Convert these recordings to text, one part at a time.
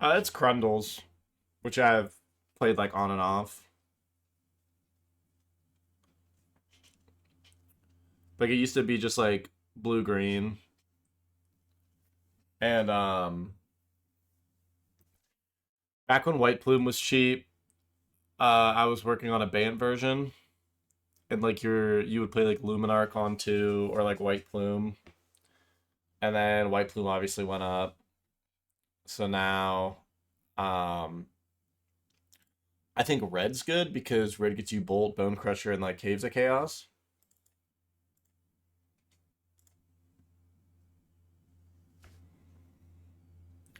It's Krundles, which I've played like on and off. Like it used to be just like blue green, and back when White Plume was cheap, I was working on a band version, and like you would play like Luminarch on two or like White Plume, and then White Plume obviously went up, so now um I think Red's good because Red gets you Bolt, Bone Crusher, and like Caves of Chaos.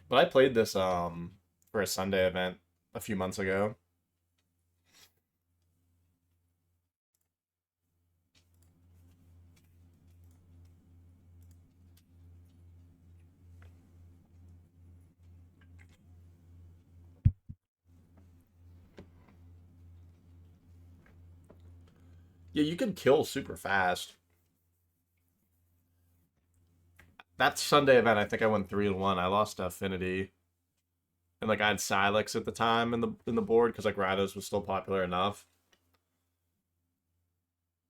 But I played this for a Sunday event a few months ago. Yeah, you can kill super fast. That Sunday event, I think I went 3-1. I lost to Affinity, and like I had Silex at the time in the board because like Rados was still popular enough.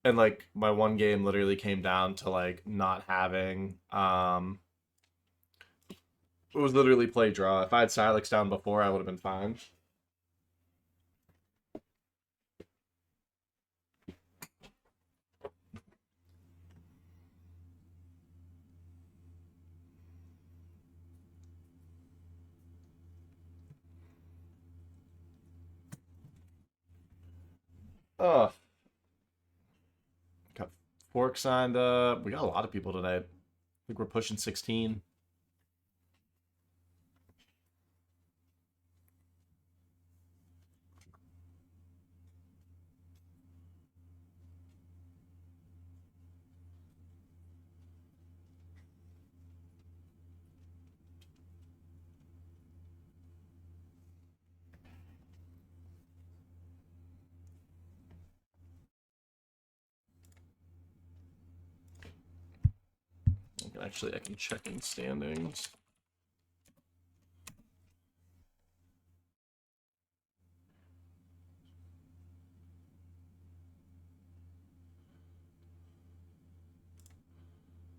And like my one game literally came down to like not having it was literally play draw. If I had Silex down before, I would have been fine. Oh, got Fork signed up. We got a lot of people tonight. I think we're pushing 16. Actually, I can check in standings.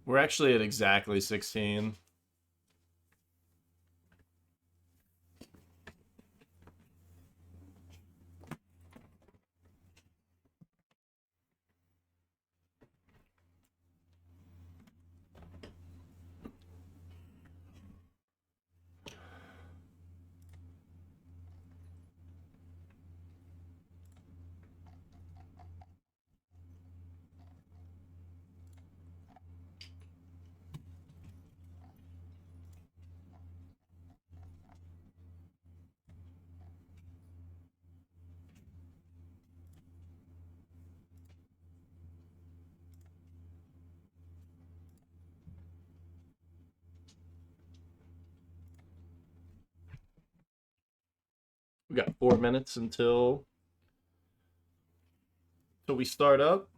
We're actually at exactly 16. We got 4 minutes until we start up.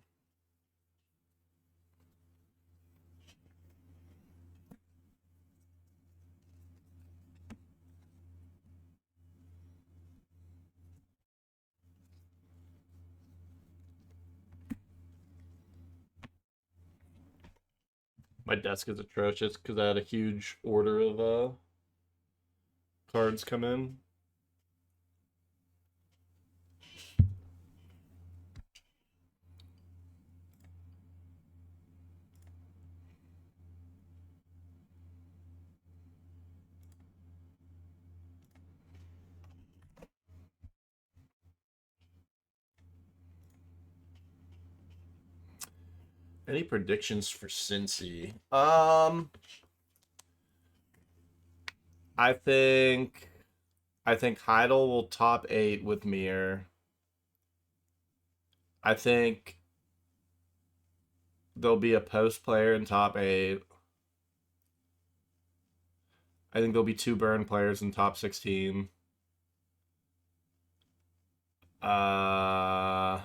My desk is atrocious because I had a huge order of cards come in. Any predictions for Cincy? I think I think Heidel will top 8 with Mir. I think there'll be a post player in top 8. I think there'll be 2 burn players in top 16. Uh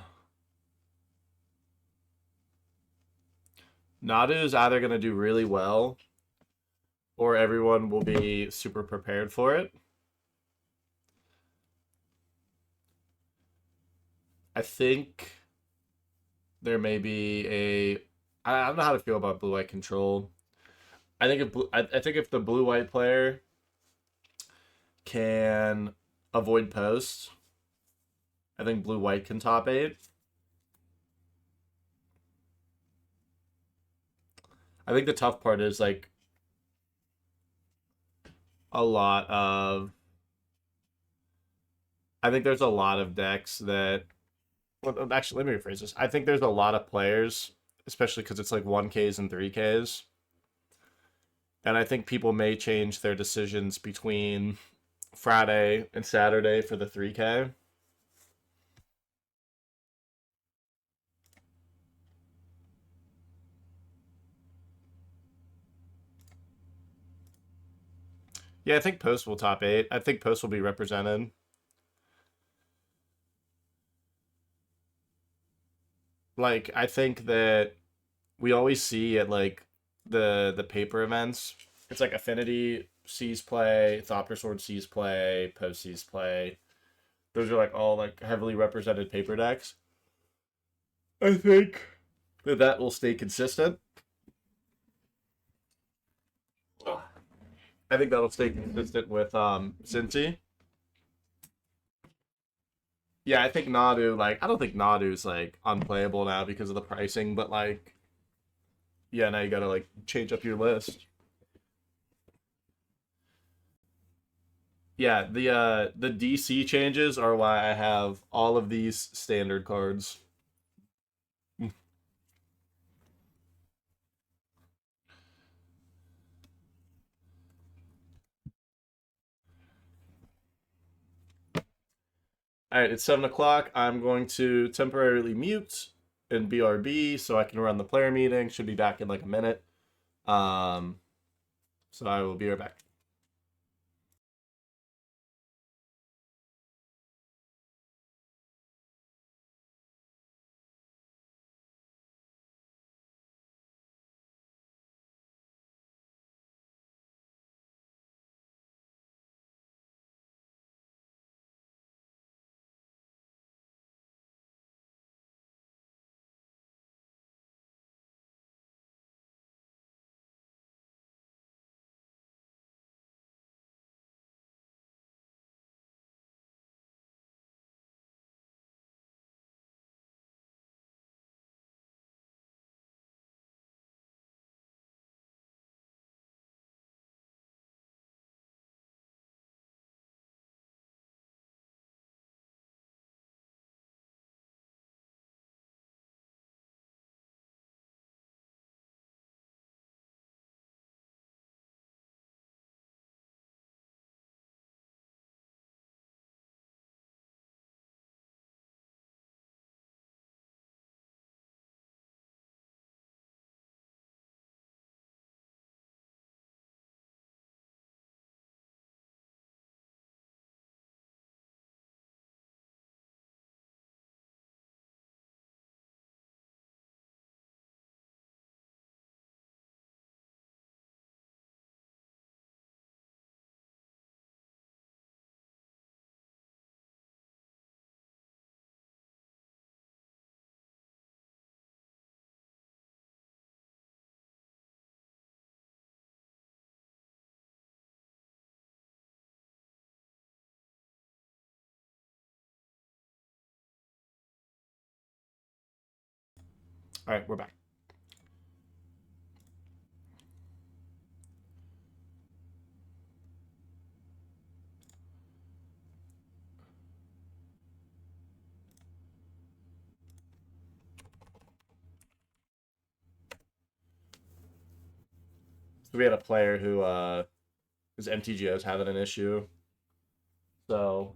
Nadu is either going to do really well or everyone will be super prepared for it. I think there may be a. I don't know how to feel about blue white control. I think if the blue white player can avoid post, I think blue white can top eight. I think the tough part is like a lot of. I think there's a lot of decks that. Well, actually, let me rephrase this. I think there's a lot of players, especially because it's like 1Ks and 3Ks. And I think people may change their decisions between Friday and Saturday for the 3K. Yeah, I think Post will top eight. I think Post will be represented. Like, I think that we always see at like the paper events, it's like Affinity sees play, Thopter Sword sees play, Post sees play. Those are like all like heavily represented paper decks. I think that will stay consistent. I think that'll stay consistent with Cincy. Yeah, I think Nadu, like, I don't think Nadu's like unplayable now because of the pricing, but like, yeah, now you gotta like change up your list. Yeah, the DC changes are why I have all of these standard cards. All right, it's 7 o'clock. I'm going to temporarily mute and BRB so I can run the player meeting. Should be back in like a minute. Um, so I will be right back. All right, we're back. So we had a player who his MTGO is having an issue, so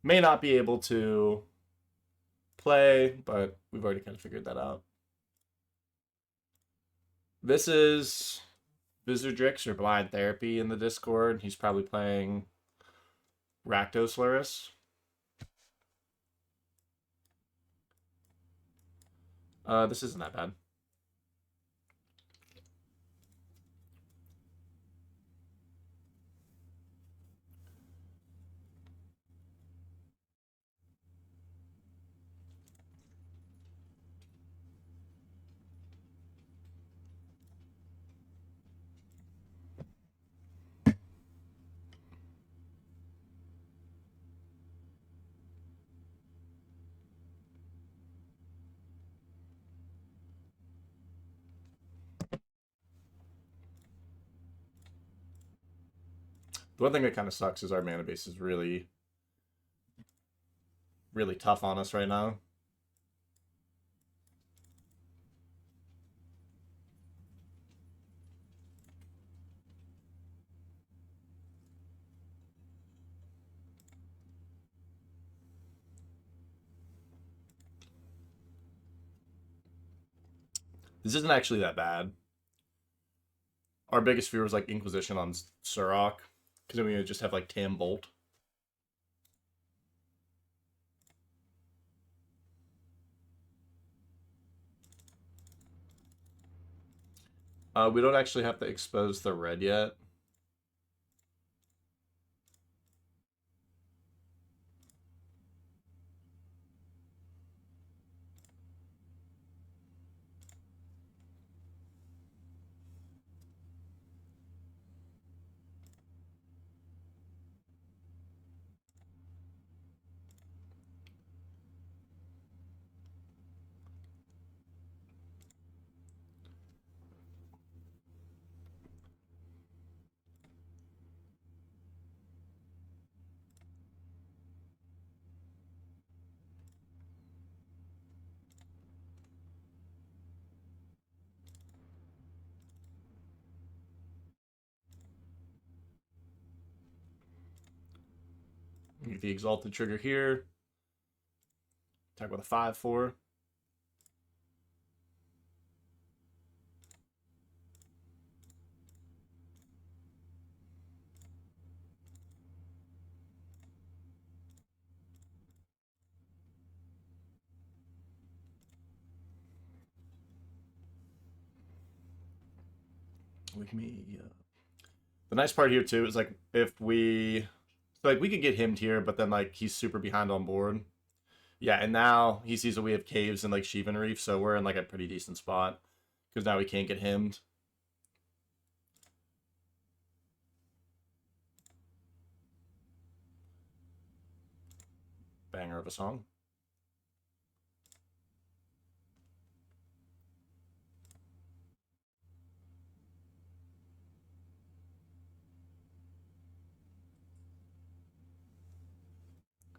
may not be able to play, but we've already kind of figured that out. This is Vizardrix or Blind Therapy in the Discord. He's probably playing Rakdos Luris. This isn't that bad. The one thing that kind of sucks is our mana base is really, really tough on us right now. This isn't actually that bad. Our biggest fear was like Inquisition on Surrock, because then we would just have like Tam Bolt. We don't actually have to expose the red yet. Get the Exalted trigger here. Attack with a 5/4. With me, yeah. The nice part here too is like if we, so like we could get him here, but then like he's super behind on board. Yeah, and now he sees that we have caves and like Sheevan Reef, so we're in like a pretty decent spot because now we can't get himmed. Banger of a song.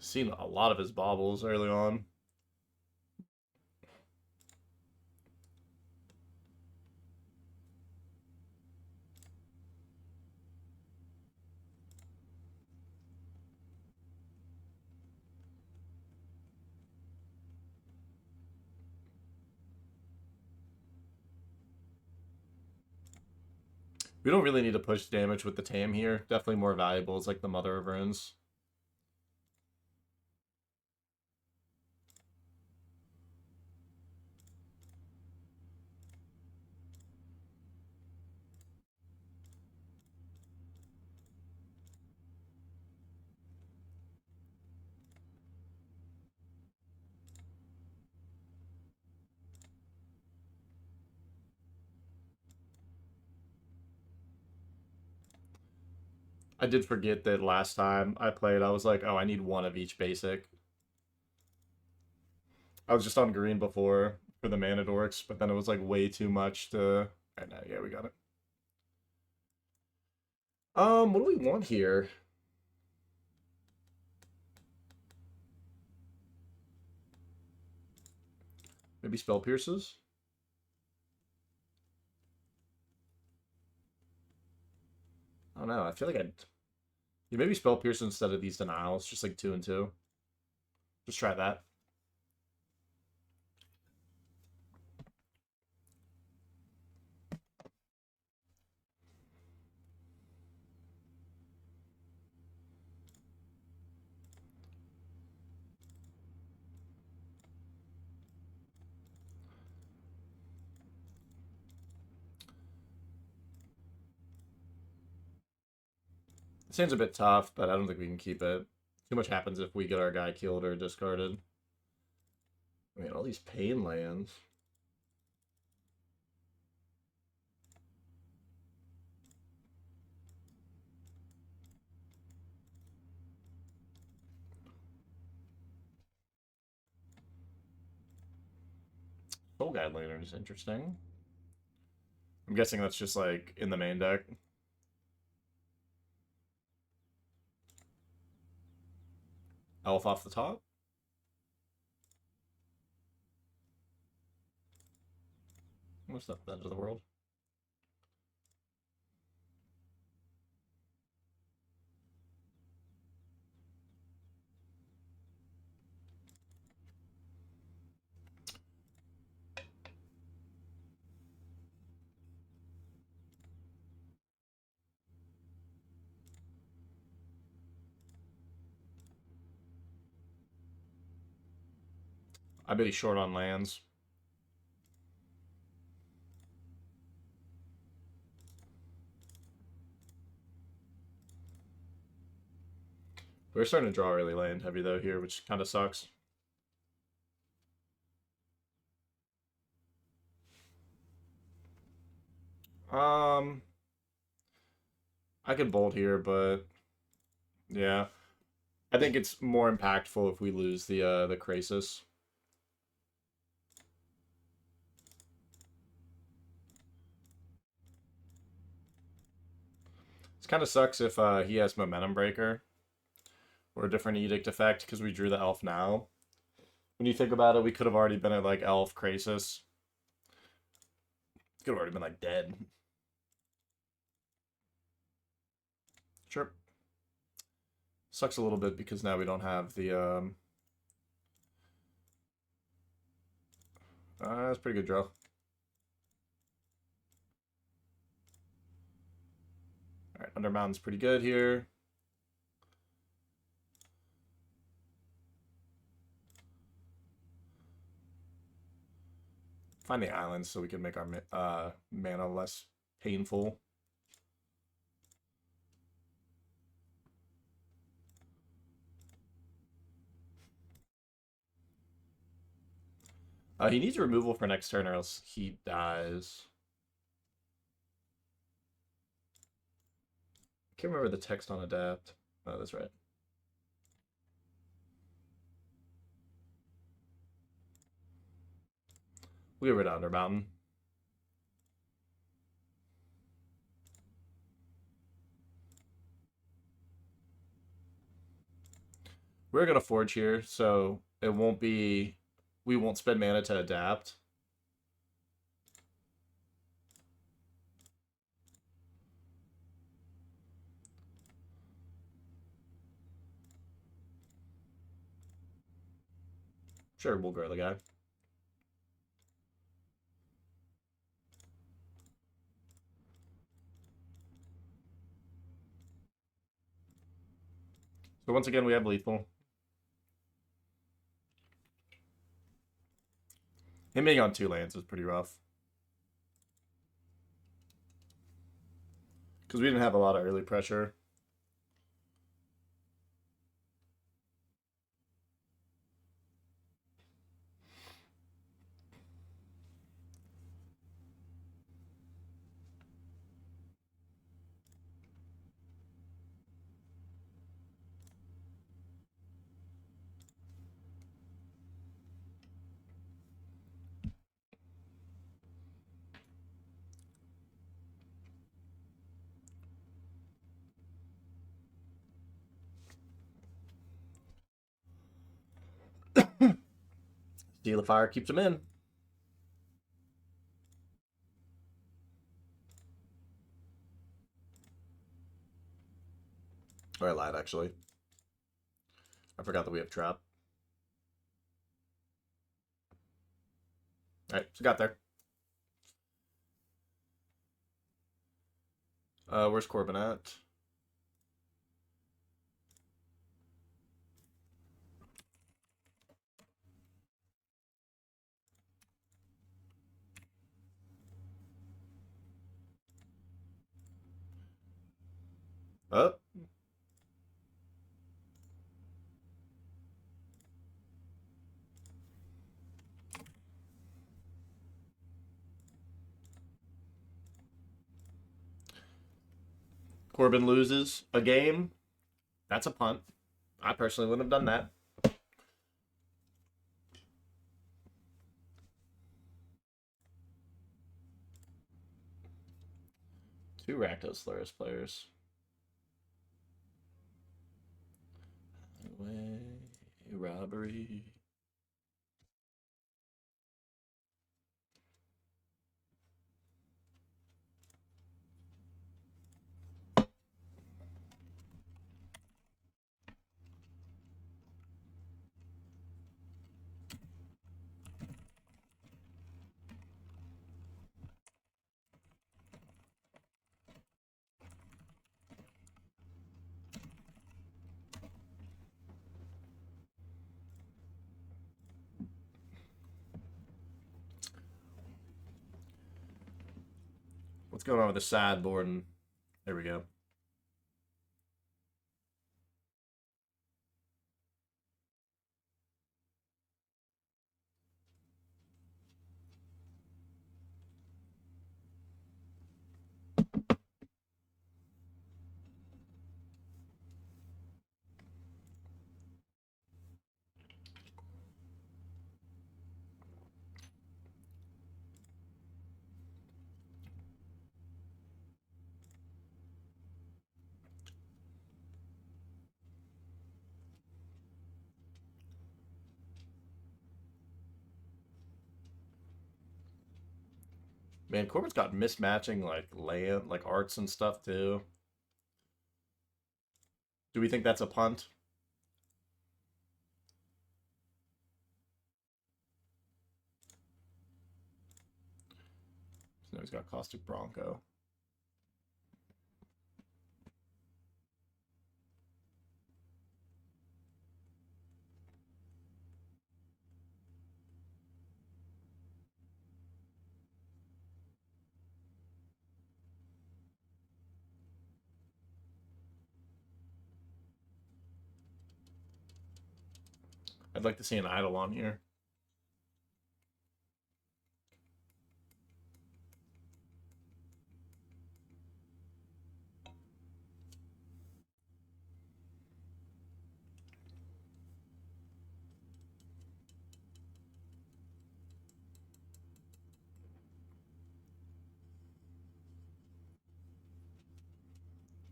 Seen a lot of his baubles early on. We don't really need to push damage with the Tam here. Definitely more valuable is like the Mother of Runes. I did forget that last time I played, I was like, oh, I need one of each basic. I was just on green before for the mana dorks, but then it was like way too much to. Right now, yeah, we got it. What do we want here? Maybe Spell Pierces? I don't know. I feel like I'd. Yeah, maybe Spell Pierce instead of these denials, just like 2 and 2. Just try that. It seems a bit tough, but I don't think we can keep it. Too much happens if we get our guy killed or discarded. I mean, all these pain lands. Soul Guide Lantern is interesting. I'm guessing that's just like in the main deck. Elf off the top. What's that? The end of the world. I bet he's short on lands. We're starting to draw really land heavy though here, which kind of sucks. I could bolt here, but yeah, I think it's more impactful if we lose the Krasis. It kind of sucks if he has Momentum Breaker or a different Edict effect because we drew the Elf now. When you think about it, we could have already been at like Elf Krasis. Could have already been like dead. Sure. Sucks a little bit because now we don't have the that's a pretty good draw. Alright, Undermountain's pretty good here. Find the islands so we can make our mana less painful. He needs removal for next turn or else he dies. I can't remember the text on Adapt. Oh, that's right. We'll get rid of Undermountain. We're gonna Forge here, so it won't be... We won't spend mana to adapt. Sure, we'll grow the guy. So once again, we have lethal. Him being on 2 lands is pretty rough. Because we didn't have a lot of early pressure. Steal the Fire keeps him in. Or I lied, actually. I forgot that we have Trap. Alright, so got there. Where's Corbin at? Oh. Corbin loses a game. That's a punt. I personally wouldn't have done that. Two Rakdos Luris players. Anyway. Strawberry. What's going on with the sideboard? And there we go. Man, Corbin's got mismatching like land, like arts and stuff too. Do we think that's a punt? So now he's got Caustic Bronco. I'd like to see an Eidolon here.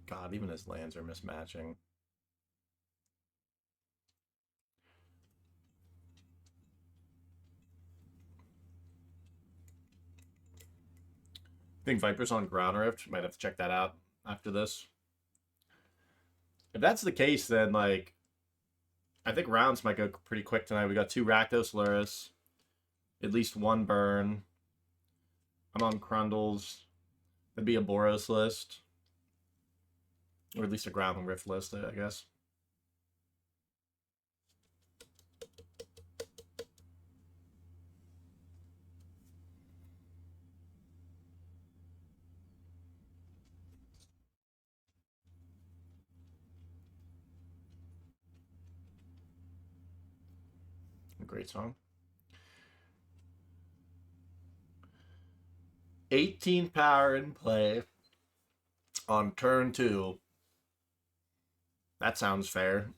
God, even his lands are mismatching. I think Viper's on Ground Rift. Might have to check that out after this. If that's the case, then like I think rounds might go pretty quick tonight. We got 2 Rakdos Luris, at least 1 burn. I'm on Krundles. That'd be a Boros list. Or at least a Ground Rift list, I guess. A great song. 18 power in play on turn 2. That sounds fair.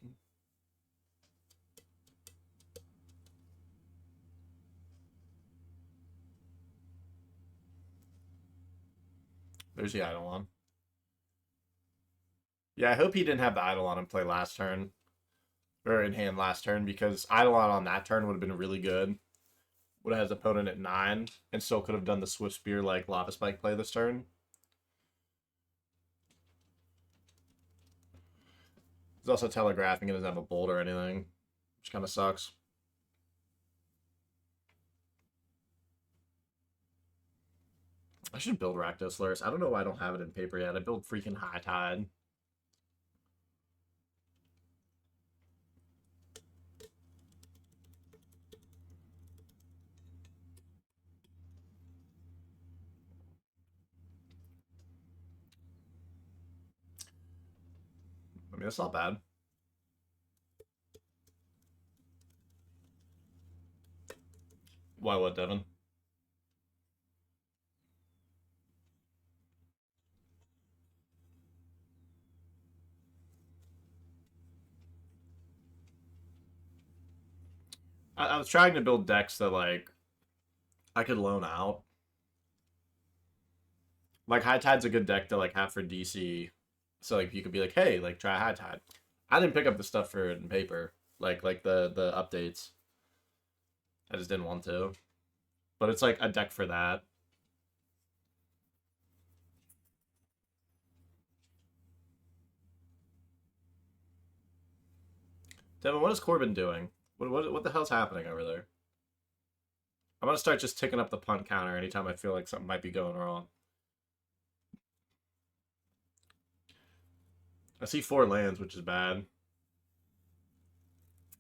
There's the Eidolon. Yeah, I hope he didn't have the Eidolon in play last turn. Or in hand last turn, because Eidolon on that turn would have been really good. Would have had his opponent at 9, and still could have done the Swift Spear like Lava Spike play this turn. He's also telegraphing and doesn't have a bolt or anything, which kind of sucks. I should build Rakdos Luris. I don't know why I don't have it in paper yet. I build freaking High Tide. I mean, that's not bad. Why what, Devin? I was trying to build decks that, like, I could loan out. Like, High Tide's a good deck to, like, have for DC. So, like, you could be like, hey, like, try High Tide. I didn't pick up the stuff for it in paper. like the updates. I just didn't want to. But it's like a deck for that. Devin, what is Corbin doing? What the hell's happening over there? I'm gonna start just ticking up the punt counter anytime I feel like something might be going wrong. I see 4 lands, which is bad.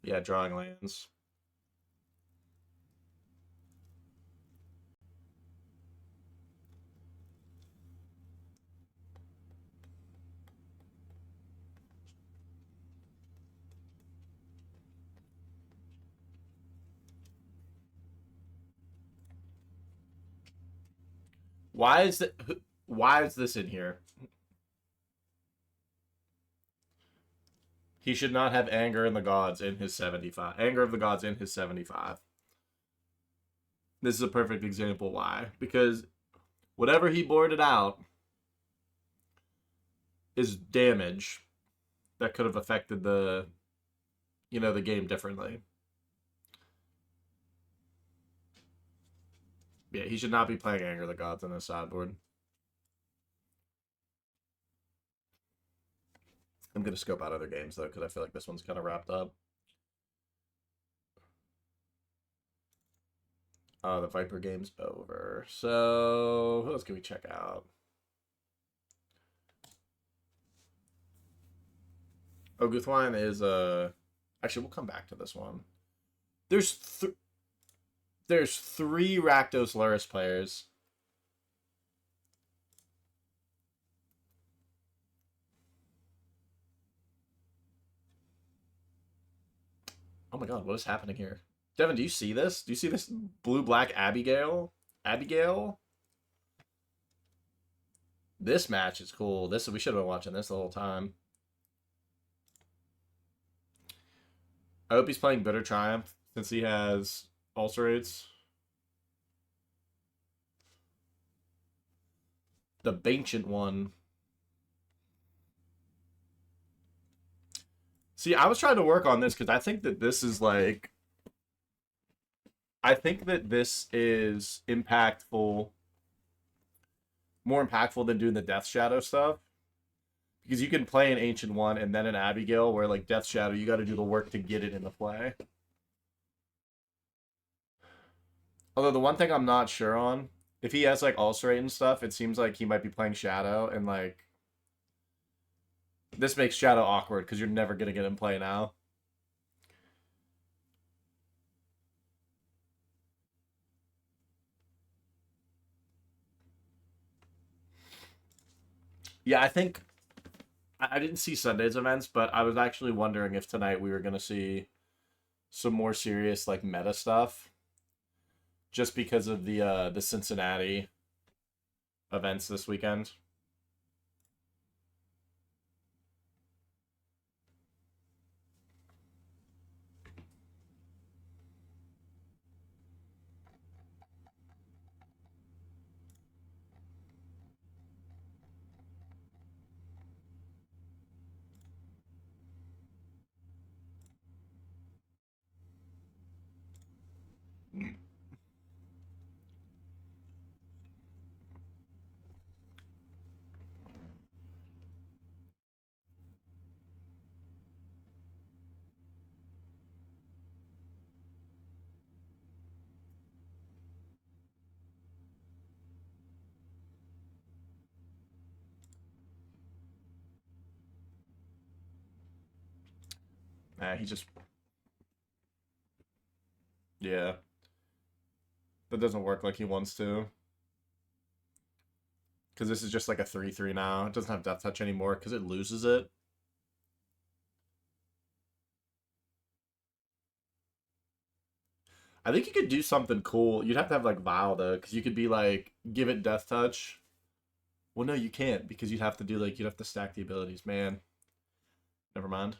Yeah, drawing lands. Why is it? Why is this in here? He should not have anger in the gods in his 75. Anger of the gods in his 75. This is a perfect example why. Because whatever he boarded out is damage that could have affected the the game differently. Yeah, he should not be playing Anger of the Gods on his sideboard. I'm gonna scope out other games though, because I feel like this one's kind of wrapped up. The Viper game's over. So who else can we check out? Oguthwine is actually we'll come back to this one. There's 3 Rakdos Luris players. Oh my god, what is happening here? Devin, do you see this? Do you see this blue-black Abigail? Abigail? This match is cool. We should have been watching this the whole time. I hope he's playing Bitter Triumph since he has ulcerates. The Ancient one. See, I was trying to work on this because I think that this is like... I think that this is impactful. More impactful than doing the Death Shadow stuff. Because you can play an Ancient one and then an Abigail, where like Death Shadow, you got to do the work to get it into play. Although the one thing I'm not sure on, if he has like ulcerate and stuff, it seems like he might be playing Shadow, and like this makes Shadow awkward because you're never gonna get him play now. Yeah, I think I didn't see Sunday's events, but I was actually wondering if tonight we were gonna see some more serious like meta stuff, just because of the Cincinnati events this weekend. He just yeah, that doesn't work like he wants to. Because this is just like a 3/3 now. It doesn't have Death Touch anymore because it loses it. I think you could do something cool. You'd have to have like Vile though, because you could be like, give it Death Touch. Well, no, you can't because you'd have to do like you'd have to stack the abilities. Man, never mind.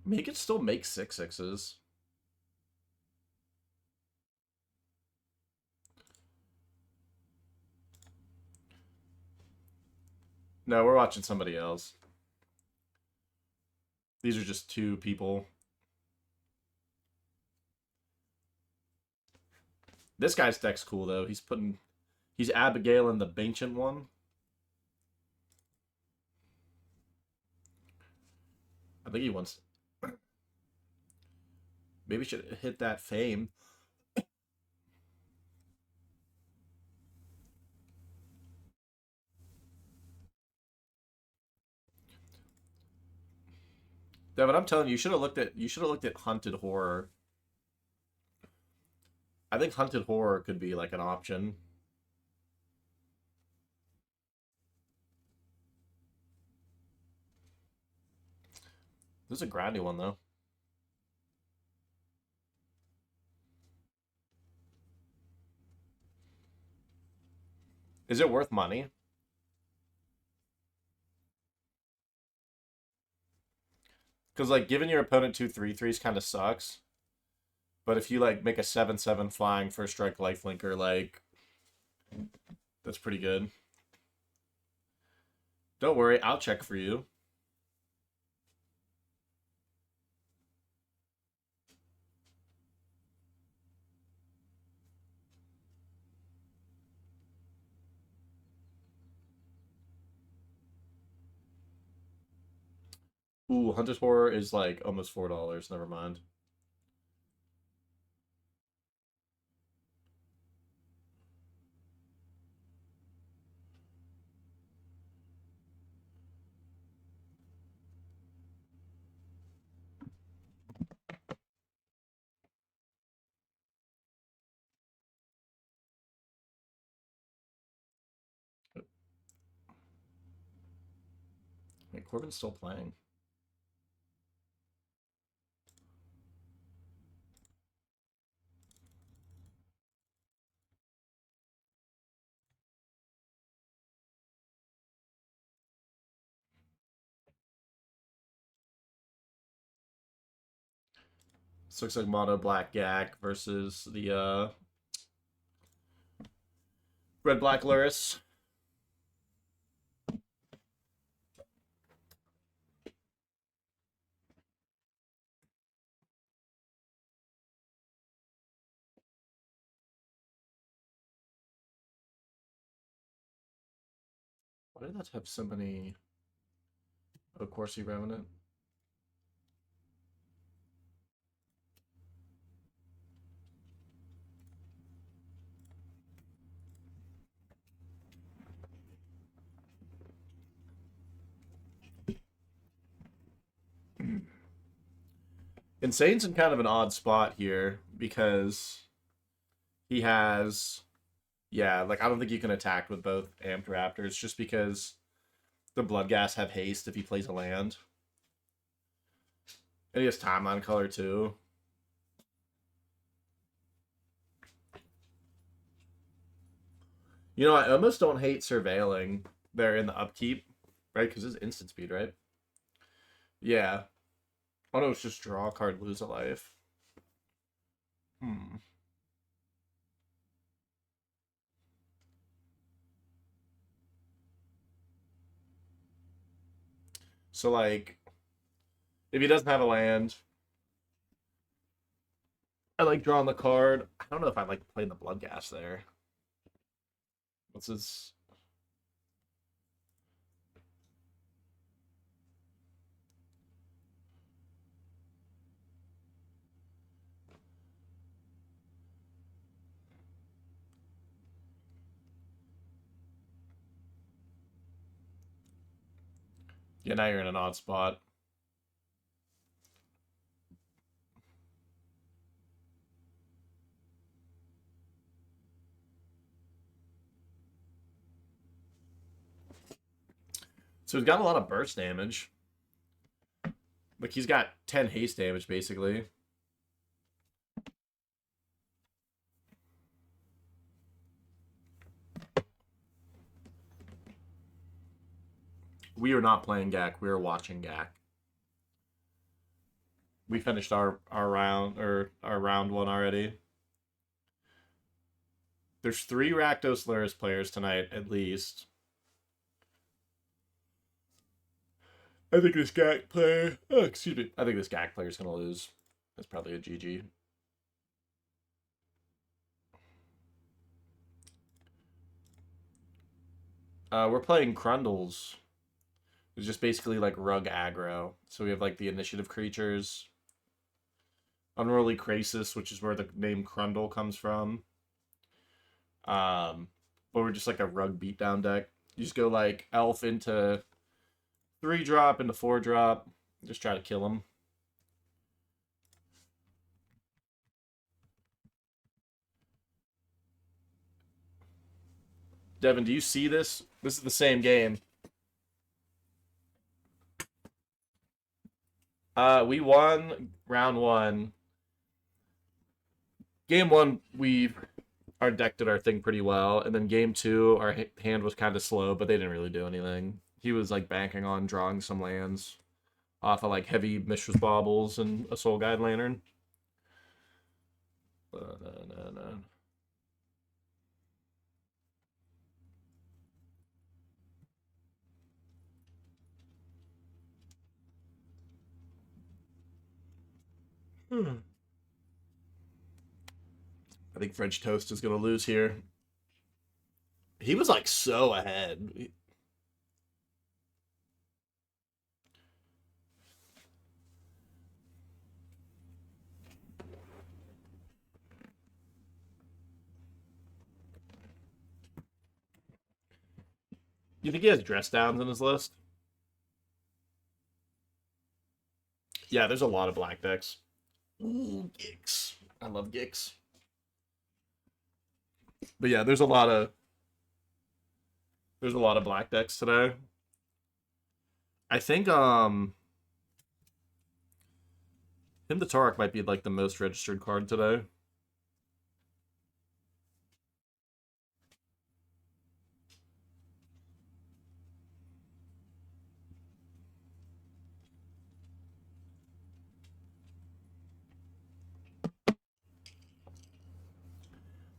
Make it still make 6/6s. No, we're watching somebody else. These are just two people. This guy's deck's cool though. He's Abigail in the Ancient one. I think he wants. Maybe should hit that fame. Devin, I'm telling you, you should have looked at Hunted Horror. I think Hunted Horror could be like an option. This is a grindy one though. Is it worth money? Because like giving your opponent 2/3/3s kind of sucks. But if you like make a 7/7 flying first strike lifelinker, like that's pretty good. Don't worry, I'll check for you. Ooh, Hunter's Horror is like almost $4. Never mind. Wait, Corbin's still playing. This looks like Mono Black Gak versus the Red Black Luris. Why did that have so many? Oh, Corsi Revenant. Insane's in kind of an odd spot here because he has, yeah, like I don't think you can attack with both Amped Raptors just because the Bloodghast have haste if he plays a land. And he has Timeline Color too. You know, I almost don't hate Surveilling there in the upkeep, right? Because it's instant speed, right? Yeah. Oh no, it's just draw a card, lose a life. Hmm. So like, if he doesn't have a land, I like drawing the card. I don't know if I like playing the Bloodghast there. What's his? Yeah, now you're in an odd spot. So he's got a lot of burst damage. Like he's got 10 haste damage basically. We are not playing Gak. We are watching Gak. We finished our round or our round one already. There's 3 Rakdos Luris players tonight at least. I think this Gak player. Oh, excuse me. I think this Gak player is gonna lose. That's probably a GG. We're playing Krundles. It's just basically like rug aggro. So we have like the initiative creatures. Unruly Krasis, which is where the name Krundle comes from. But we're just like a rug beatdown deck. You just go like elf into 3-drop into 4-drop. Just try to kill him. Devin, do you see this? This is the same game. We won round 1. Game 1, our deck did our thing pretty well, and then game 2, our hand was kind of slow, but they didn't really do anything. He was like banking on drawing some lands off of like heavy Mishra's Baubles and a Soul Guide Lantern. No. I think French Toast is going to lose here. He was like so ahead. You think he has dress downs in his list? Yeah, there's a lot of black decks. Ooh, Gix. I love Gix. But yeah, there's a lot of black decks today. I think Him the Torok might be like the most registered card today.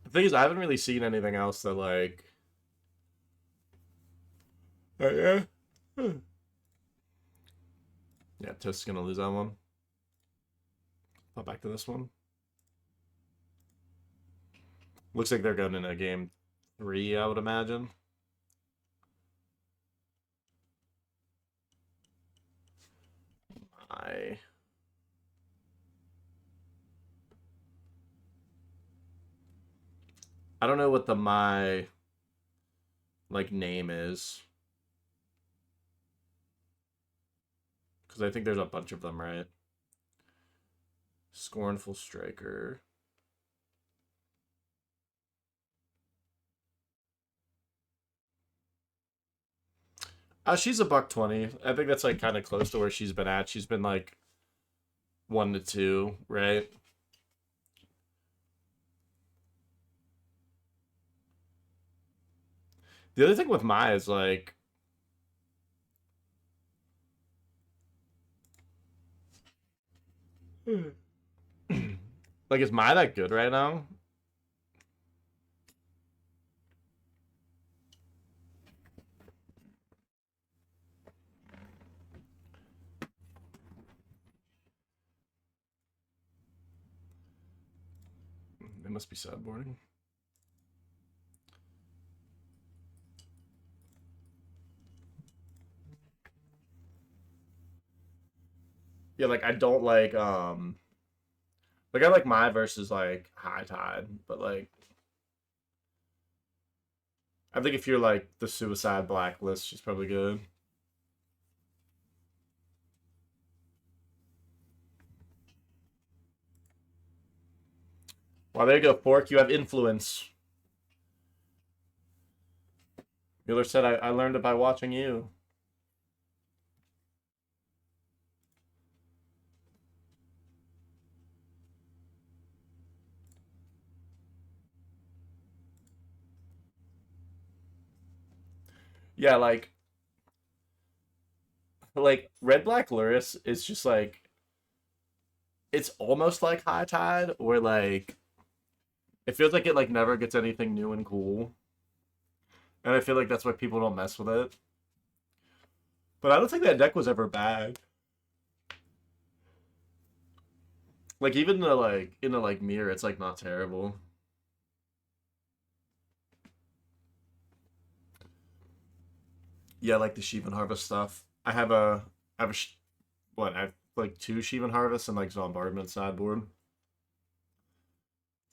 The thing is, I haven't really seen anything else that like. Oh yeah. Yeah, Toast's gonna lose that one. Pop back to this one. Looks like they're going into game 3, I would imagine. I don't know what the my like name is. Because I think there's a bunch of them, right? Scornful Striker. She's a $120. I think that's like kind of close to where she's been at. She's been like 1 to 2, right? The other thing with Mai is like like is Mai that good right now? It must be sideboarding. Yeah, like I don't like I like Mai versus like High Tide, but like I think if you're like the Suicide Blacklist, she's probably good. Well, there you go, Fork. You have influence. Mueller said, I learned it by watching you. Yeah, like Red Black Luris is just like it's almost like High Tide, where like it feels like it like never gets anything new and cool, and I feel like that's why people don't mess with it. But I don't think that deck was ever bad. Like even in the like mirror, it's like not terrible. Yeah, like the Sheevan Harvest stuff. I have what I have like two Sheevan Harvests and like Zombardment sideboard.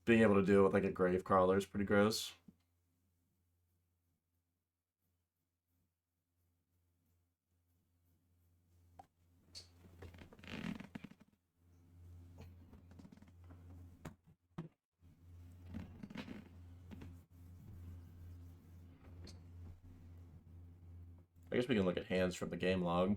Being able to deal with like a Grave Crawler is pretty gross. I guess we can look at hands from the game log.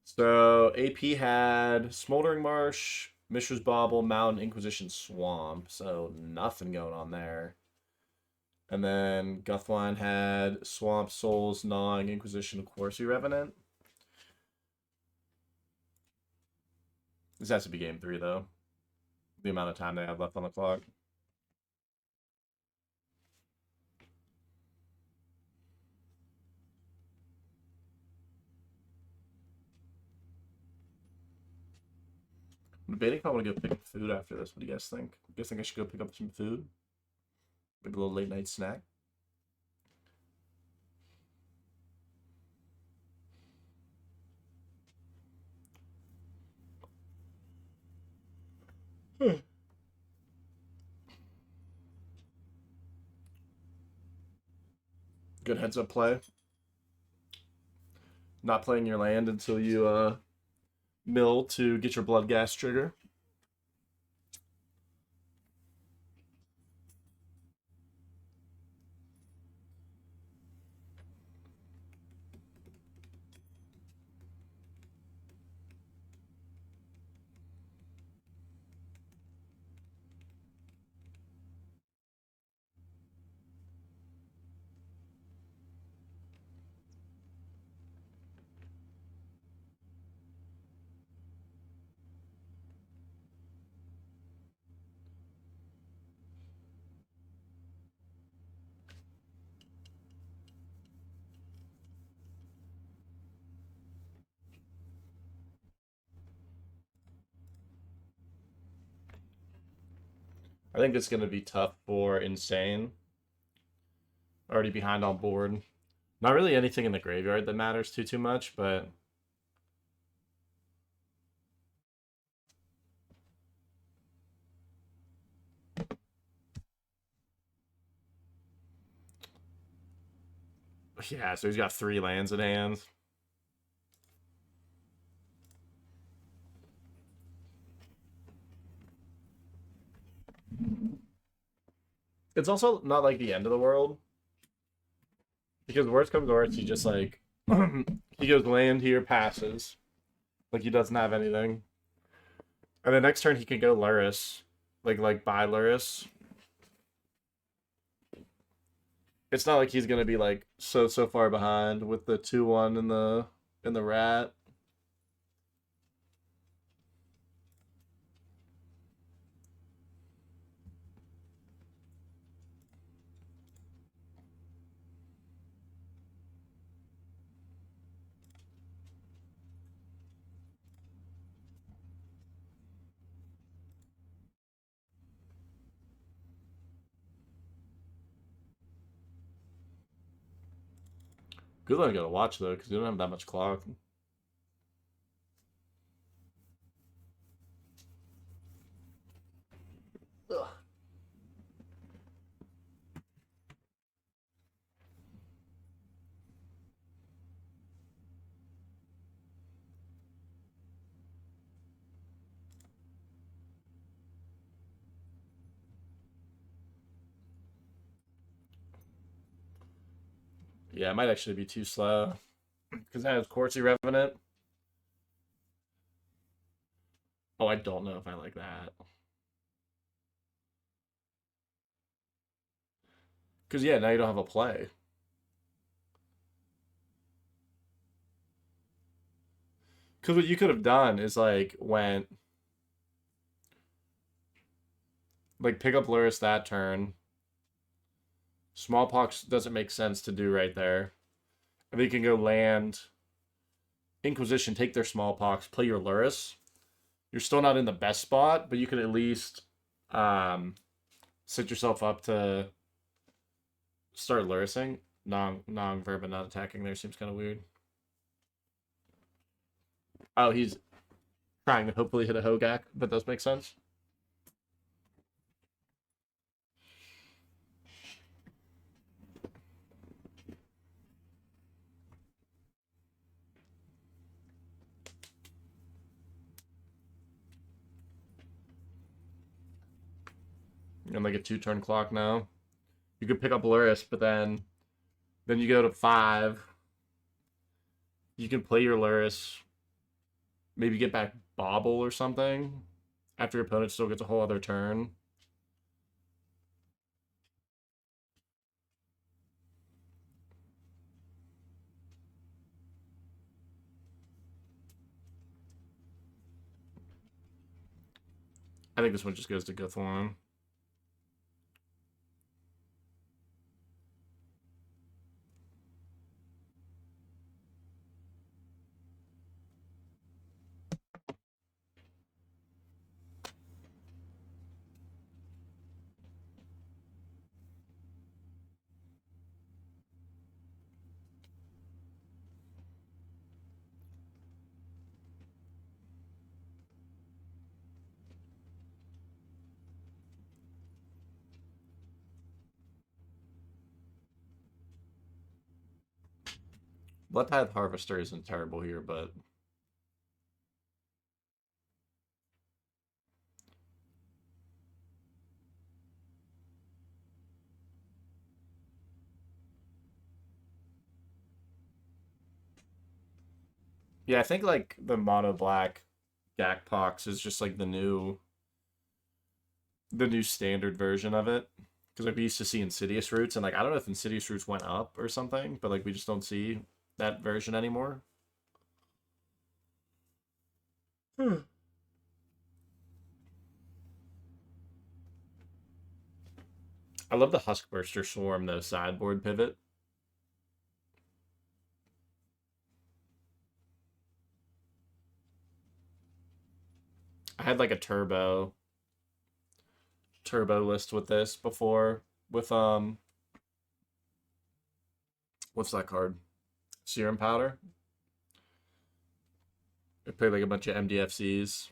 So AP had Smoldering Marsh, Mishra's Bauble, Mountain, Inquisition, Swamp. So nothing going on there. And then Guthwine had Swamp, Souls, Gnawing, Inquisition, Corsi Revenant. This has to be game 3 though. The amount of time they have left on the clock. I'm debating if I want to go pick up food after this. What do you guys think? You guys think I should go pick up some food? Maybe a little late night snack? Good heads up play. Not playing your land until you mill to get your blood gas trigger. I think it's going to be tough for Insane. Already behind on board. Not really anything in the graveyard that matters too much, but yeah, so he's got 3 lands in hand. It's also not like the end of the world. Because worst comes to worst, he just like he goes land here, passes. Like he doesn't have anything. And the next turn he could go Luris. Like buy Luris. It's not like he's gonna be like so far behind with the 2-1 in the rat. Good one to go to watch though, because you don't have that much clock. Ugh. Yeah, it might actually be too slow. Because that has Corsi Revenant. Oh, I don't know if I like that. Because yeah, now you don't have a play. Because what you could have done is like went Like pick up Luris that turn. Smallpox doesn't make sense to do right there. And they can go land Inquisition, take their Smallpox, play your Luris. You're still not in the best spot, but you can at least set yourself up to start Lurising. Non-verb and not attacking there seems kind of weird. Oh, he's trying to hopefully hit a Hogak. That does make sense. And like a 2-turn clock now. You could pick up Luris, but then you go to 5. You can play your Luris. Maybe get back Bobble or something. After your opponent still gets a whole other turn. I think this one just goes to Guthorn. Bloodtithe Harvester isn't terrible here, but yeah, I think like the mono black Gakpox is just like the new standard version of it. Because like we used to see Insidious Roots, and like I don't know if Insidious Roots went up or something, but like we just don't see that version anymore. I love the Huskburster Swarm though sideboard pivot. I had like a turbo list with this before with what's that card? Serum Powder. I played like a bunch of MDFCs.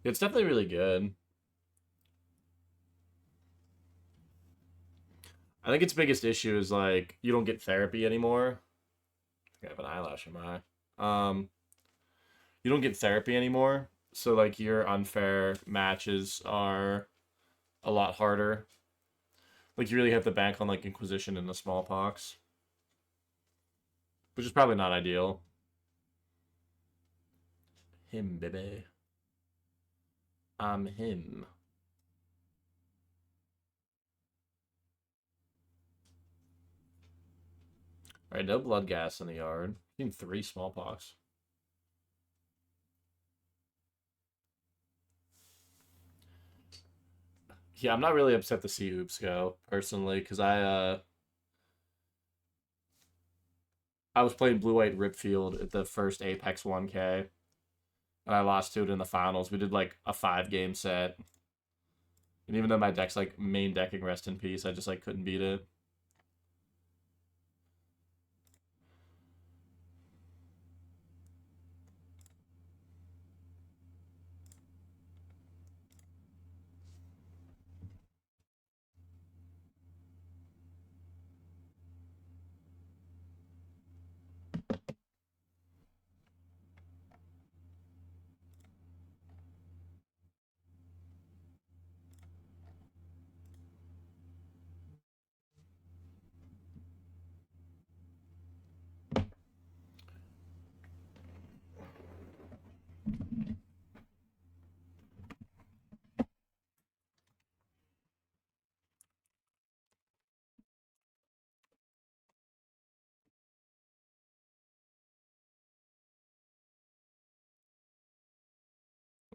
It's definitely really good. I think its biggest issue is like you don't get therapy anymore. I have an eyelash in my eye. You don't get therapy anymore, so like your unfair matches are a lot harder. Like you really have to bank on like Inquisition and the Smallpox, which is probably not ideal. Him, baby. I'm him. All right, no blood gas in the yard. I think 3 Smallpox. Yeah, I'm not really upset to see Oops go personally because I was playing Blue White Ripfield at the first Apex 1K and I lost to it in the finals. We did like a 5-game set, and even though my deck's like main decking Rest in Peace, I just like couldn't beat it.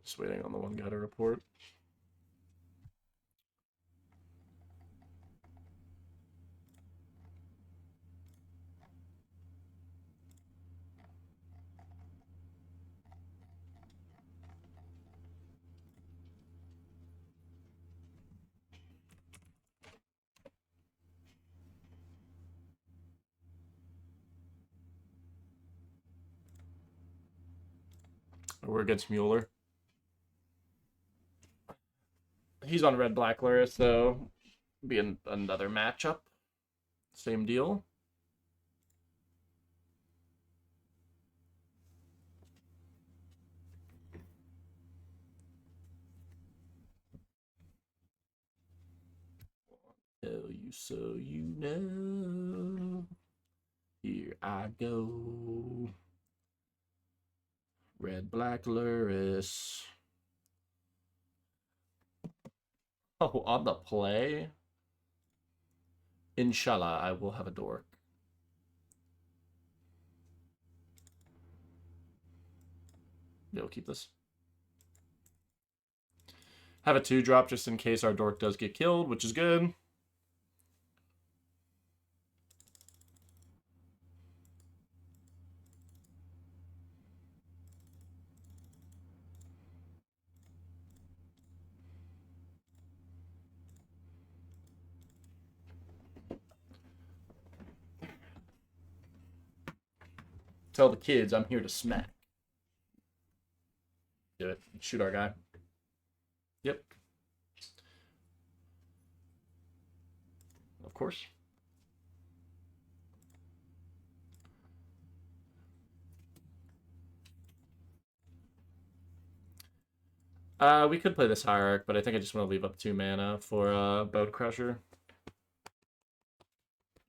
Just waiting on the one guy to report. We're against Mueller. He's on red black Luris, so be another matchup. Same deal. Tell you so you know. Here I go. Red black Luris. Oh, on the play? Inshallah, I will have a dork. Yeah, we'll keep this. Have a 2-drop just in case our dork does get killed, which is good. Tell the kids I'm here to smack. Do it. Shoot our guy. Yep. Of course. We could play this Hierarch, but I think I just want to leave up 2 mana for Boat Crusher.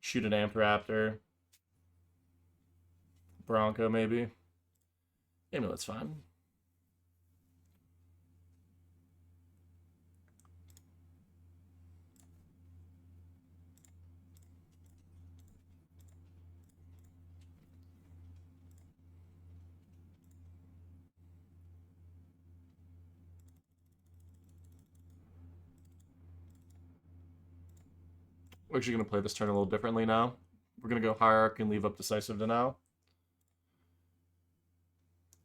Shoot an Ampharaptor. Bronco, maybe. Amulet's fine. We're actually going to play this turn a little differently now. We're going to go Hierarch and leave up Decisive to now.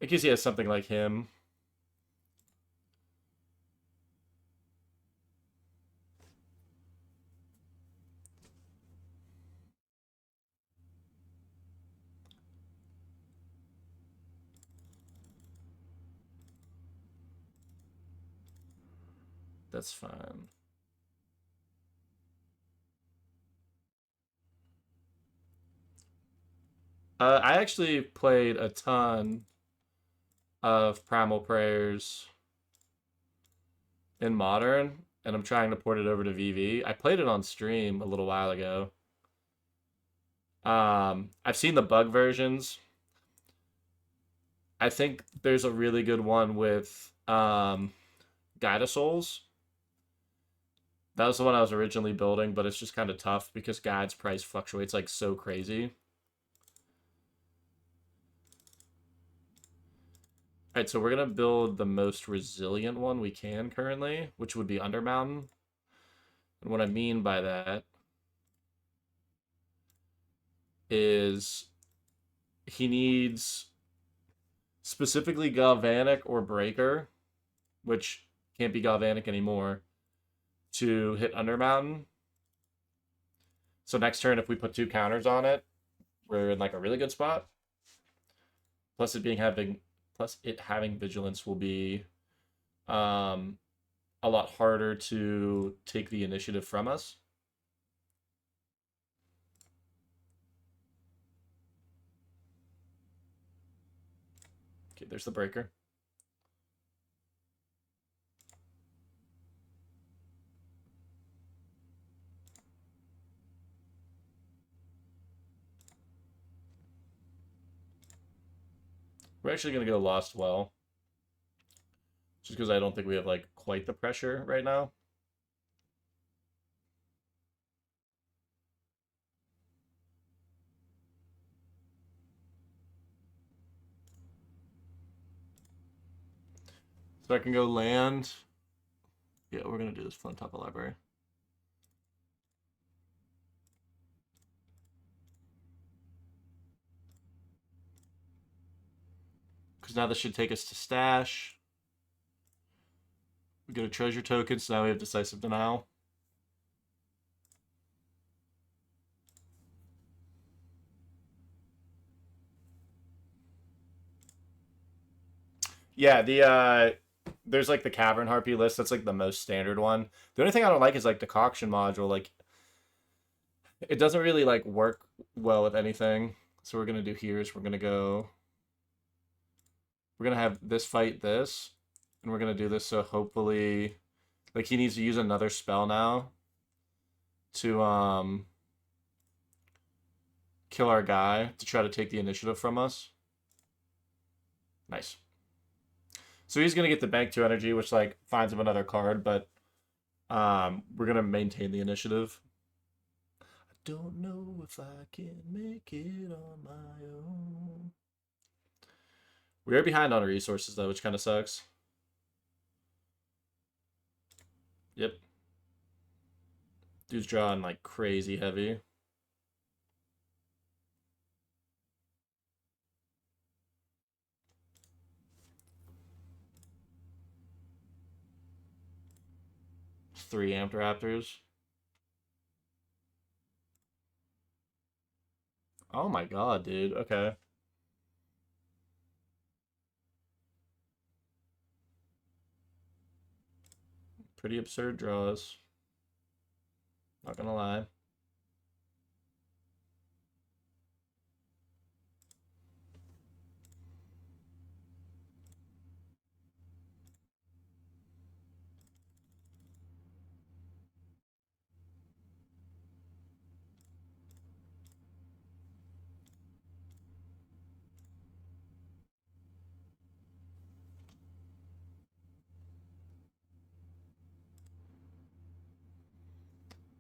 In case he has something like him. That's fine. I actually played a ton of Primal Prayers in Modern, and I'm trying to port it over to VV. I played it on stream a little while ago. I've seen the bug versions. I think there's a really good one with Guide of Souls. That was the one I was originally building, but it's just kind of tough because Guide's price fluctuates like so crazy. Alright, so we're going to build the most resilient one we can currently, which would be Undermountain. And what I mean by that is he needs specifically Galvanic or Breaker, which can't be Galvanic anymore, to hit Undermountain. So next turn, if we put 2 counters on it, we're in like a really good spot. Plus it having Vigilance will be a lot harder to take the initiative from us. Okay, there's the Breaker. We're actually going to go Lost Well. Just because I don't think we have like quite the pressure right now. So I can go land. Yeah, we're gonna do this on top of library. Because now this should take us to stash. We get a treasure token, so now we have decisive denial. Yeah, there's like the Cavern Harpy list. That's like the most standard one. The only thing I don't like is like decoction module. Like it doesn't really like work well with anything. So what we're gonna do here is we're gonna have this fight this, and we're gonna do this so hopefully like he needs to use another spell now to kill our guy to try to take the initiative from us. Nice. So he's gonna get the bank 2 energy, which like finds him another card, but we're gonna maintain the initiative. I don't know if I can make it on my own. We are behind on resources though, which kind of sucks. Yep. Dude's drawing like crazy heavy. It's 3 amped raptors. Oh my god, dude. Okay. Pretty absurd draws. Not gonna lie.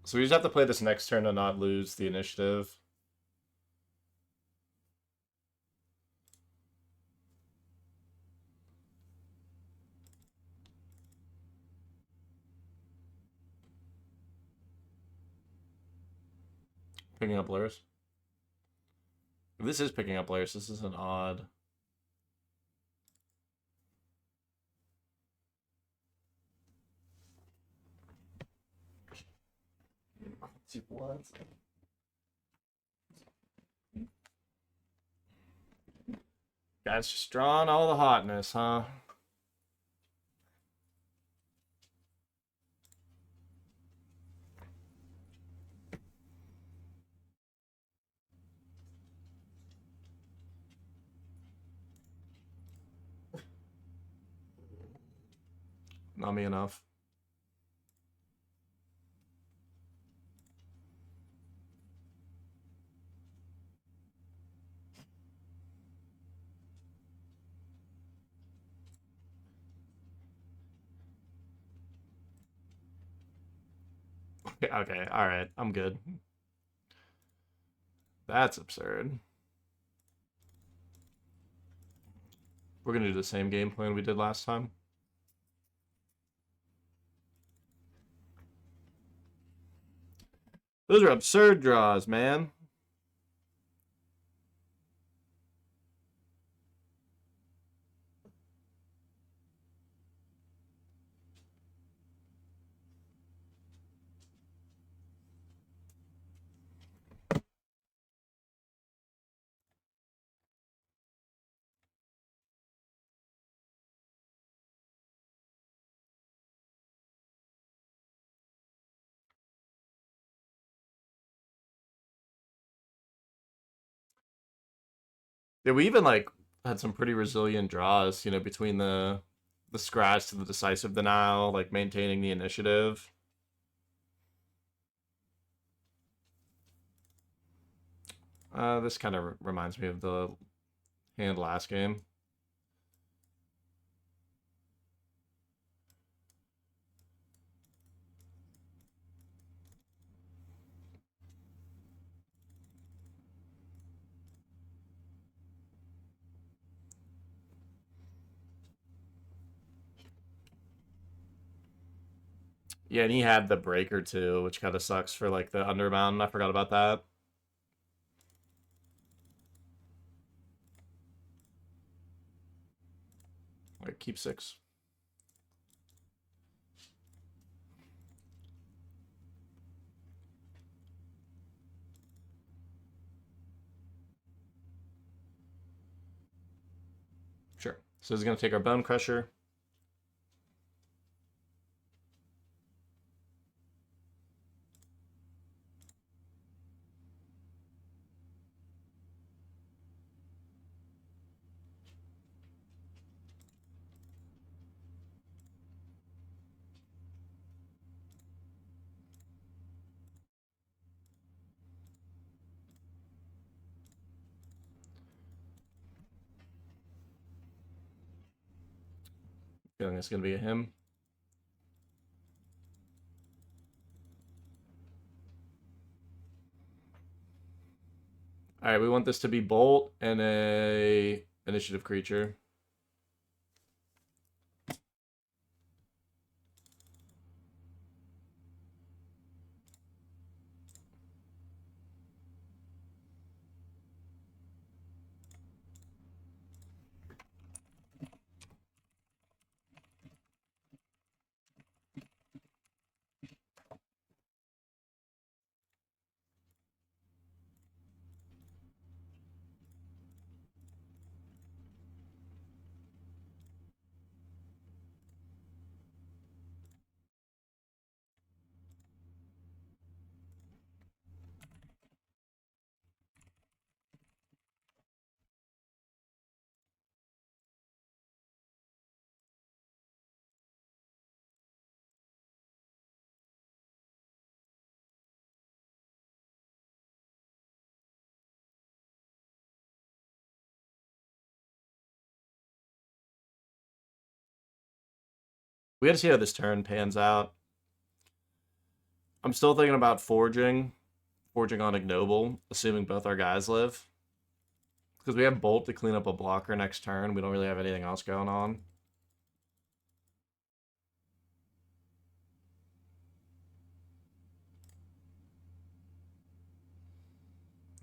So we just have to play this next turn to not lose the initiative. Picking up layers. This is picking up layers. This is an odd. What? Guys just drawing all the hotness, huh? Not me enough. Okay, alright. I'm good. That's absurd. We're gonna do the same game plan we did last time. Those are absurd draws, man. Yeah, we even like had some pretty resilient draws, you know, between the scratch to the decisive denial, like maintaining the initiative. This kind of reminds me of the hand last game. Yeah, and he had the breaker too, which kind of sucks for like the Undermountain. I forgot about that. Like keep 6. Sure. So he's gonna take our Bone Crusher. Feeling it's gonna be a him. All right, we want this to be Bolt and a initiative creature. We got to see how this turn pans out. I'm still thinking about forging on Ignoble, assuming both our guys live. Because we have Bolt to clean up a blocker next turn. We don't really have anything else going on.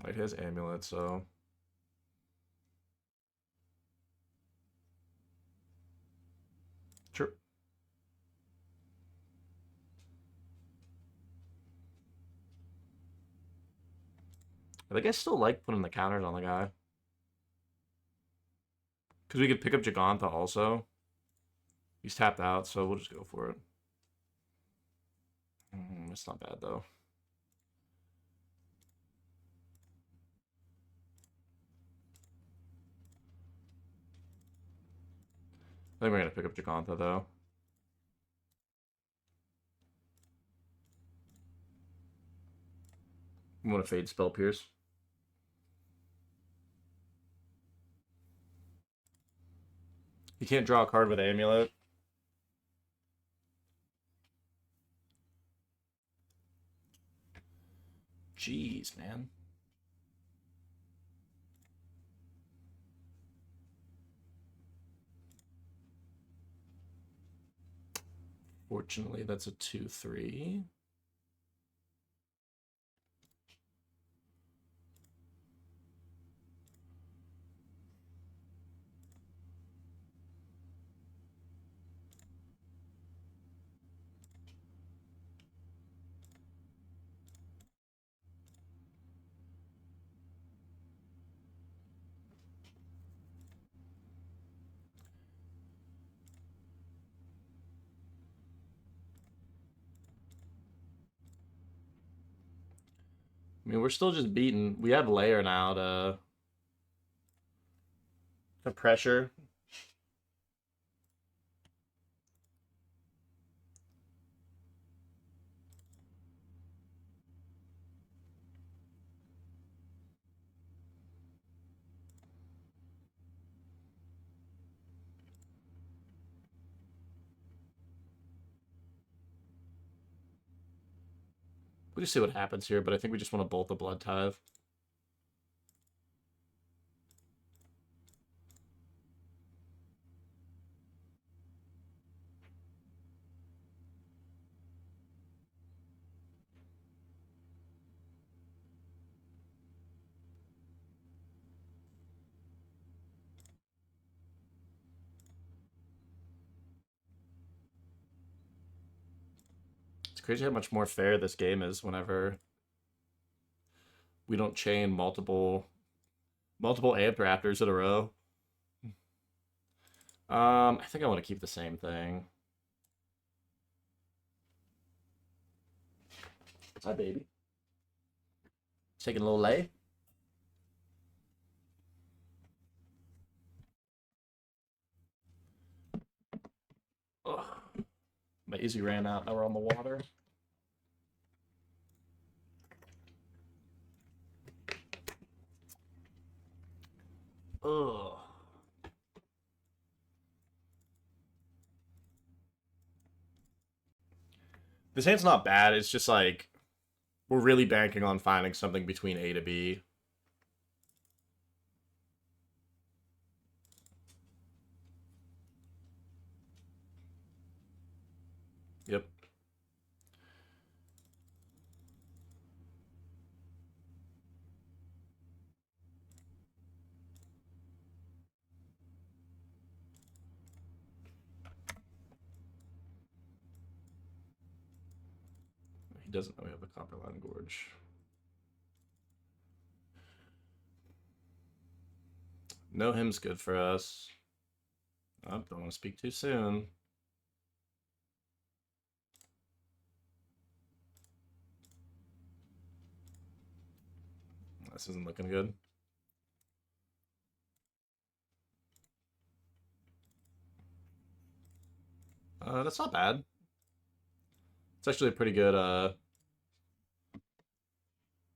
Like his amulet, so. Sure. I think I still like putting the counters on the guy. Because we could pick up Giganta also. He's tapped out, so we'll just go for it. It's not bad, though. I think we're going to pick up Giganta, though. I'm going to fade Spell Pierce. You can't draw a card with Amulet. Jeez, man. Fortunately, that's a 2/3. I mean, we're still just beating. We have Lair now to pressure. We'll just see what happens here, but I think we just want to bolt the Blood Tithe. crazy how much more fair this game is whenever we don't chain multiple Amp Raptors in a row. I think I want to keep the same thing. Hi, baby. Taking a little lay. Ugh. My Izzy ran out. Now we're on the water. Ugh. This hand's not bad. It's just like we're really banking on finding something between A to B. Yep. He doesn't know we have a Copperline Gorge. No him's good for us. Oh, don't want to speak too soon. This isn't looking good. That's not bad. It's actually a pretty good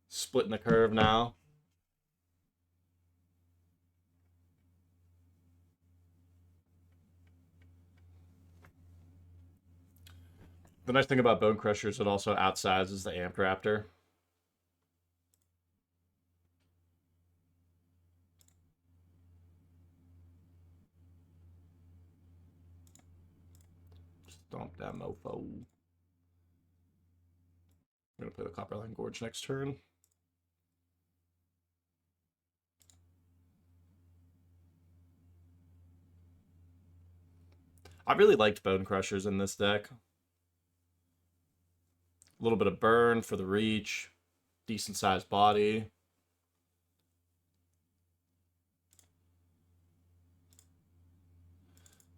split in the curve now. The nice thing about Bone Crusher is it also outsizes the Amped Raptor. Stomp that mofo. I'm gonna play the Copperline Gorge next turn. I really liked Bone Crushers in this deck. A little bit of burn for the reach. Decent sized body.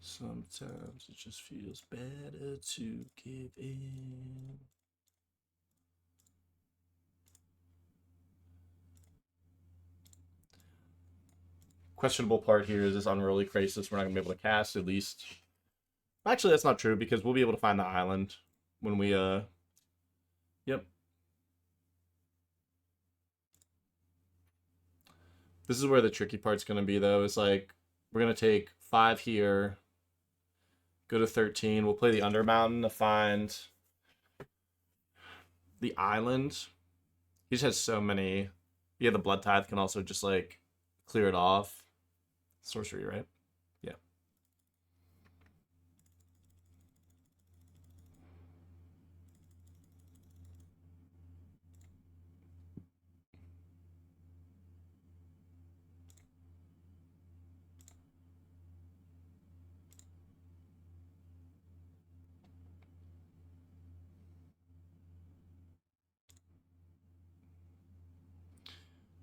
Sometimes it just feels better to give in. Questionable part here is this Unruly Crisis we're not going to be able to cast, at least. Actually, that's not true, because we'll be able to find the island when we, Yep. This is where the tricky part's going to be, though, is like, we're going to take 5 here, go to 13, we'll play the Undermountain to find the island. He just has so many. Yeah, the Blood Tithe can also just, like, clear it off. Sorcery, right? Yeah.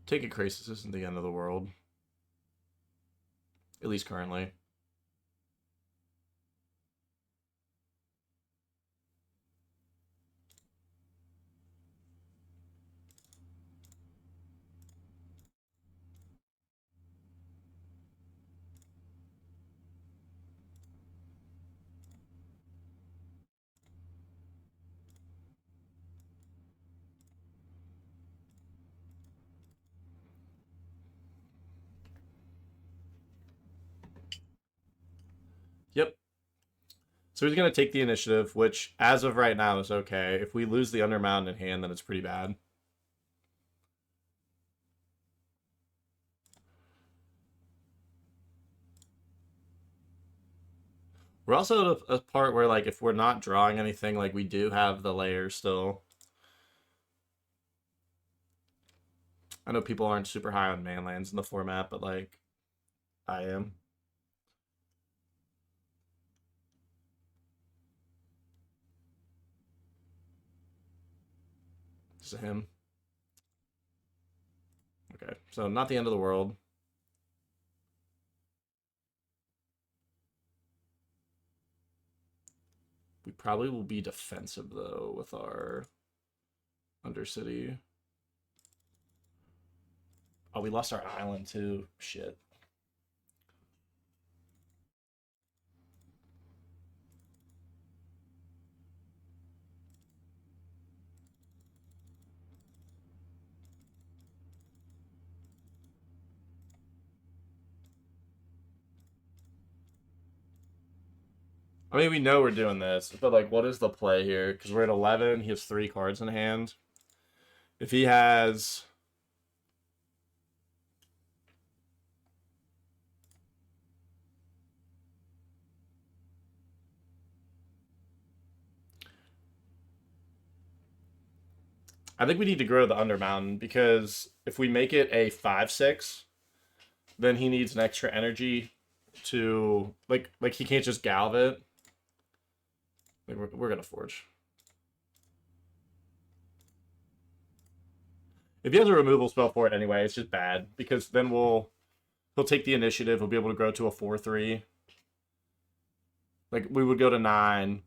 Taking Crisis isn't the end of the world. At least currently. Yep. So he's going to take the initiative, which, as of right now, is okay. If we lose the Undermountain in hand, then it's pretty bad. We're also at a part where, like, if we're not drawing anything, like, we do have the layer still. I know people aren't super high on manlands in the format, but, like, I am. because of him. Okay, so not the end of the world. We probably will be defensive, though, with our Undercity. Oh, we lost our island, too. Shit. I mean, we know we're doing this, but, like, what is the play here? Because we're at 11, he has 3 cards in hand. If he has... I think we need to grow the Undermountain, because if we make it a 5/6, then he needs an extra energy to... Like he can't just Galv it. Like, we're going to Forge. If he has a removal spell for it anyway, it's just bad, because then he'll take the initiative, he'll be able to grow to a 4/3. Like, we would go to 9.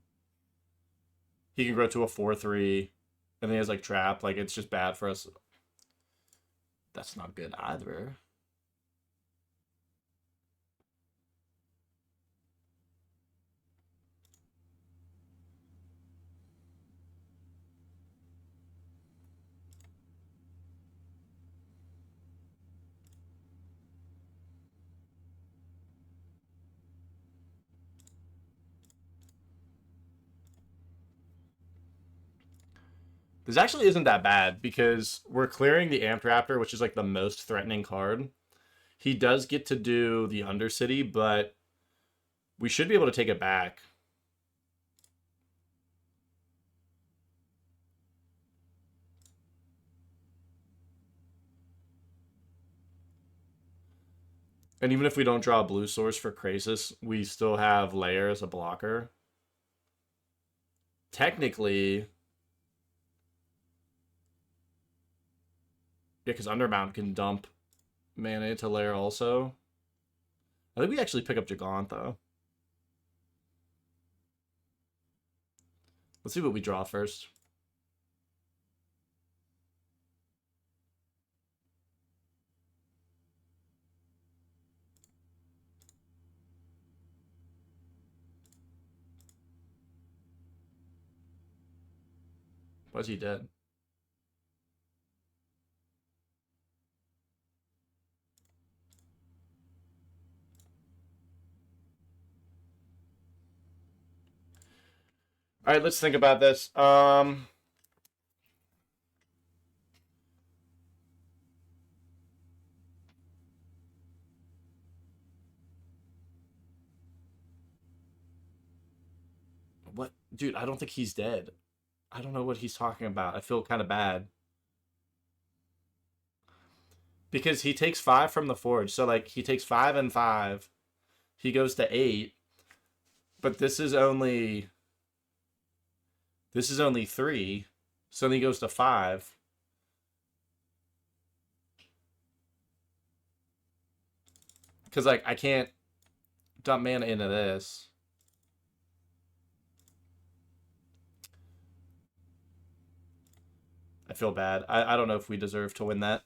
He can grow to a 4/3. And then he has, like, Trap. Like, it's just bad for us. That's not good either. This actually isn't that bad, because we're clearing the Amped Raptor, which is, like, the most threatening card. He does get to do the Undercity, but we should be able to take it back. And even if we don't draw a blue source for Krasis, we still have Lair as a blocker. Technically... Yeah, because Undermount can dump mana into Lair also. I think we actually pick up Gigant, though. Let's see what we draw first. Why is he dead? All right, let's think about this. What? Dude, I don't think he's dead. I don't know what he's talking about. I feel kind of bad. Because he takes 5 from the Forge. So, like, he takes 5 and 5. He goes to 8. But this is only... This is only 3. So then he goes to 5. Because, like, I can't dump mana into this. I feel bad. I don't know if we deserve to win that.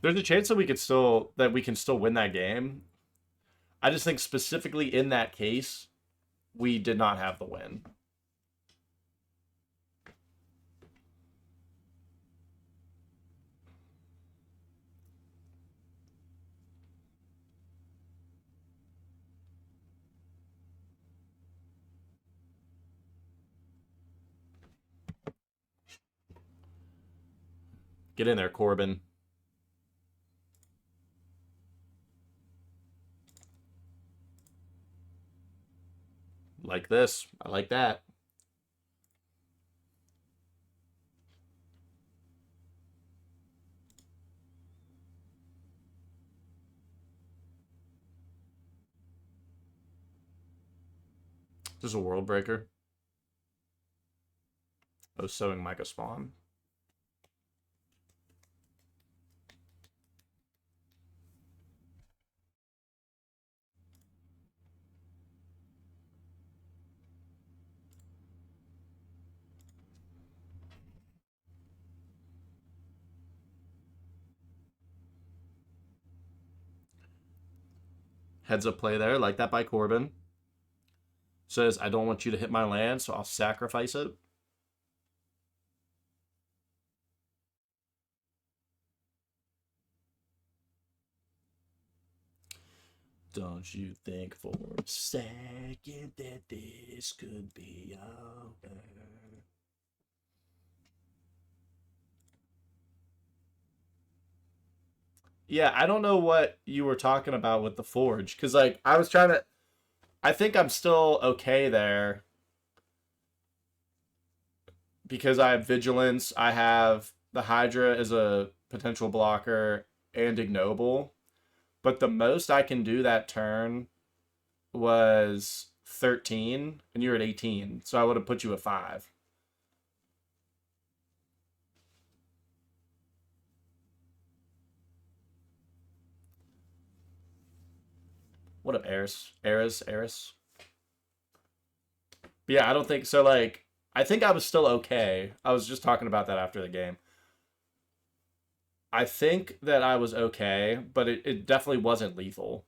There's a chance that we can still win that game. I just think specifically in that case, we did not have the win. Get in there, Corbin. Like this. I like that. This is a world breaker. Oh, sowing Micah spawn. Heads up play there, like that by Corbin. Says, I don't want you to hit my land, so I'll sacrifice it. Don't you think for a second that this could be over? Yeah, I don't know what you were talking about with the Forge. Because, like, I was trying to... I think I'm still okay there. Because I have Vigilance, I have the Hydra as a potential blocker, and Ignoble. But the most I can do that turn was 13, and you're at 18. So I would have put you at 5. What up, Eris? Eris? But yeah, I don't think... So, like, I think I was still okay. I was just talking about that after the game. I think that I was okay, but it definitely wasn't lethal.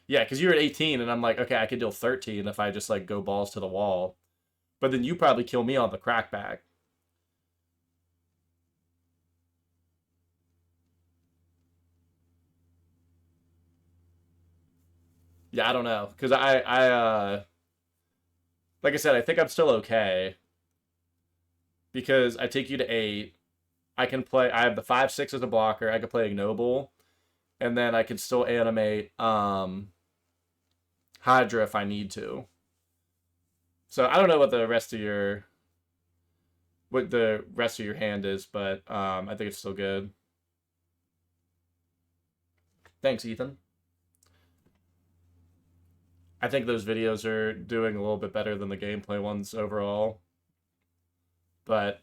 Yeah, because you're at 18, and I'm like, okay, I could deal 13 if I just, like, go balls to the wall. But then you probably kill me on the crackback. Yeah, I don't know. Because like I said, I think I'm still okay. Because I take you to 8. I can play, I have the 5/6 as a blocker. I can play Ignoble. And then I can still animate Hydra if I need to. So I don't know what the rest of your hand is, but I think it's still good. Thanks, Ethan. I think those videos are doing a little bit better than the gameplay ones overall. But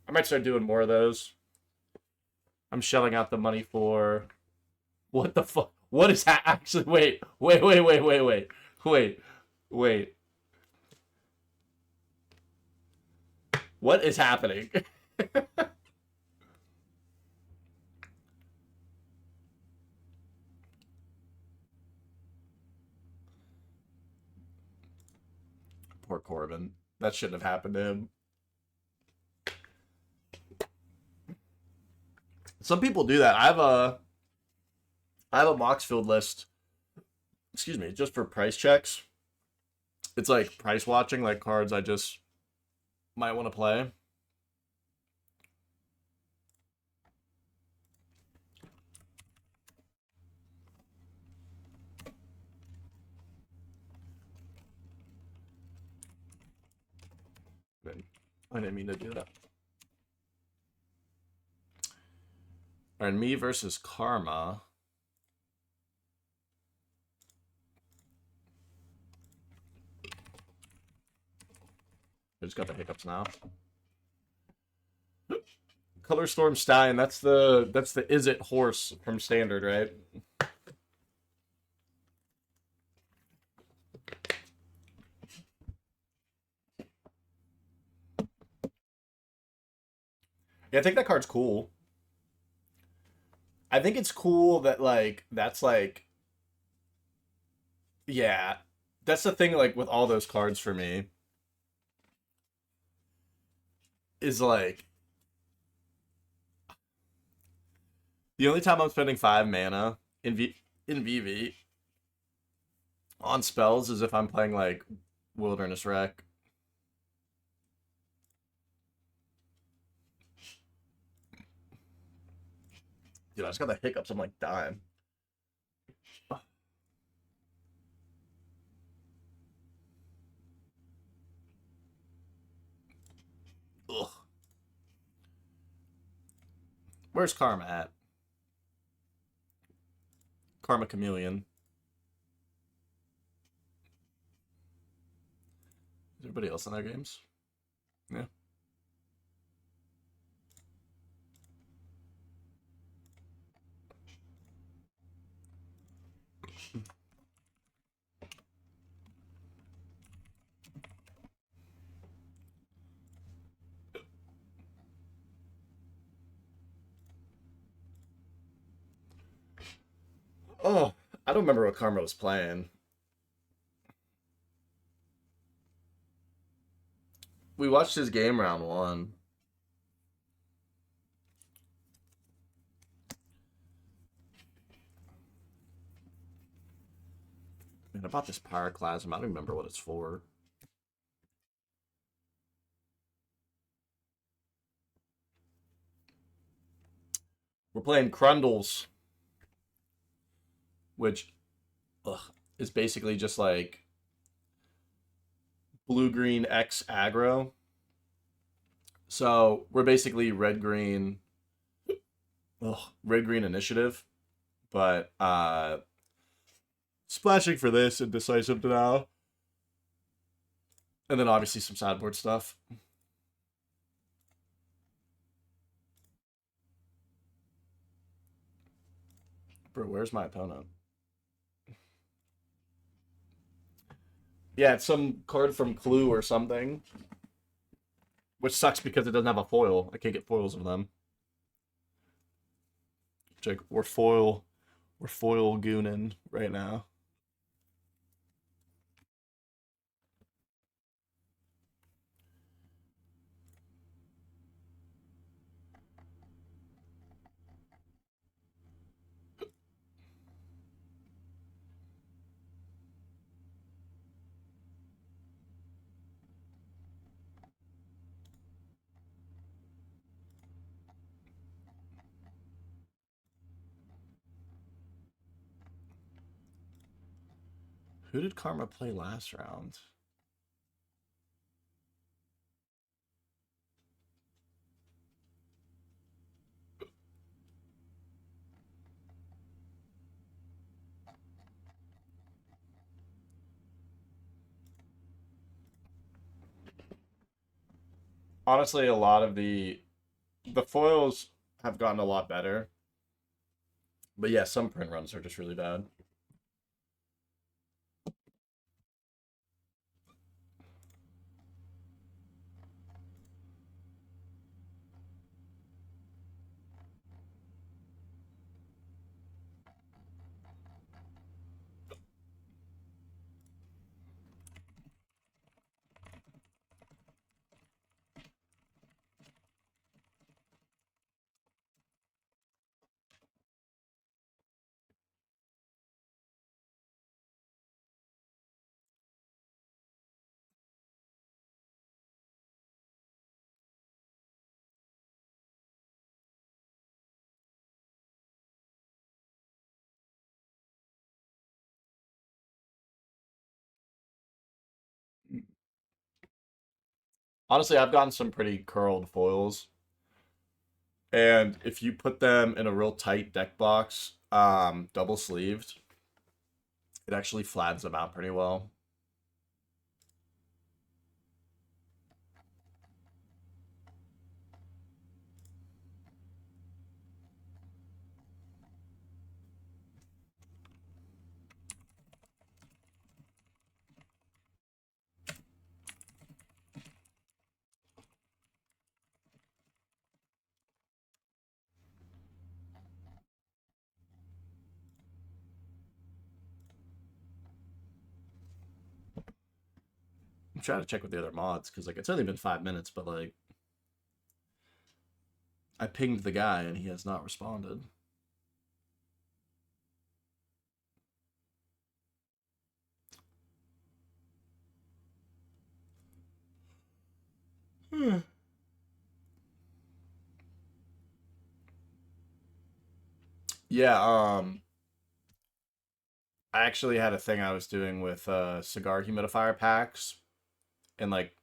I might start doing more of those. I'm shelling out the money for... What the fuck? What is that? Actually, wait. What is happening? Poor Corbin. That shouldn't have happened to him. Some people do that. I have a Moxfield list. Excuse me, just for price checks. It's like price watching, like cards I just might want to play. I didn't mean to do that. And me versus Karma. I just got the hiccups now. Color Storm Stein. That's the Is It horse from Standard, right? Yeah, I think that card's cool. I think it's cool that, like, that's, like... Yeah. That's the thing, like, with all those cards for me. Is, like... The only time I'm spending 5 mana in VV on spells is if I'm playing, like, Wilderness Wreck. Dude, I just got the hiccups. I'm, like, dying. Ugh. Where's Karma at? Karma Chameleon. Is everybody else in their games? Yeah. Oh, I don't remember what Karma was playing. We watched his game round one. Man, I bought this Pyroclasm. I don't remember what it's for. We're playing Krundles, which is basically just like blue-green X aggro. So we're basically red-green initiative, but splashing for this and decisive denial. And then obviously some sideboard stuff. Bro, where's my opponent? Yeah, it's some card from Clue or something. Which sucks because it doesn't have a foil. I can't get foils of them. Like, we're foil gooning right now. Who did Karma play last round? Honestly, a lot of the foils have gotten a lot better. But yeah, some print runs are just really bad. Honestly, I've gotten some pretty curled foils. And if you put them in a real tight deck box, double sleeved, it actually flattens them out pretty well. I'm trying to check with the other mods because like it's only been 5 minutes, but like I pinged the guy and he has not responded. Yeah, I actually had a thing I was doing with cigar humidifier packs and like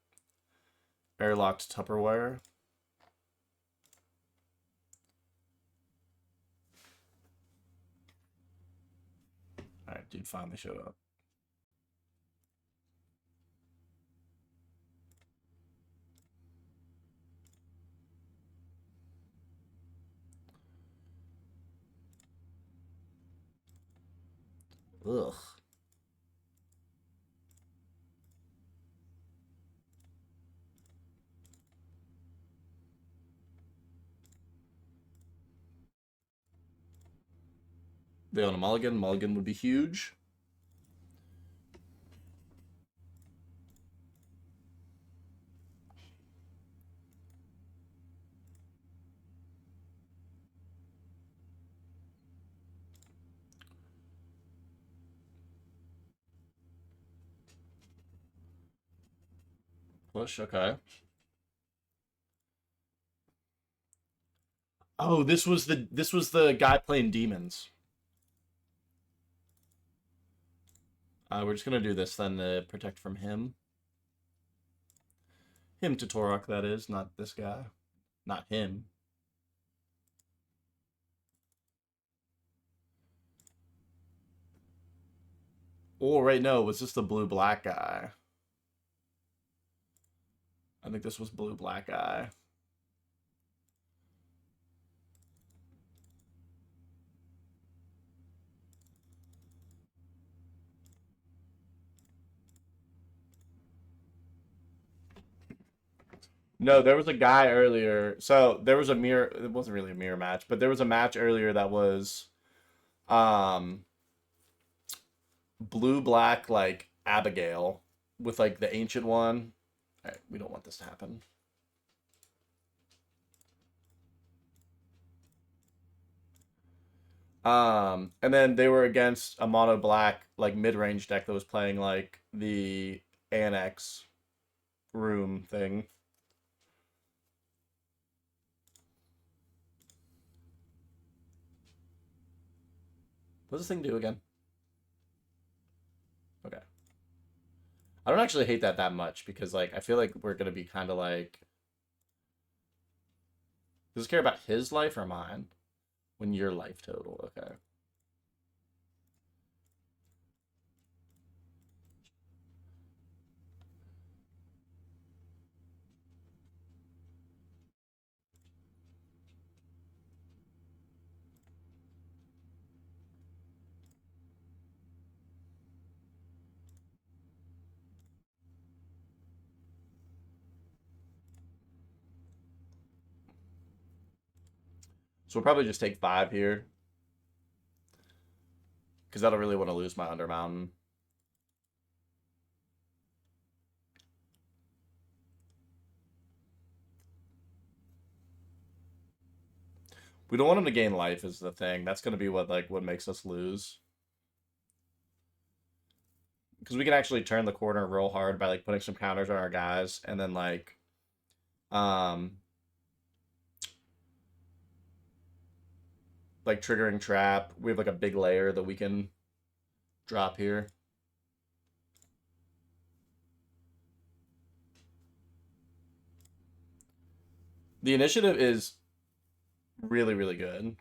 airlocked Tupperware. Alright, dude finally showed up. Ugh. They own a mulligan. Mulligan would be huge. Push, okay. Oh, this was the guy playing demons. We're just gonna do this then to protect from him. Him to Torok, that is, not this guy. Not him. Oh, right, no, was this the blue-black guy? I think this was blue-black guy. No, there was a guy earlier. So there was a mirror. It wasn't really a mirror match, but there was a match earlier that was um blue black like Abigail with like the ancient one. All right, we don't want this to happen. And then they were against a mono black like mid range deck that was playing like the annex room thing. What does this thing do again? Okay. I don't actually hate that much because like I feel like we're gonna be kind of like. Does it care about his life or mine? When your life total, okay. So we'll probably just take 5 here. Because I don't really want to lose my Undermountain. We don't want him to gain life is the thing. That's going to be what makes us lose. Because we can actually turn the corner real hard by like putting some counters on our guys and then um like triggering trap. We have like a big layer that we can drop here. The initiative is really, really good.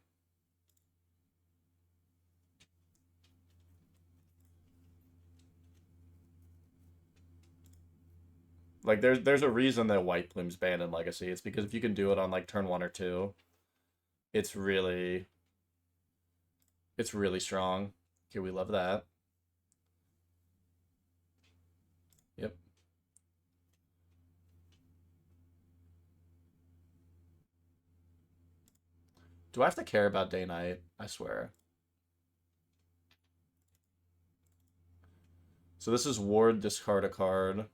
Like there's a reason that White Plume's banned in Legacy. It's because if you can do it on like turn 1 or 2, it's really strong. Okay, we love that. Yep. Do I have to care about day night? I swear. So this is ward, discard a card.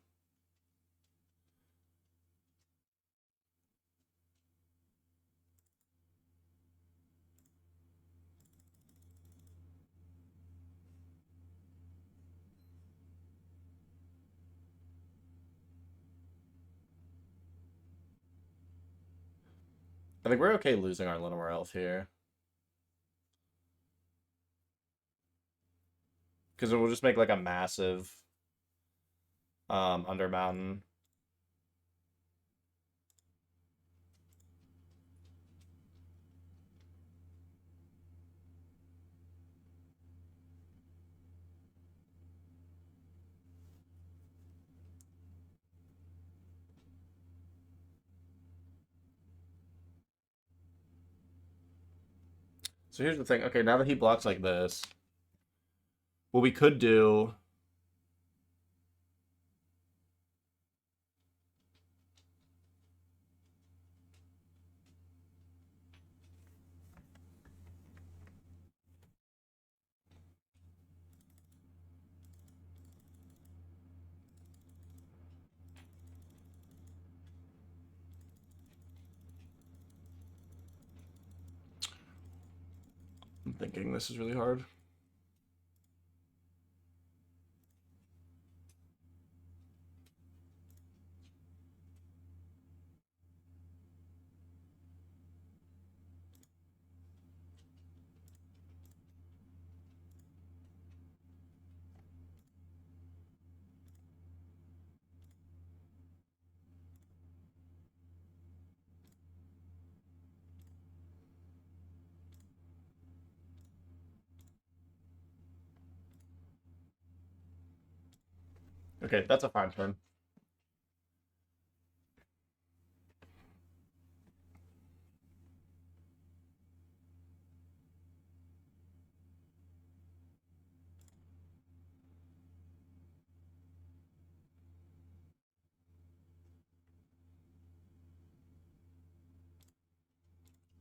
I think we're okay losing our Linamore Elf here. Because it will just make like a massive Undermountain. So here's the thing. Okay, now that he blocks like this, what we could do... I'm thinking this is really hard. Okay, that's a fine turn.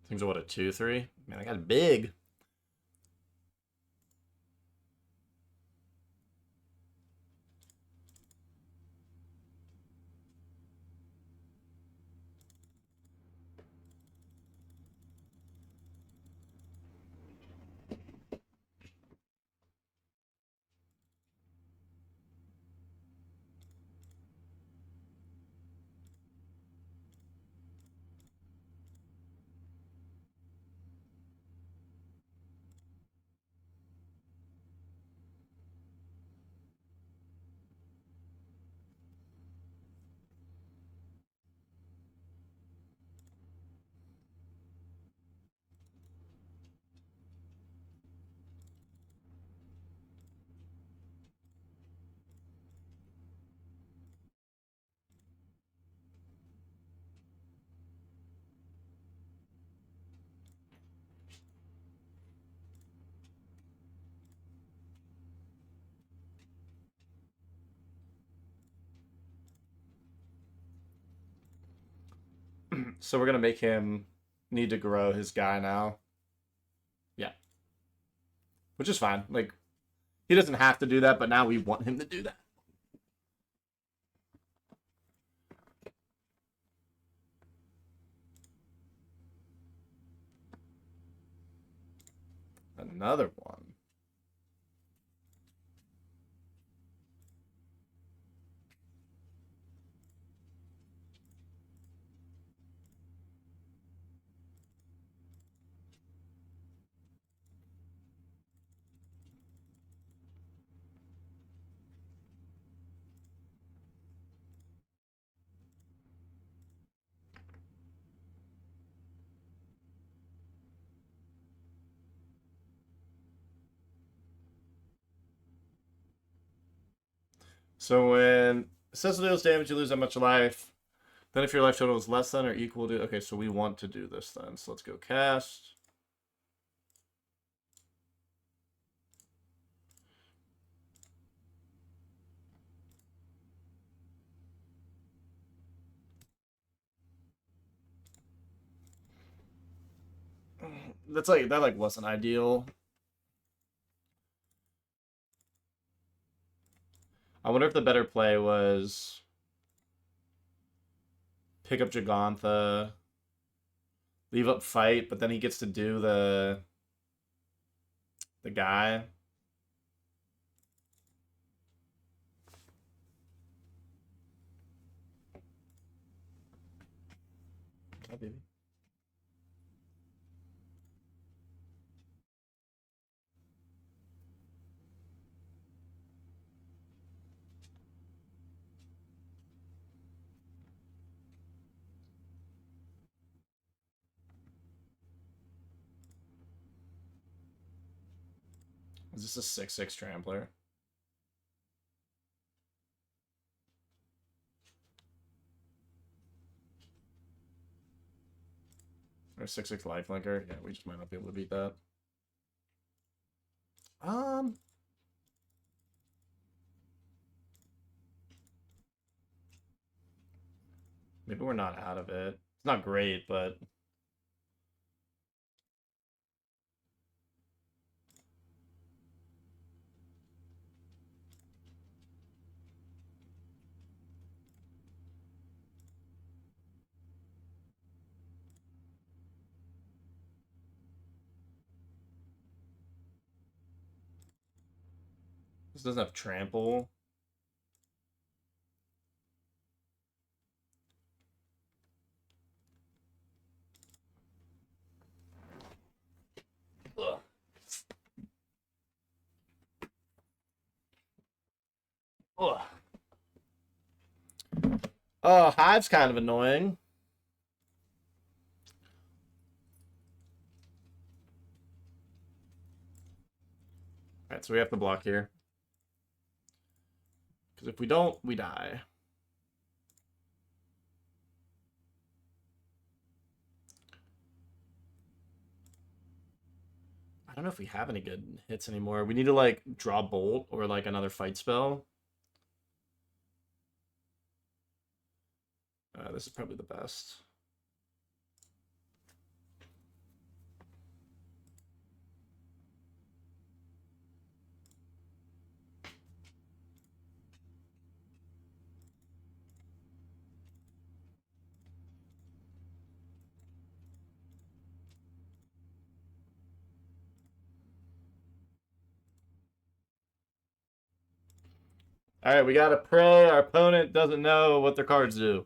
Things are what, a 2-3? Man, I got big. So we're gonna make him need to grow his guy now. Yeah. Which is fine. Like, he doesn't have to do that, but now we want him to do that. Another one. So when Cecil deals damage, you lose that much life. Then if your life total is less than or equal to... Okay, so we want to do this then. So let's go cast. That's like, that like wasn't ideal. I wonder if the better play was pick up Jagantha, leave up fight, but then he gets to do the guy. Hi, baby. Is this a 6/6 trampler? Or 6/6 lifelinker? Yeah, we just might not be able to beat that. Maybe we're not out of it. It's not great, but this doesn't have trample. Ugh. Ugh. Oh, Hive's kind of annoying. Alright, so we have to block here. Because if we don't, we die. I don't know if we have any good hits anymore. We need to, like, draw Bolt or, like, another fight spell. This is probably the best. Alright, we gotta pray our opponent doesn't know what their cards do.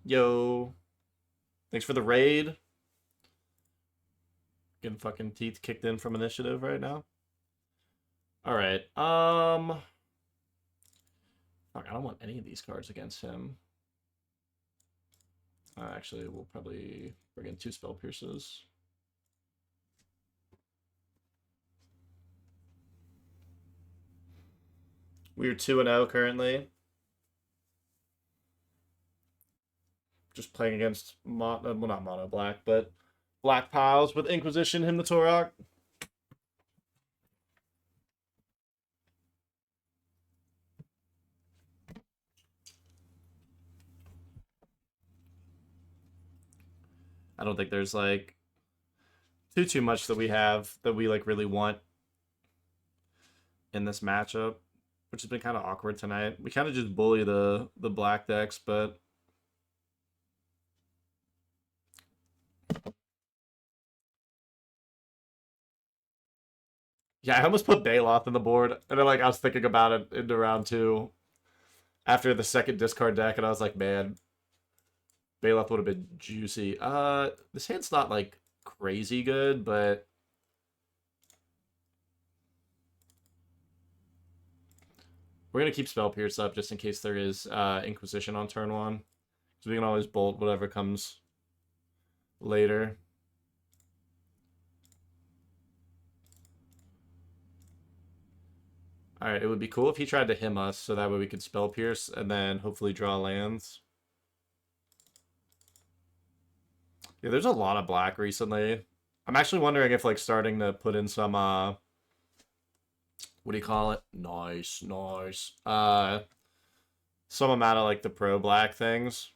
Yo. Thanks for the raid. Getting fucking teeth kicked in from initiative right now. Alright, fuck, I don't want any of these cards against him. Actually, we'll probably bring in 2 Spell Pierces. We're 2-0 currently. Just playing against, well, not mono black, but black piles with Inquisition, Hymn the Torok. I don't think there's, like, too much that we have that we, like, really want in this matchup, which has been kind of awkward tonight. We kind of just bully the black decks, but yeah, I almost put Baloth on the board, and then, like, I was thinking about it into round 2 after the second discard deck, and I was like, man, Baloth would have been juicy. This hand's not, like, crazy good, but we're gonna keep Spell Pierce up just in case there is Inquisition on turn 1. So we can always bolt whatever comes later. Alright, it would be cool if he tried to him us, so that way we could Spell Pierce and then hopefully draw lands. Yeah, there's a lot of black recently. I'm actually wondering if, like, starting to put in some, what do you call it? Nice, nice. Some amount of, like, the pro black things.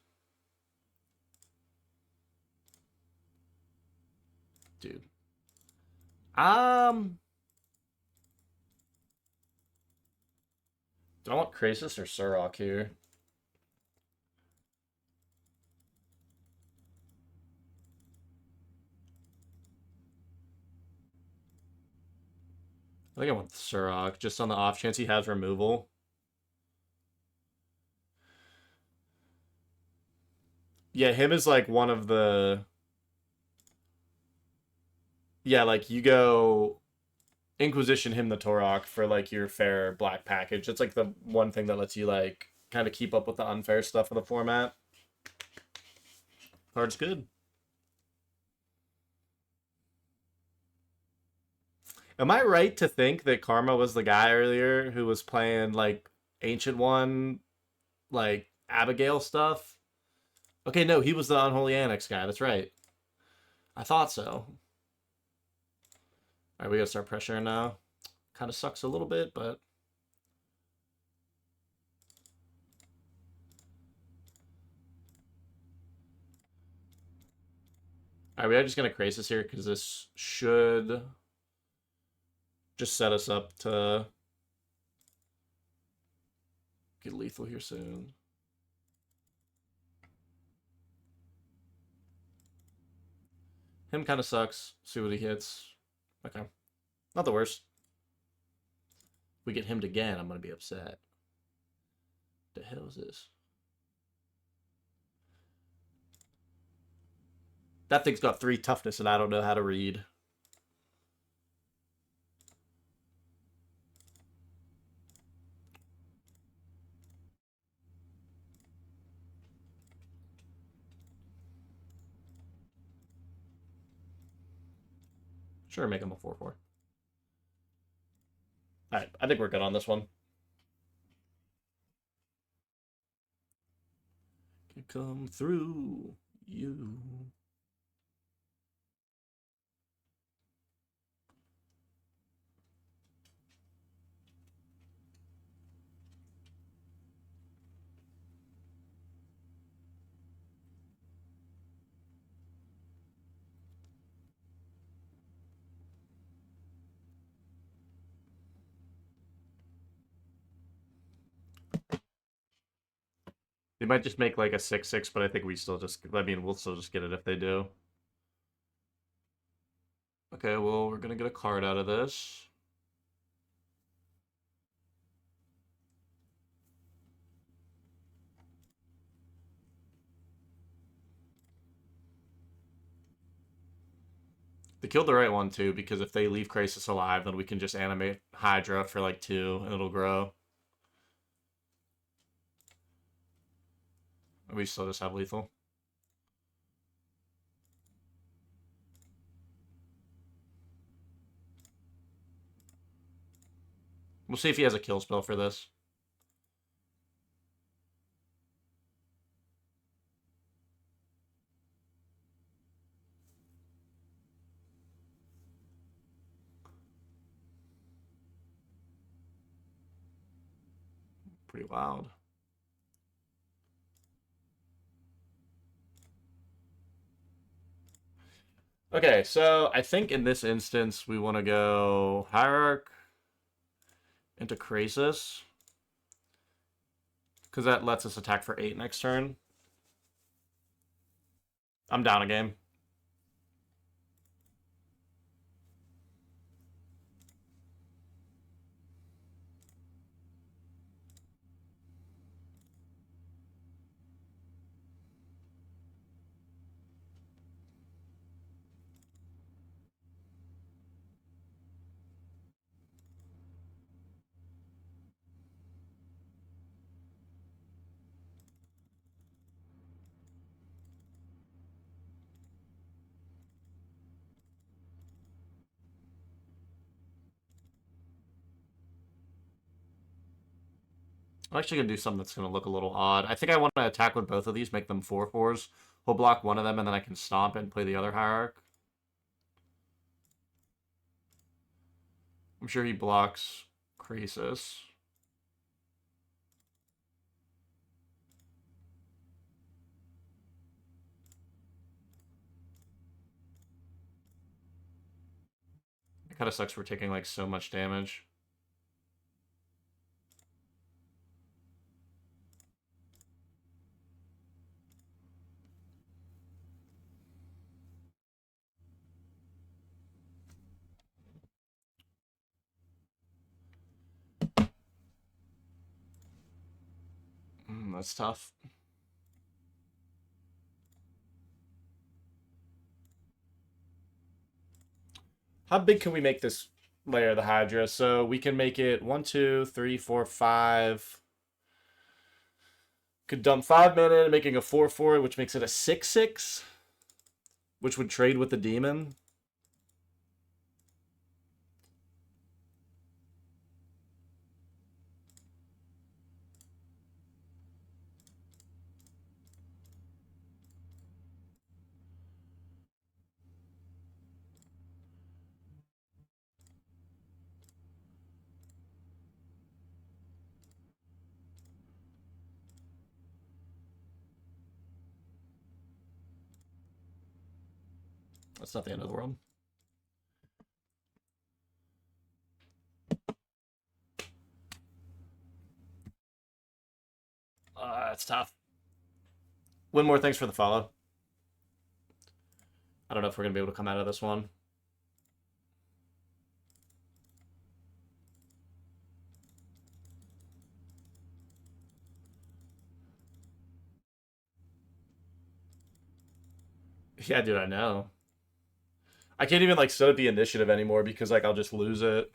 Dude. Do I want Krasis or Surrock here? I think I want Surrock, just on the off chance he has removal. Yeah, him is like one of the. Yeah, like you go Inquisition him the Torok for like your fair black package. It's like the one thing that lets you like kind of keep up with the unfair stuff of the format. Card's good. Am I right to think that Karma was the guy earlier who was playing like Ancient One, like Abigail stuff? Okay, no, he was the Unholy Annex guy. That's right. I thought so. All right, we gotta start pressuring now. Kind of sucks a little bit, but all right, we are just gonna Crisis here because this should just set us up to get lethal here soon. Him kind of sucks. See what he hits. Okay, not the worst. If we get him again, I'm gonna be upset. The hell is this? That thing's got 3 toughness, and I don't know how to read. Sure, make him a 4/4. All right, I think we're good on this one. Can come through you. They might just make like a 6/6, but I think we still just. I mean, we'll still just get it if they do. Okay, well, we're gonna get a card out of this. They killed the right one too, because if they leave Crisis alive, then we can just animate Hydra for like 2, and it'll grow. And we still just have lethal. We'll see if he has a kill spell for this. Pretty wild. Okay, so I think in this instance we want to go Hierarch into Krasis, because that lets us attack for 8 next turn. I'm down a game. I'm actually going to do something that's going to look a little odd. I think I want to attack with both of these, make them 4/4s. He'll block one of them, and then I can stomp and play the other Hierarch. I'm sure he blocks Krasis. It kind of sucks we're taking like so much damage. That's tough. How big can we make this layer of the Hydra? So we can make it 1, 2, 3, 4, 5. Could dump 5 mana, making a 4/4, which makes it a 6/6, which would trade with the demon. That's not the end of the world. That's tough. Winmore, thanks for the follow. I don't know if we're going to be able to come out of this one. Yeah, dude, I know. I can't even, like, set up the initiative anymore because, like, I'll just lose it.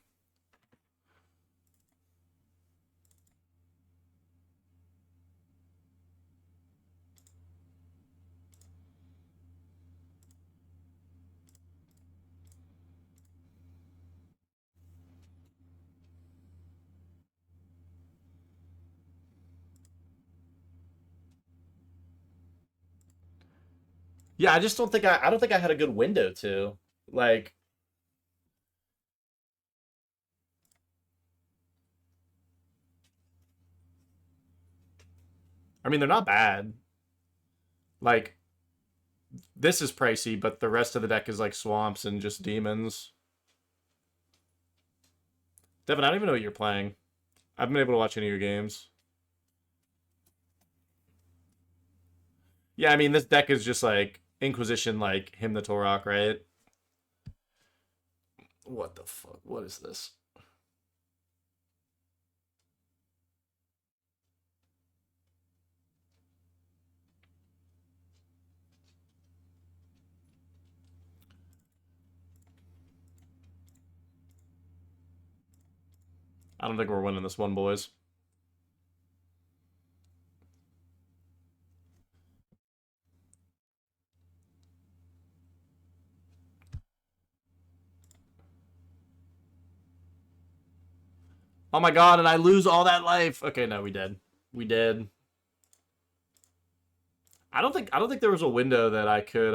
Yeah, I just don't think I don't think I had a good window to. Like, I mean, they're not bad. Like, this is pricey, but the rest of the deck is like swamps and just demons. Devin, I don't even know what you're playing. I haven't been able to watch any of your games. Yeah, I mean, this deck is just like Inquisition, like Hymn the Torok, right? What the fuck? What is this? I don't think we're winning this one, boys. Oh my god, and I lose all that life. Okay, no, we did. We did. I don't think there was a window that I could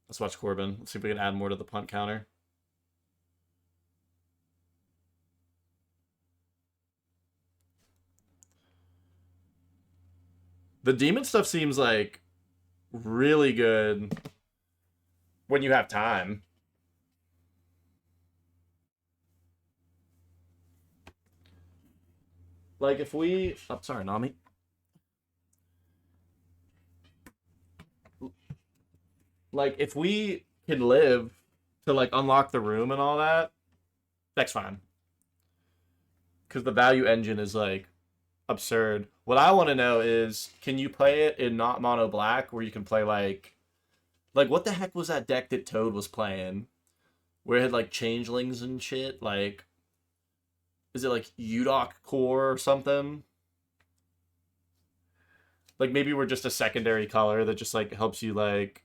let's watch Corbin. Let's see if we can add more to the punt counter. The demon stuff seems like really good when you have time. Like if we oh sorry, Nami. Like if we can live to like unlock the room and all that, that's fine. Because the value engine is like absurd. What I want to know is, can you play it in not mono black, where you can play like what the heck was that deck that Toad was playing, where it had like changelings and shit? Like, is it like Udok Core or something? Like maybe we're just a secondary color that just like helps you like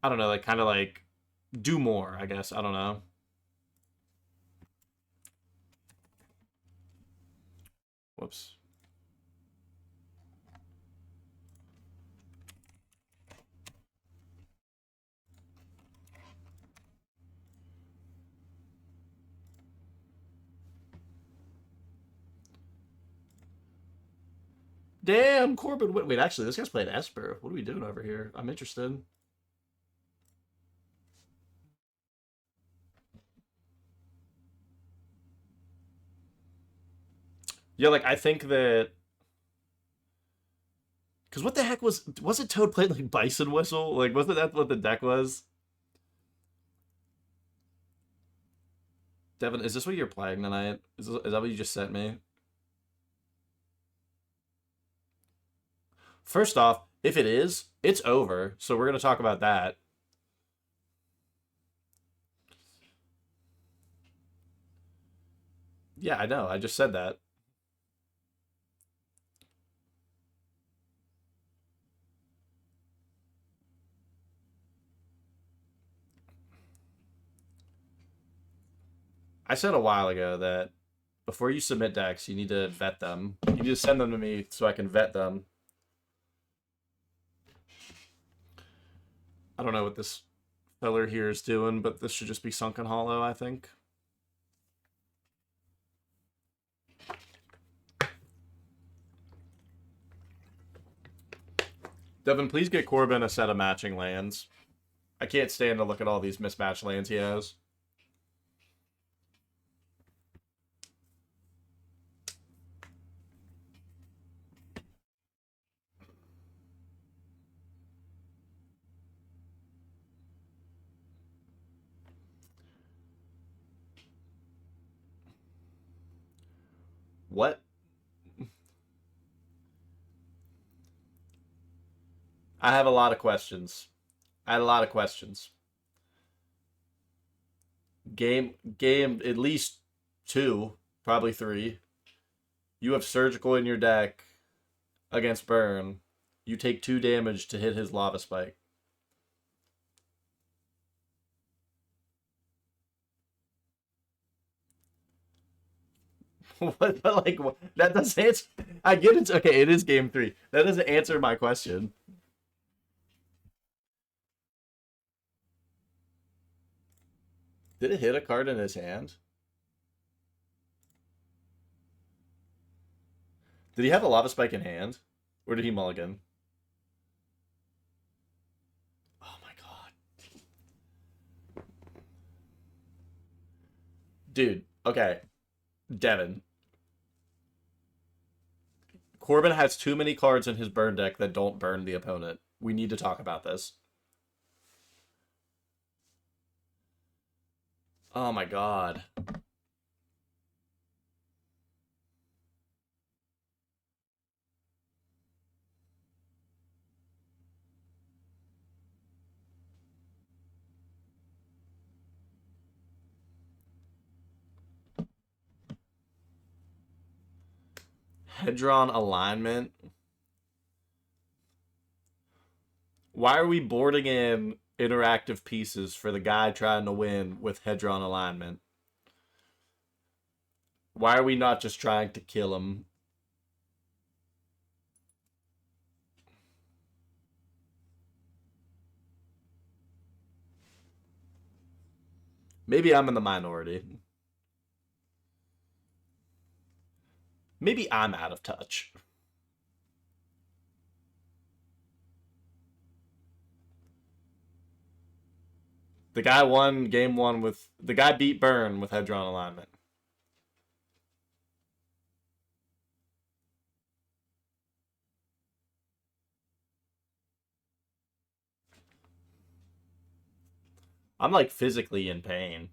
I don't know, like kind of like do more, I guess. I don't know. Whoops. Damn, Corbin. Wait, actually, this guy's playing Esper. What are we doing over here? I'm interested. Yeah, like I think that because what the heck was it Toad playing like Bison Whistle? Like wasn't that what the deck was? Devin, is this what you're playing tonight? Is that what you just sent me? First off, if it is, it's over. So we're gonna talk about that. Yeah, I know. I just said that. I said a while ago that before you submit decks, you need to vet them. You need to send them to me so I can vet them. I don't know what this feller here is doing, but this should just be Sunken Hollow, I think. Devin, please get Corbin a set of matching lands. I can't stand to look at all these mismatched lands he has. What? I have a lot of questions. I had a lot of questions. Game, at least two, probably three. You have Surgical in your deck against Burn. You take 2 damage to hit his Lava Spike. What? But like, that doesn't answer. I get it. Okay, it is game 3. That doesn't answer my question. Did it hit a card in his hand? Did he have a Lava Spike in hand? Or did he mulligan? Oh my god. Dude, okay. Devin. Corbin has too many cards in his burn deck that don't burn the opponent. We need to talk about this. Oh my god. Hedron alignment. Why are we boarding in interactive pieces for the guy trying to win with Hedron alignment? Why are we not just trying to kill him? Maybe I'm in the minority. Maybe I'm out of touch. The guy won game 1 with... The guy beat Burn with Hedron alignment. I'm like physically in pain.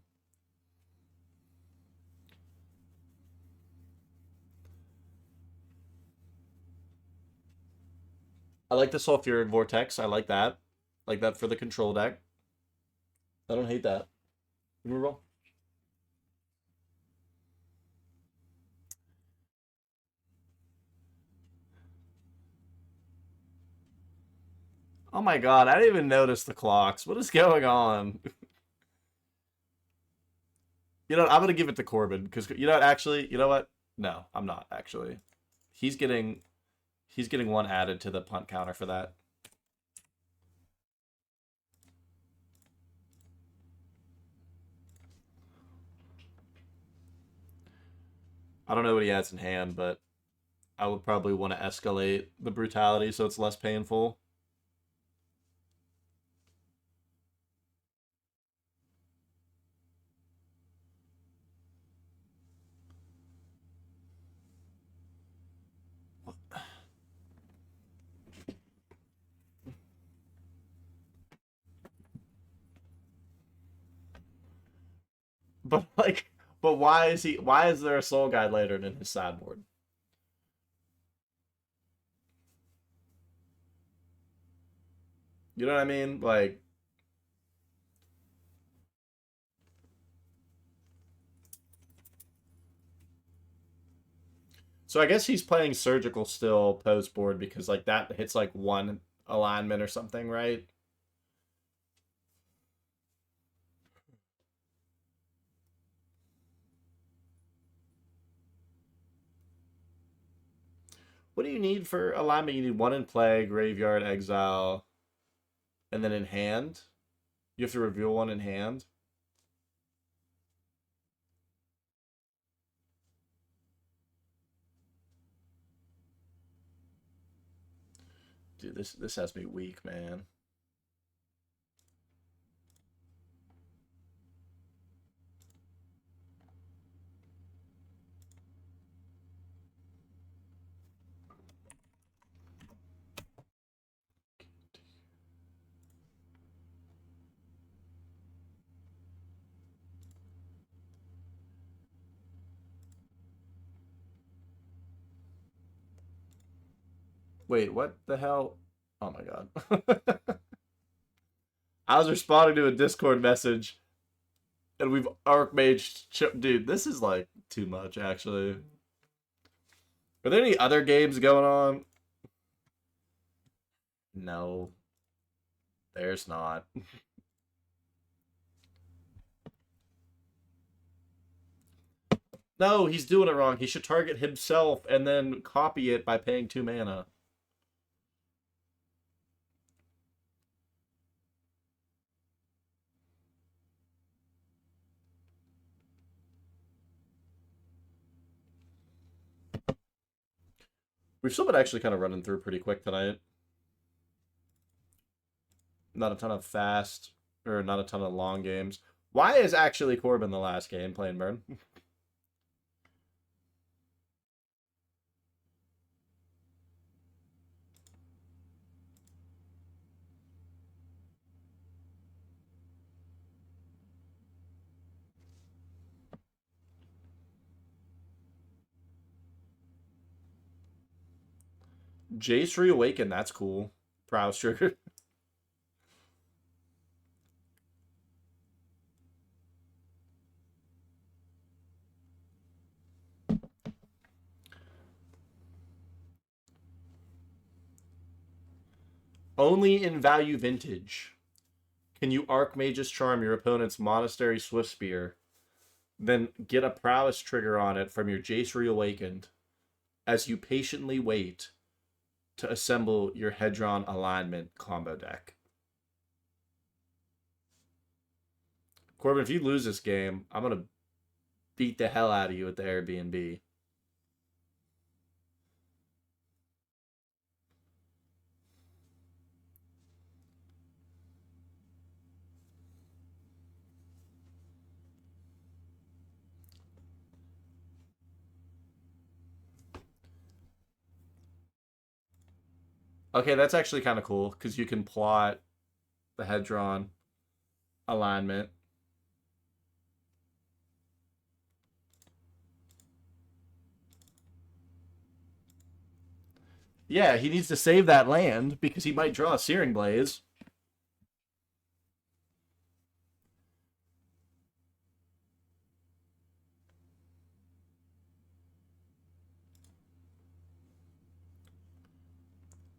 I like the Sulfuric Vortex. I like that. Like that for the control deck. I don't hate that. Give me a roll. Oh my god, I didn't even notice the clocks. What is going on? You know what? I'm gonna give it to Corbin because you know what? Actually, you know what? No, I'm not actually. He's getting one added to the punt counter for that. I don't know what he has in hand, but I would probably want to escalate the brutality so it's less painful. But like, but why is he? Why is there a Soul Guide later in his sideboard? You know what I mean? Like, So I guess he's playing surgical still post board because like that hits like one alignment or something, right? What do you need for alignment? You need one in play, graveyard, exile, and then in hand. You have to reveal one in hand. Dude, this has me weak, man. Wait, what the hell? Oh my god. I was responding to a Discord message, and we've Archmage. Dude, this is like too much, actually. Are there any other games going on? No, there's not. No, he's doing it wrong. He should target himself and then copy it by paying 2 mana. We've still been actually kind of running through pretty quick tonight. Not a ton of fast, or not a ton of long games. Why is actually Corbin the last game playing Burn? Jace Reawaken, that's cool. Prowess trigger. Only in value vintage can you Archmage's Charm your opponent's Monastery Swiftspear, then get a Prowess trigger on it from your Jace Reawakened as you patiently wait to assemble your Hedron alignment combo deck. Corbin, if you lose this game, I'm going to beat the hell out of you at the Airbnb. Okay, that's actually kind of cool because you can plot the Hedron alignment. Yeah, he needs to save that land because he might draw a Searing Blaze.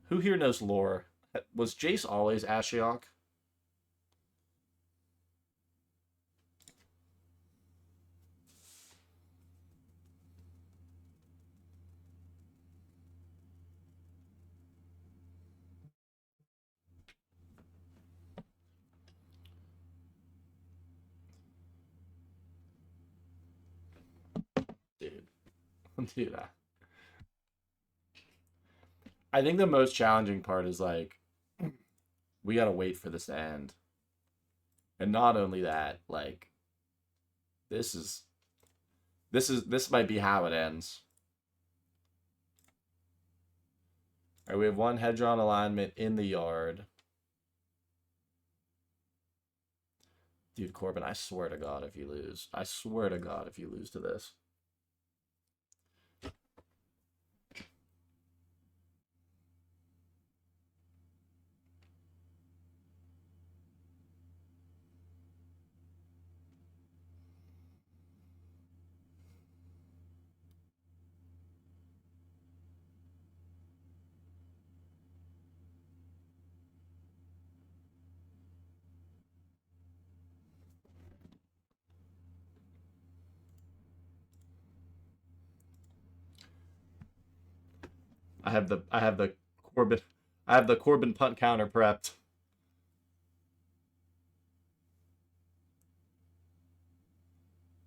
Who here knows lore? Was Jace always Ashiok? Dude. Dude, I think the most challenging part is like we gotta wait for this to end. And not only that, like this is this might be how it ends. All right, we have one Hedron alignment in the yard. Dude, Corbin, I swear to God if you lose. I swear to God if you lose to this. I have the Corbin I have the Corbin punt counter prepped.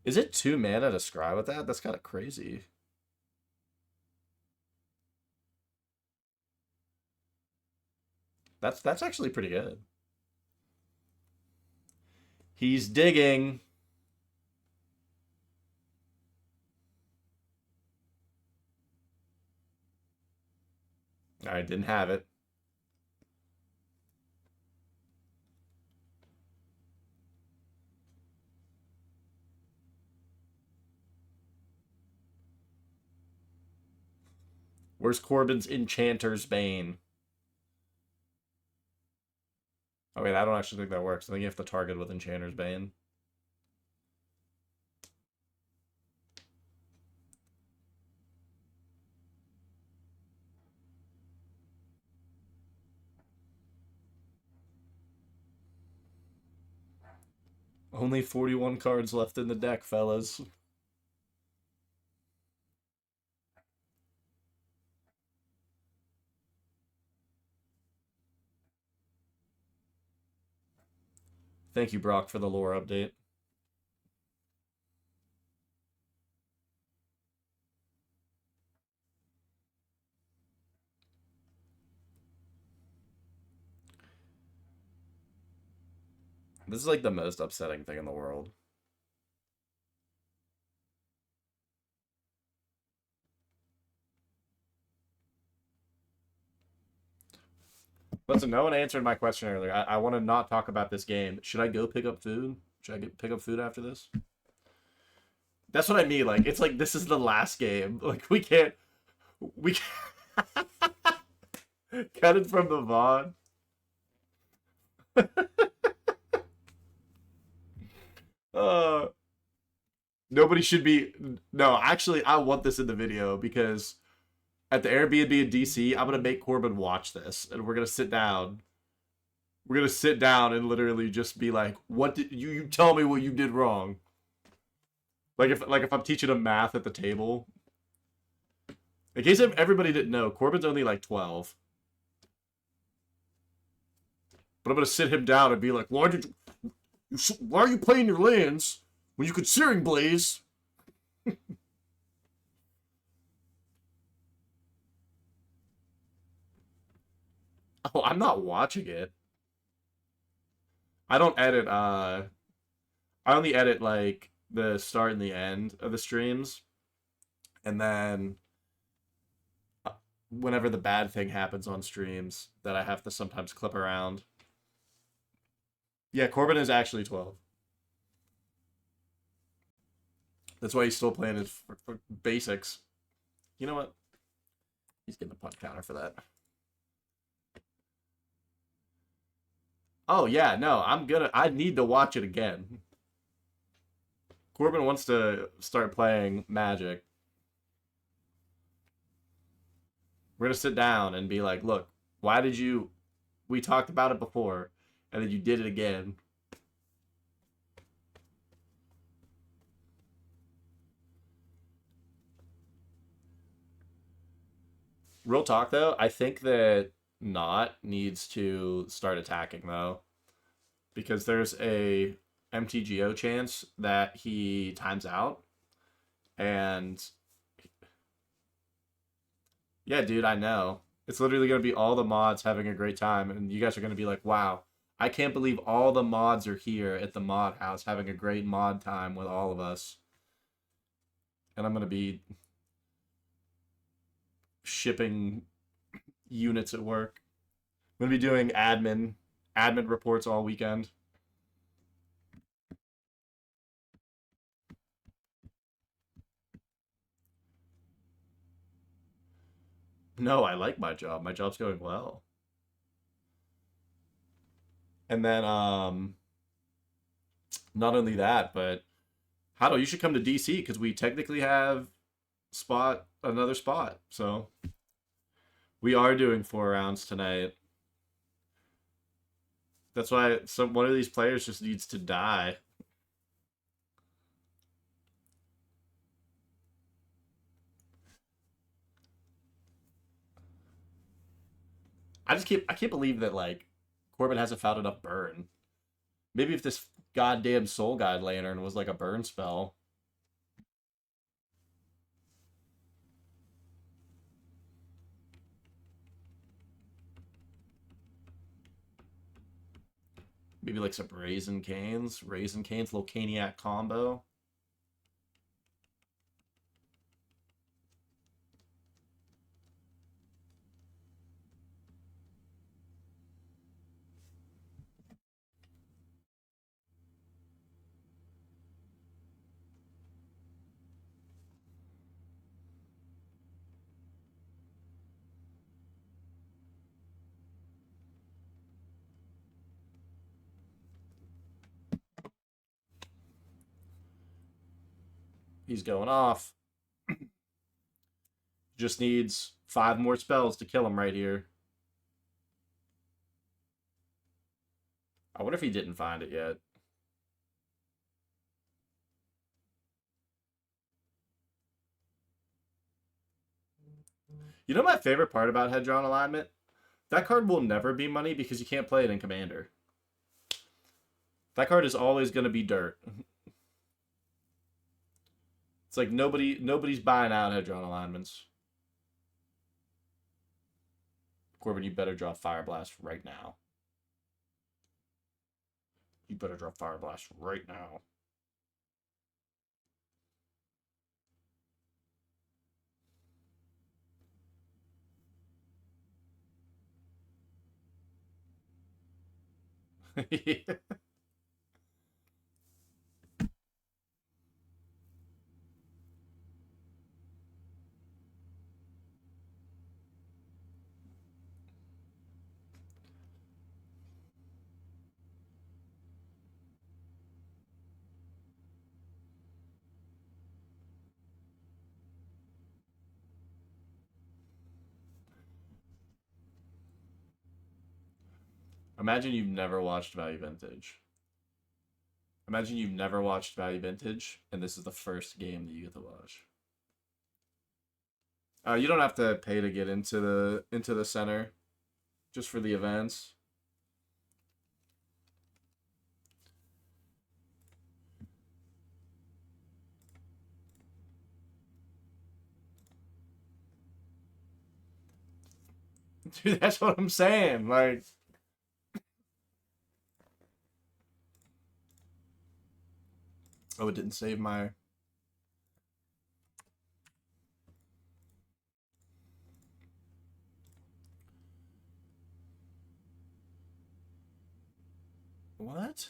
Is it 2 mana to scry with that? That's kind of crazy. That's actually pretty good. He's digging. I didn't have it. Where's Corbin's Enchanter's Bane? Oh wait, I don't actually think that works. I think you have to target with Enchanter's Bane. Only 41 cards left in the deck, fellas. Thank you, Brock, for the lore update. This is like the most upsetting thing in the world. Listen, no one answered my question earlier. I want to not talk about this game. Should I go pick up food? Should I pick up food after this? That's what I mean. Like, it's like this is the last game. Like, we can't. Cut it from the VOD. uh, Nobody should be. No, actually, I want this in the video because at the Airbnb in DC, I'm gonna make Corbin watch this, and we're gonna sit down. We're gonna sit down and literally just be like, "What did you tell me what you did wrong?" Like if I'm teaching him math at the table. In case everybody didn't know, Corbin's only like 12. But I'm gonna sit him down and be like, why are you playing your lands when you could Searing Blaze? Oh, I'm not watching it. I don't edit. I only edit like the start and the end of the streams, and then whenever the bad thing happens on streams, that I have to sometimes clip around. Yeah, Corbin is actually 12. That's why he's still playing his for basics. You know what? He's getting a punt counter for that. Oh yeah, no, I need to watch it again. Corbin wants to start playing Magic. We're gonna sit down and be like, look, why did you we talked about it before, and then you did it again. Real talk though, I think that Not needs to start attacking though. Because there's a MTGO chance that he times out. And yeah, dude, I know. It's literally going to be all the mods having a great time. And you guys are going to be like, wow, I can't believe all the mods are here at the mod house having a great mod time with all of us. And I'm going to be shipping units at work. I'm going to be doing admin reports all weekend. No, I like my job. My job's going well. And then not only that, but Hado, you should come to DC because we technically have another spot. So we are doing 4 rounds tonight. That's why one of these players just needs to die. I can't believe that like Corbin hasn't found enough burn. Maybe if this goddamn Soul Guide Lantern was like a burn spell. Maybe like some Raisin Canes. Raisin Canes, Locaniac combo. He's going off. Just needs 5 more spells to kill him right here. I wonder if he didn't find it yet. You know my favorite part about Hedron Alignment? That card will never be money because you can't play it in Commander. That card is always going to be dirt. It's like nobody's buying out Hedron Alignments. Corbin, you better draw Fire Blast right now. You better draw Fire Blast right now. Imagine you've never watched Value Vintage. Imagine you've never watched Value Vintage, and this is the first game that you get to watch. You don't have to pay to get into the center, just for the events. Dude, that's what I'm saying. Like, oh, it didn't save my. What?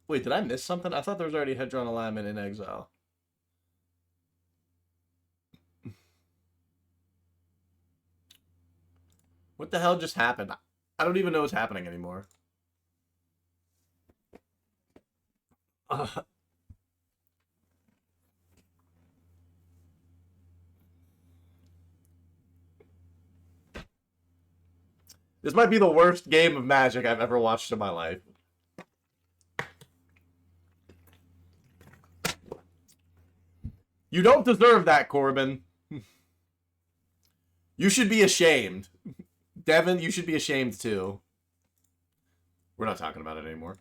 Wait, did I miss something? I thought there was already Hedron Alignment in Exile. What the hell just happened? I don't even know what's happening anymore. This might be the worst game of Magic I've ever watched in my life. You don't deserve that, Corbin. You should be ashamed. Devin, you should be ashamed too. We're not talking about it anymore.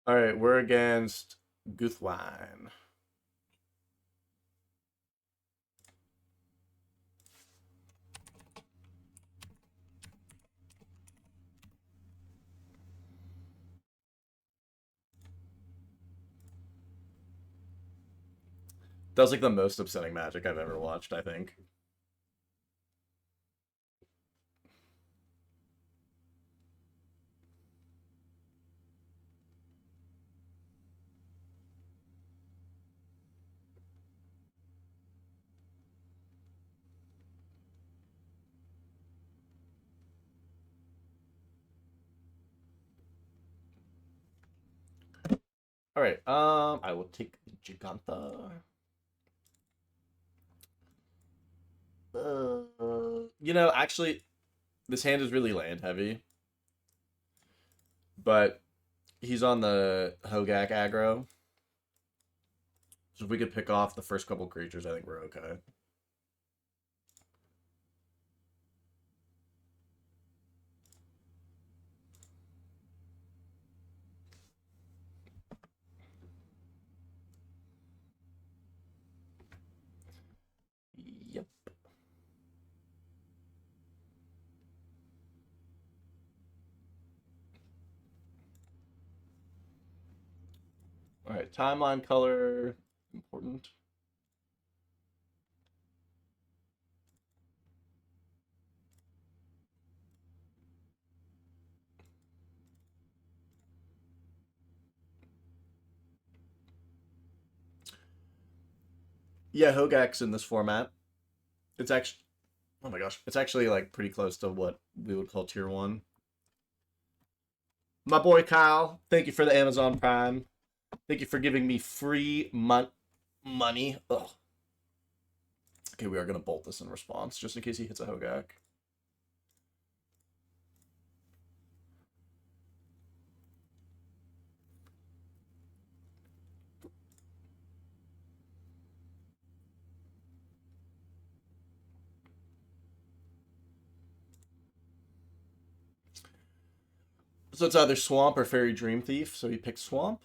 All right, we're against Guthwine. That was like the most upsetting Magic I've ever watched, I think. All right. I will take the Giganta. Actually, this hand is really land heavy, but he's on the Hogak aggro. So if we could pick off the first couple creatures, I think we're okay. Yep. All right, timeline color, important. Yeah, Hogak's in this format. It's actually, oh my gosh, it's actually like pretty close to what we would call tier 1. My boy Kyle, thank you for the Amazon Prime. Thank you for giving me free money. Ugh. Okay, we are going to bolt this in response, just in case he hits a Hogak. So it's either Swamp or Fairy Dream Thief, so he picks Swamp.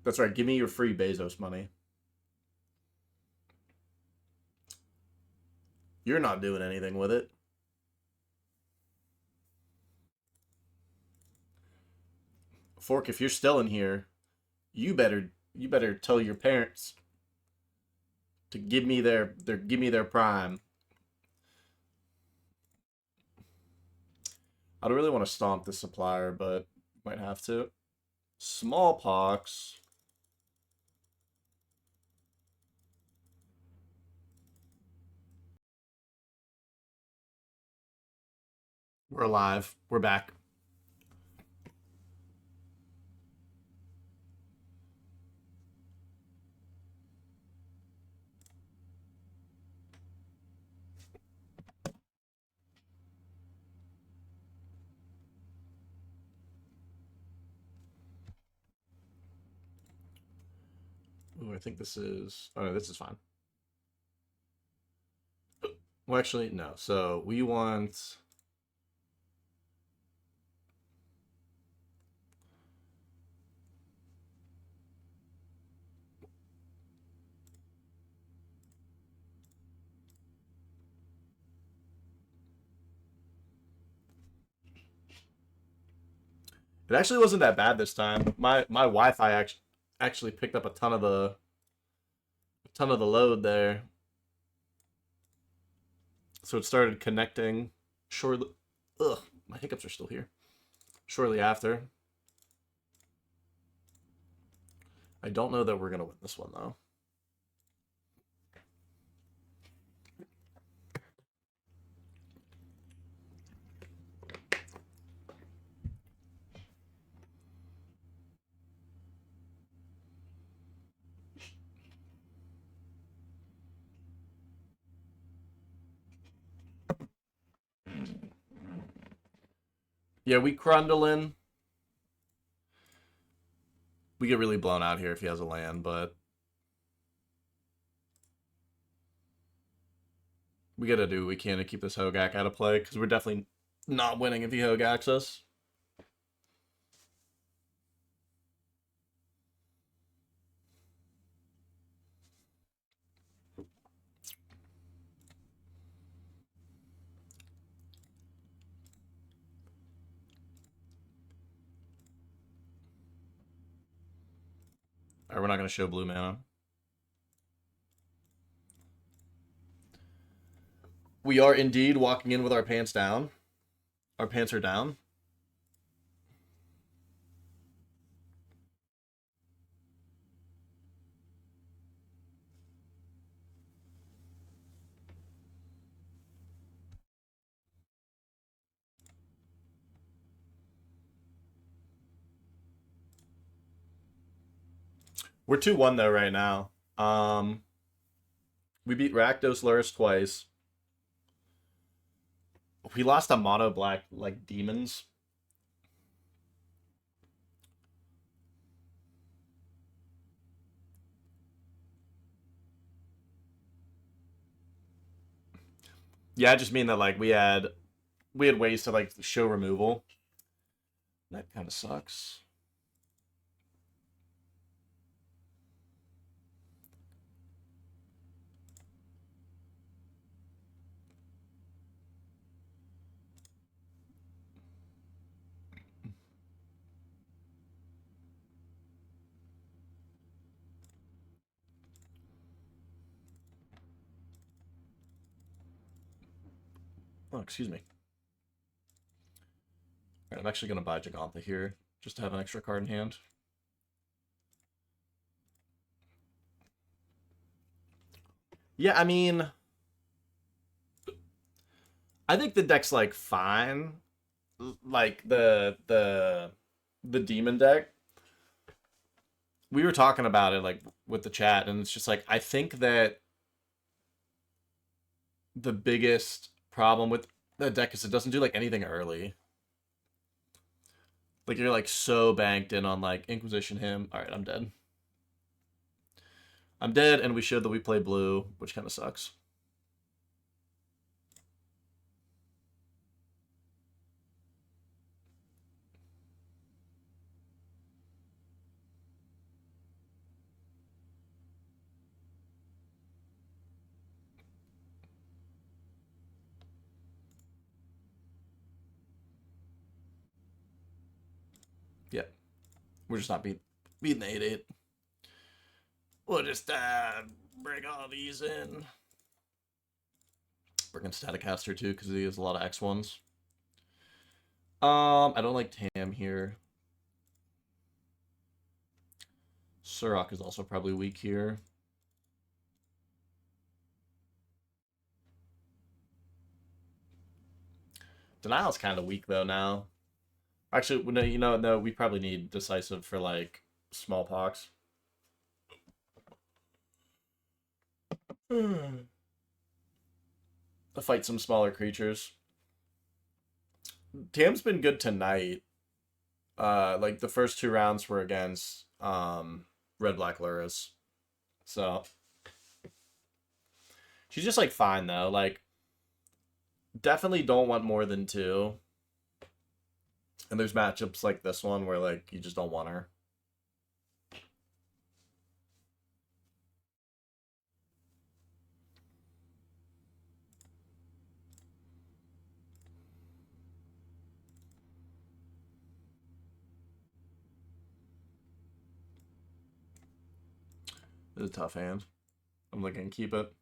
That's right, give me your free Bezos money. You're not doing anything with it. Fork, if you're still in here, you better tell your parents to give me their prime. I don't really want to stomp this supplier, but might have to. Smallpox. We're alive. We're back. Ooh, I think this is... Oh, no, this is fine. Well, actually, no. So we want... It actually wasn't that bad this time. My Wi-Fi actually picked up a ton of the load there. So it started connecting shortly. Ugh, my hiccups are still here. Shortly after. I don't know that we're gonna win this one though. Yeah, we Krundle in. We get really blown out here if he has a land, but we gotta do what we can to keep this Hogak out of play, because we're definitely not winning if he Hogaks us. Alright, we're not gonna show blue mana. We are indeed walking in with our pants down. Our pants are down. We're 2-1 though right now. We beat Rakdos Luris twice. We lost a mono black like demons. Yeah, I just mean that like we had ways to like show removal. That kind of sucks. Oh, excuse me. All right, I'm actually gonna buy Gigantha here just to have an extra card in hand. Yeah, I mean, I think the deck's like fine. Like the demon deck. We were talking about it like with the chat, and it's just like I think that the biggest problem with the deck is it doesn't do like anything early. Like you're like so banked in on like Inquisition him. All right, I'm dead. I'm dead, and we showed that we play blue, which kind of sucks. Yeah, we're just not beating the 8-8. We'll just bring all these in. Bring in Staticaster too, because he has a lot of X1s. I don't like Tam here. Surok is also probably weak here. Denial's kind of weak though now. Actually, no, no, we probably need Decisive for like Smallpox. To fight some smaller creatures. Tam's been good tonight. Like the first 2 rounds were against Red Black Luris. So she's just like fine though. Like definitely don't want more than 2. And there's matchups like this one where like you just don't want her. It's a tough hand. I'm looking keep it.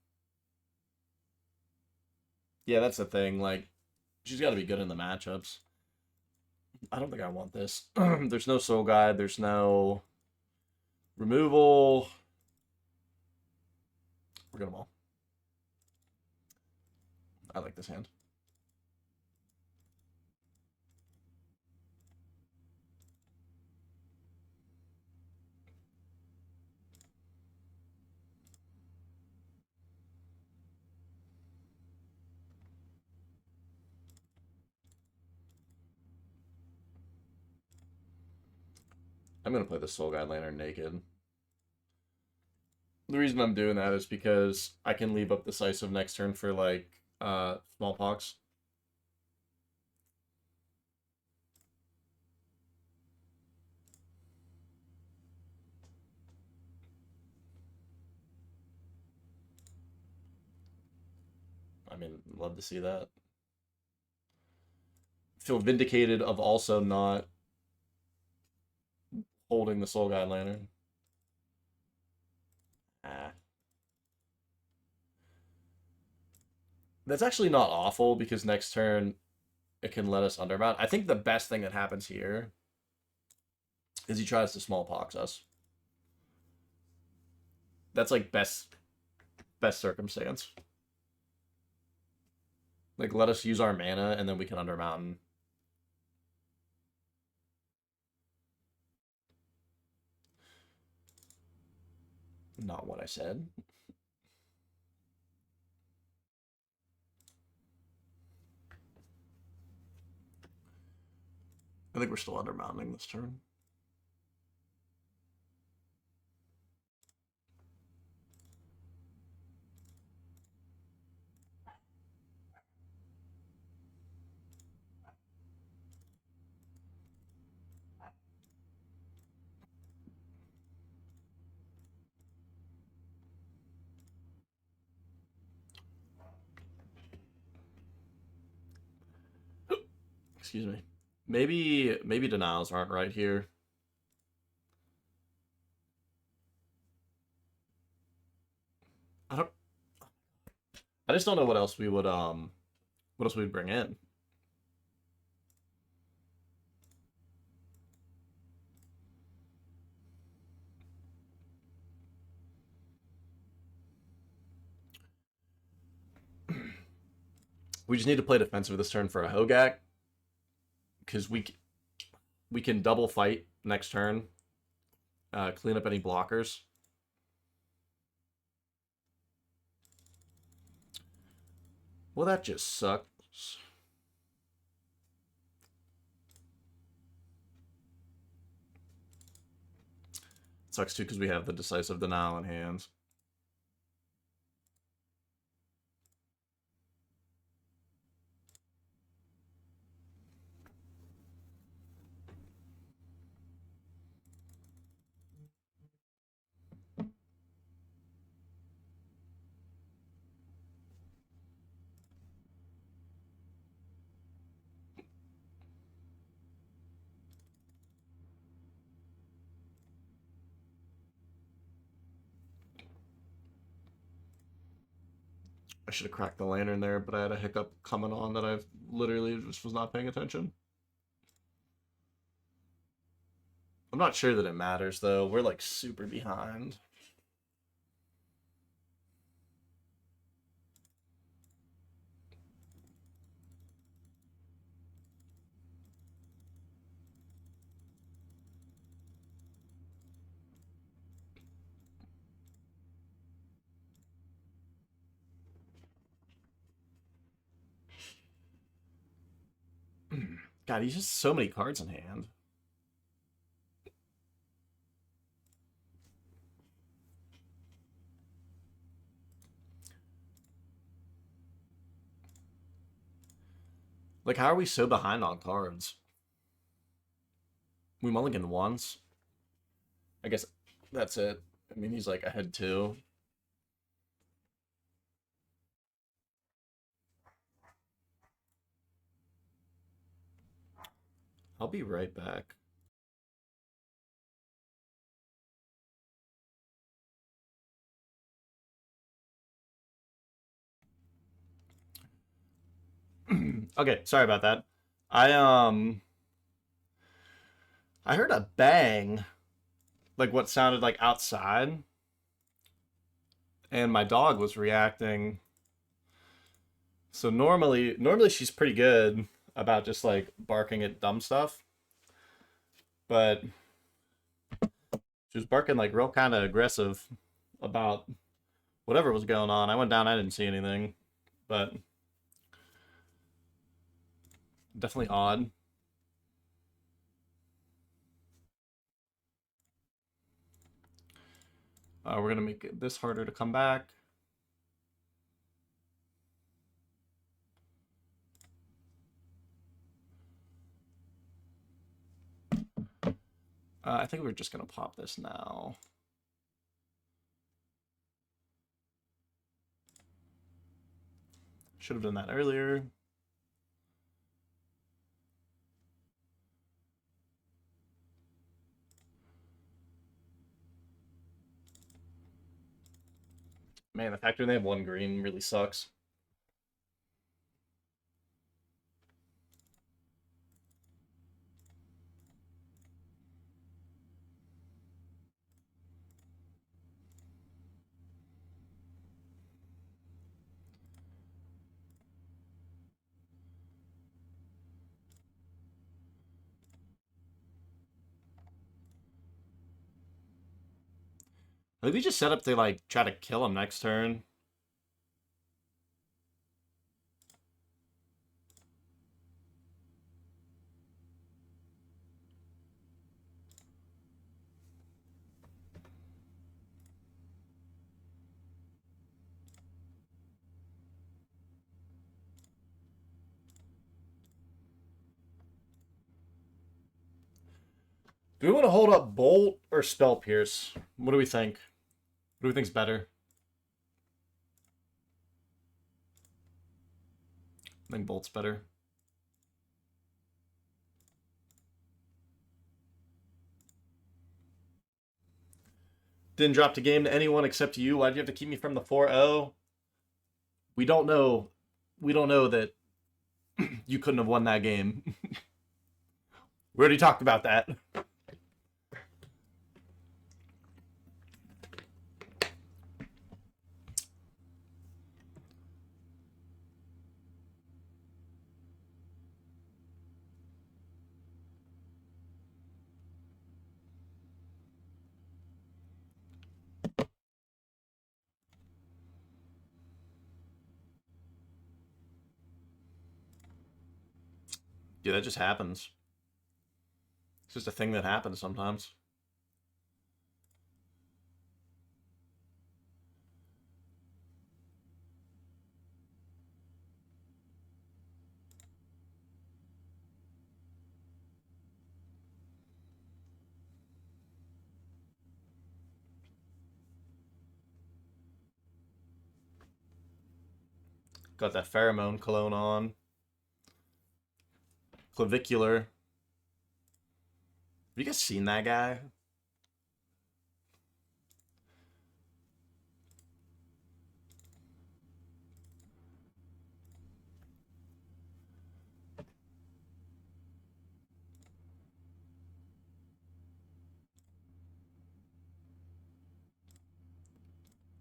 Yeah, that's the thing. Like, she's got to be good in the matchups. I don't think I want this. There's no Soul Guide. There's no removal. We're gonna all. I like this hand. I'm gonna play the Soul Guide Lantern naked. The reason I'm doing that is because I can leave up Decisive next turn for like Smallpox. I mean, love to see that. Feel vindicated of also not holding the Soul Guide Lantern. Ah. That's actually not awful because next turn it can let us undermount. I think the best thing that happens here is he tries to smallpox us. That's like best circumstance. Like, let us use our mana, and then we can undermountain. Not what I said. I think we're still undermounting this turn. Excuse me. Maybe denials aren't right here. I just don't know what else we would what else we'd bring in. We just need to play defensive this turn for a Hogak, because we can double fight next turn, clean up any blockers. Well, that just sucks. Sucks too because we have the decisive denial in hand. I should have cracked the lantern there, but I had a hiccup coming on that I literally just was not paying attention. I'm not sure that it matters, though. We're, like, super behind. God, he's just so many cards in hand. Like, how are we so behind on cards? We mulligan once. I guess that's it. I mean, he's like ahead 2. I'll be right back. Okay, sorry about that. I heard a bang, like what sounded like outside, and my dog was reacting. So normally she's pretty good about just like barking at dumb stuff, but she was barking like real kind of aggressive about whatever was going on. I went down, I didn't see anything, but definitely odd. We're gonna make this harder to come back. I think we're just gonna pop this now. Should have done that earlier. Man, the fact that they have 1 green really sucks. Maybe just set up to, like, try to kill him next turn. Do we want to hold up Bolt or Spell Pierce? What do we think? What do we think's better? I think Bolt's better. Didn't drop the game to anyone except you. Why'd you have to keep me from the 4-0? We don't know. We don't know that you couldn't have won that game. We already talked about that. Yeah, that just happens. It's just a thing that happens sometimes. Got that pheromone cologne on. Clavicular. Have you guys seen that guy?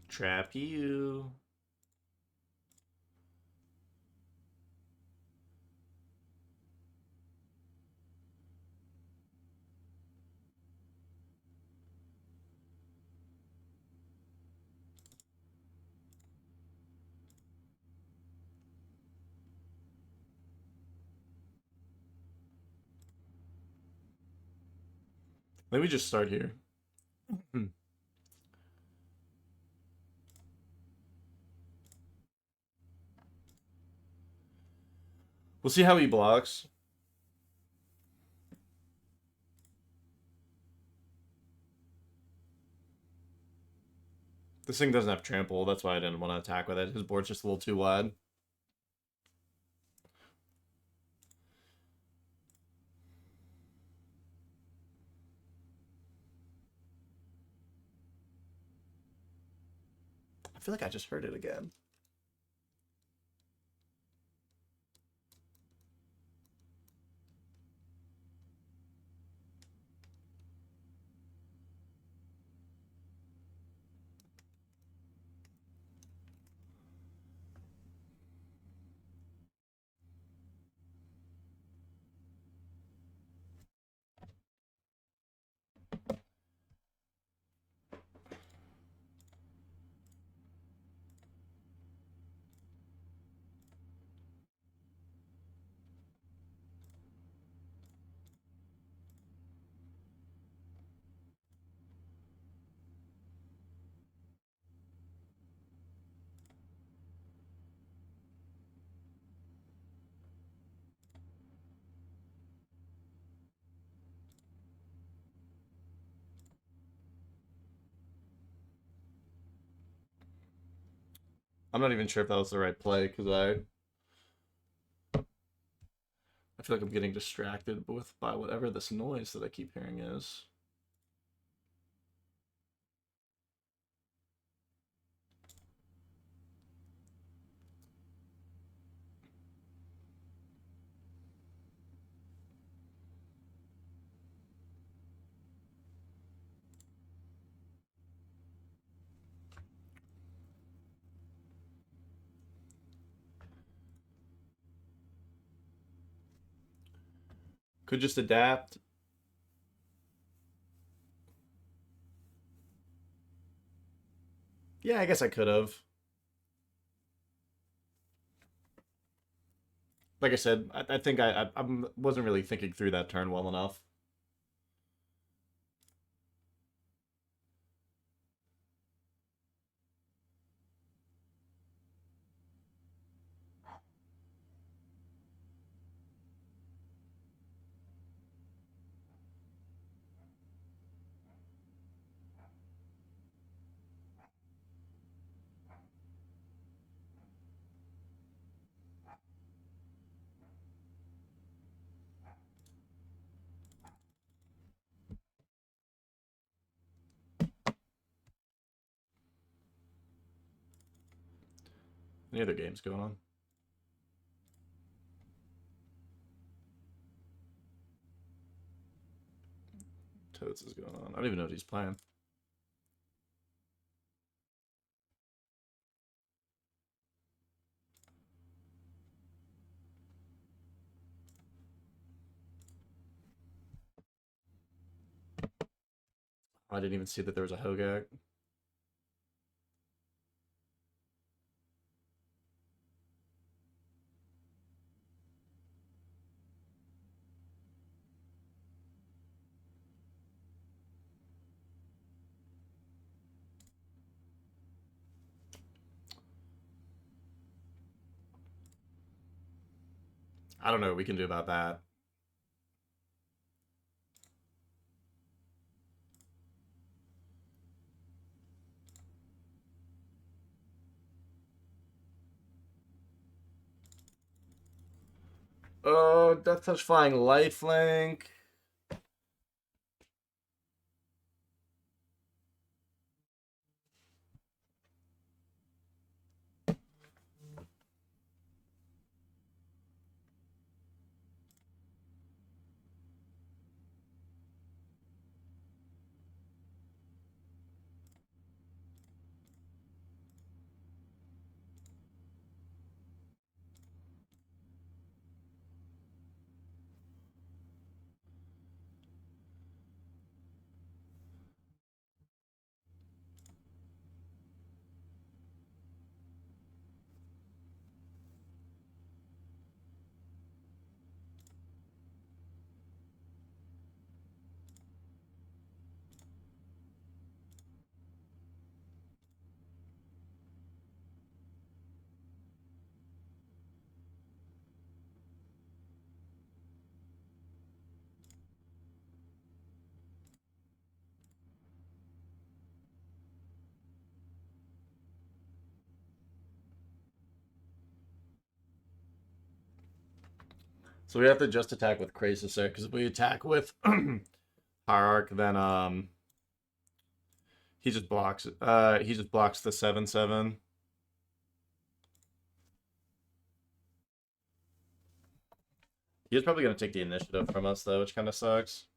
Trap you. Let me just start here. We'll see how he blocks. This thing doesn't have trample. That's why I didn't want to attack with it. His board's just a little too wide. I feel like I just heard it again. I'm not even sure if that was the right play because I feel like I'm getting distracted by whatever this noise that I keep hearing is. Could just adapt. Yeah, I guess I could have. Like I said, I think I wasn't really thinking through that turn well enough. Any other games going on? Toads is going on. I don't even know what he's playing. I didn't even see that there was a Hogak. I don't know what we can do about that. Oh, Death Touch Flying Lifelink. So we have to just attack with Krasis there, because if we attack with Hierarch, then he just blocks the 7/7. He's probably gonna take the initiative from us though, which kinda sucks.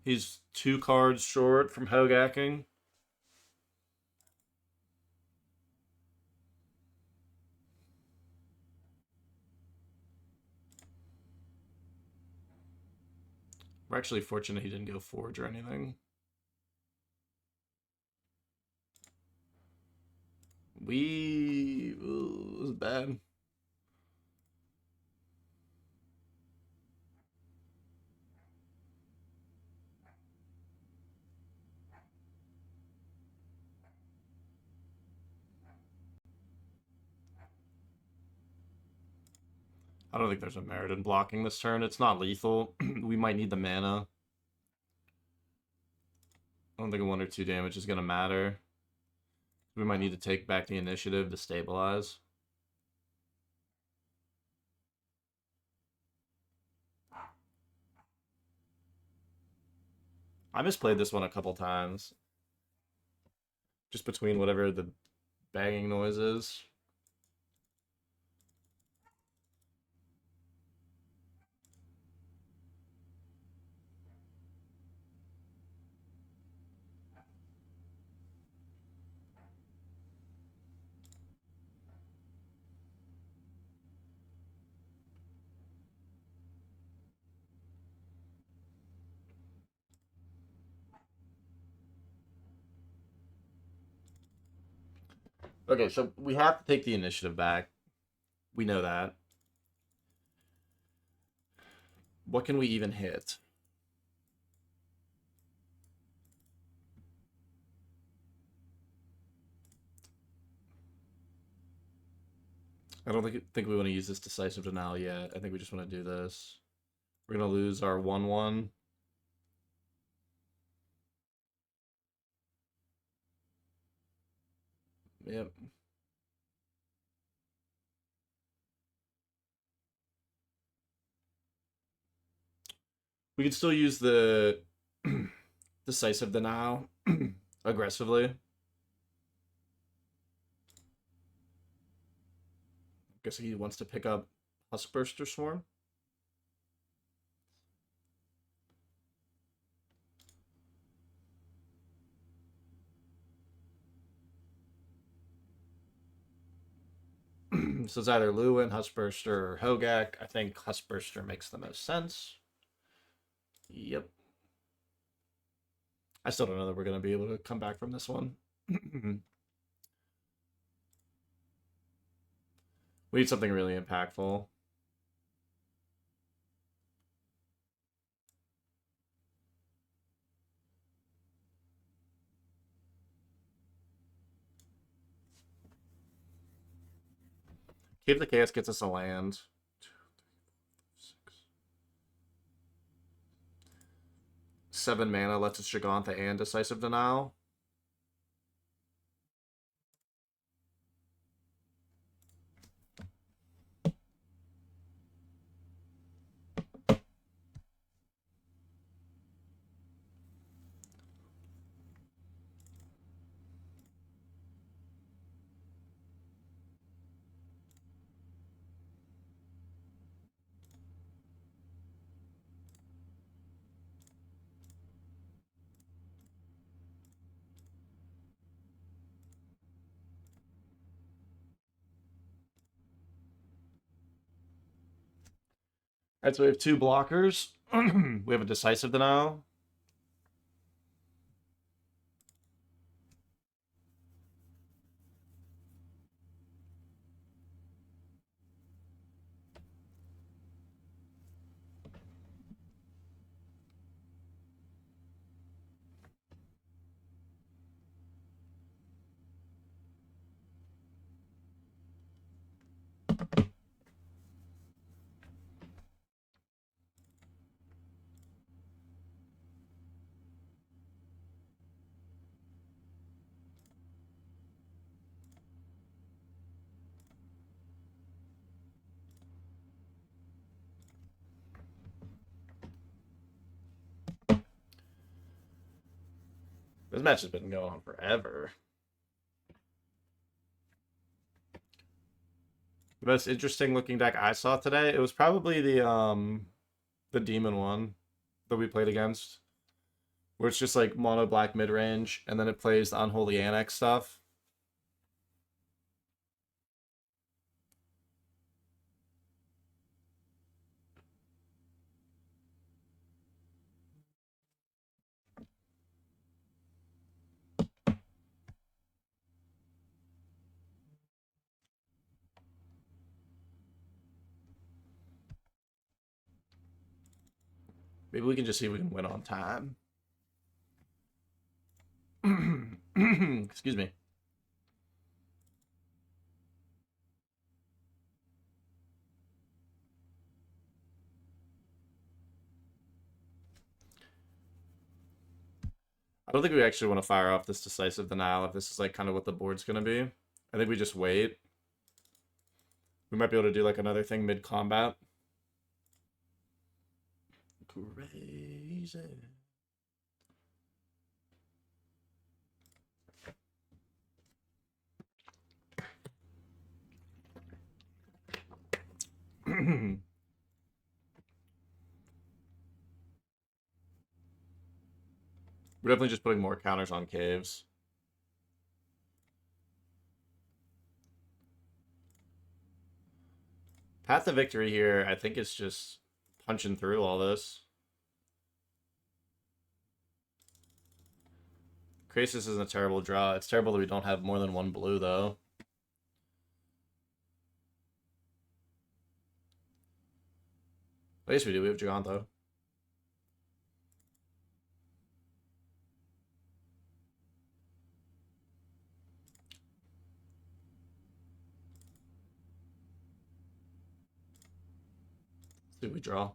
He's 2 cards short from Hogacking. We're actually fortunate he didn't go Forge or anything. It was bad. I don't think there's a merit in blocking this turn. It's not lethal. We might need the mana. I don't think a 1 or 2 damage is going to matter. We might need to take back the initiative to stabilize. I misplayed this one a couple times. Just between whatever the banging noise is. Okay, so we have to take the initiative back. We know that. What can we even hit? I don't think we want to use this decisive denial yet. I think we just want to do this. We're gonna lose our 1/1. Yep. We could still use the decisive denial aggressively. Guess he wants to pick up Huskburster Swarm. So it's either Lewin, Huskburster, or Hogak. I think Huskburster makes the most sense. Yep. I still don't know that we're going to be able to come back from this one. We need something really impactful. Cave of the Chaos gets us a land. 7 mana lets us Giganta and Decisive Denial. Alright, so we have 2 blockers. We have a Decisive Denial. This match has been going on forever. The most interesting looking deck I saw today, it was probably the demon one that we played against. Where it's just like mono black mid range, and then it plays the unholy annex stuff. Maybe we can just see if we can win on time. Excuse me. I don't think we actually want to fire off this decisive denial if this is like kind of what the board's gonna be. I think we just wait. We might be able to do like another thing mid combat. Crazy. We're definitely just putting more counters on caves. Path to victory here, I think it's just punching through all this. Krasis isn't a terrible draw. It's terrible that we don't have more than 1 blue, though. At least we do. We have Gigantho. Let's see what we draw.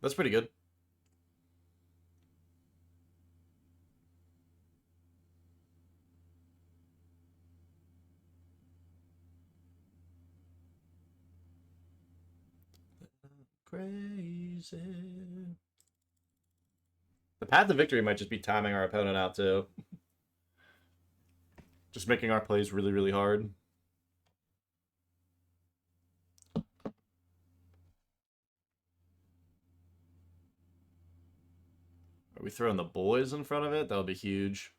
That's pretty good. Crazy. The path to victory might just be timing our opponent out too. Just making our plays really, really hard. Are we throwing the boys in front of it? That would be huge.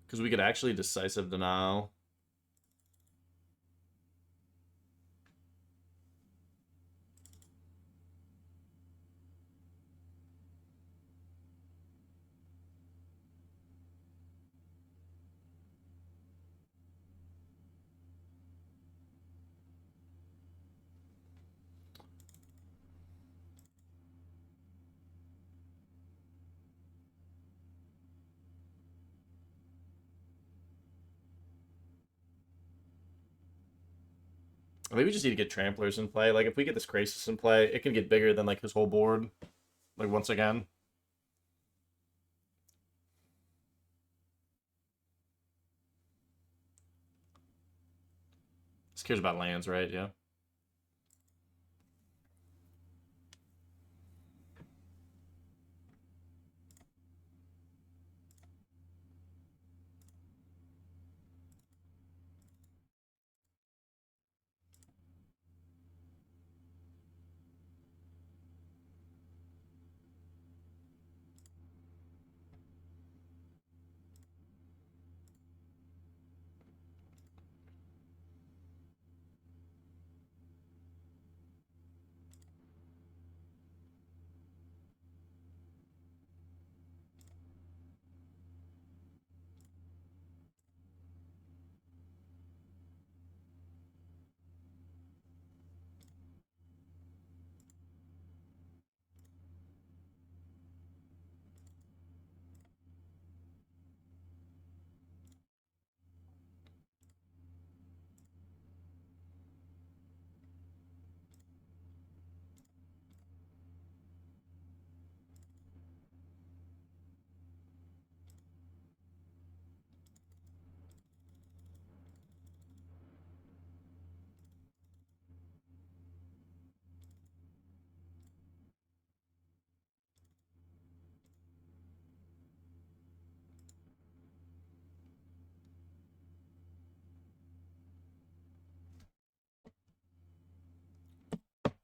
Because we could actually decisive denial. Maybe we just need to get Tramplers in play. Like, if we get this Krasis in play, it can get bigger than, like, his whole board. Like, once again. This cares about lands, right? Yeah.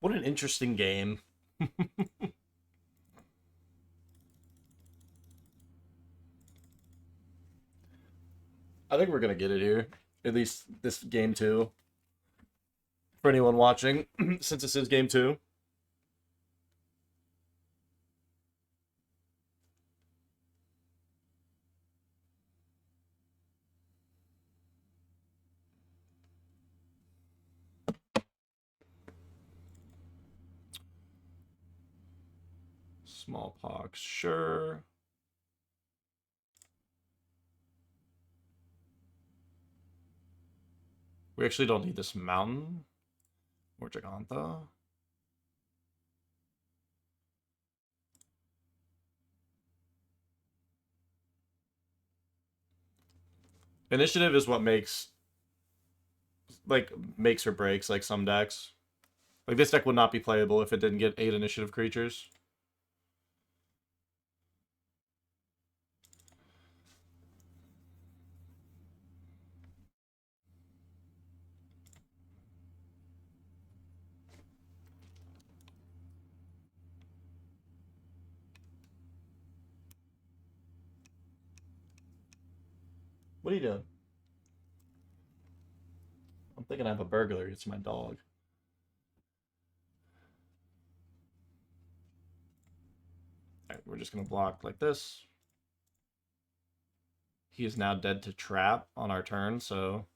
What an interesting game. I think we're going to get it here. At least this game 2. For anyone watching, since this is game 2. Smallpox, sure. We actually don't need this mountain or Gigantha. Initiative is what makes or breaks like some decks. Like this deck would not be playable if it didn't get 8 initiative creatures. What are you doing? I'm thinking I have a burglar. It's my dog. All right, we're just gonna block like this. He is now dead to trap on our turn, so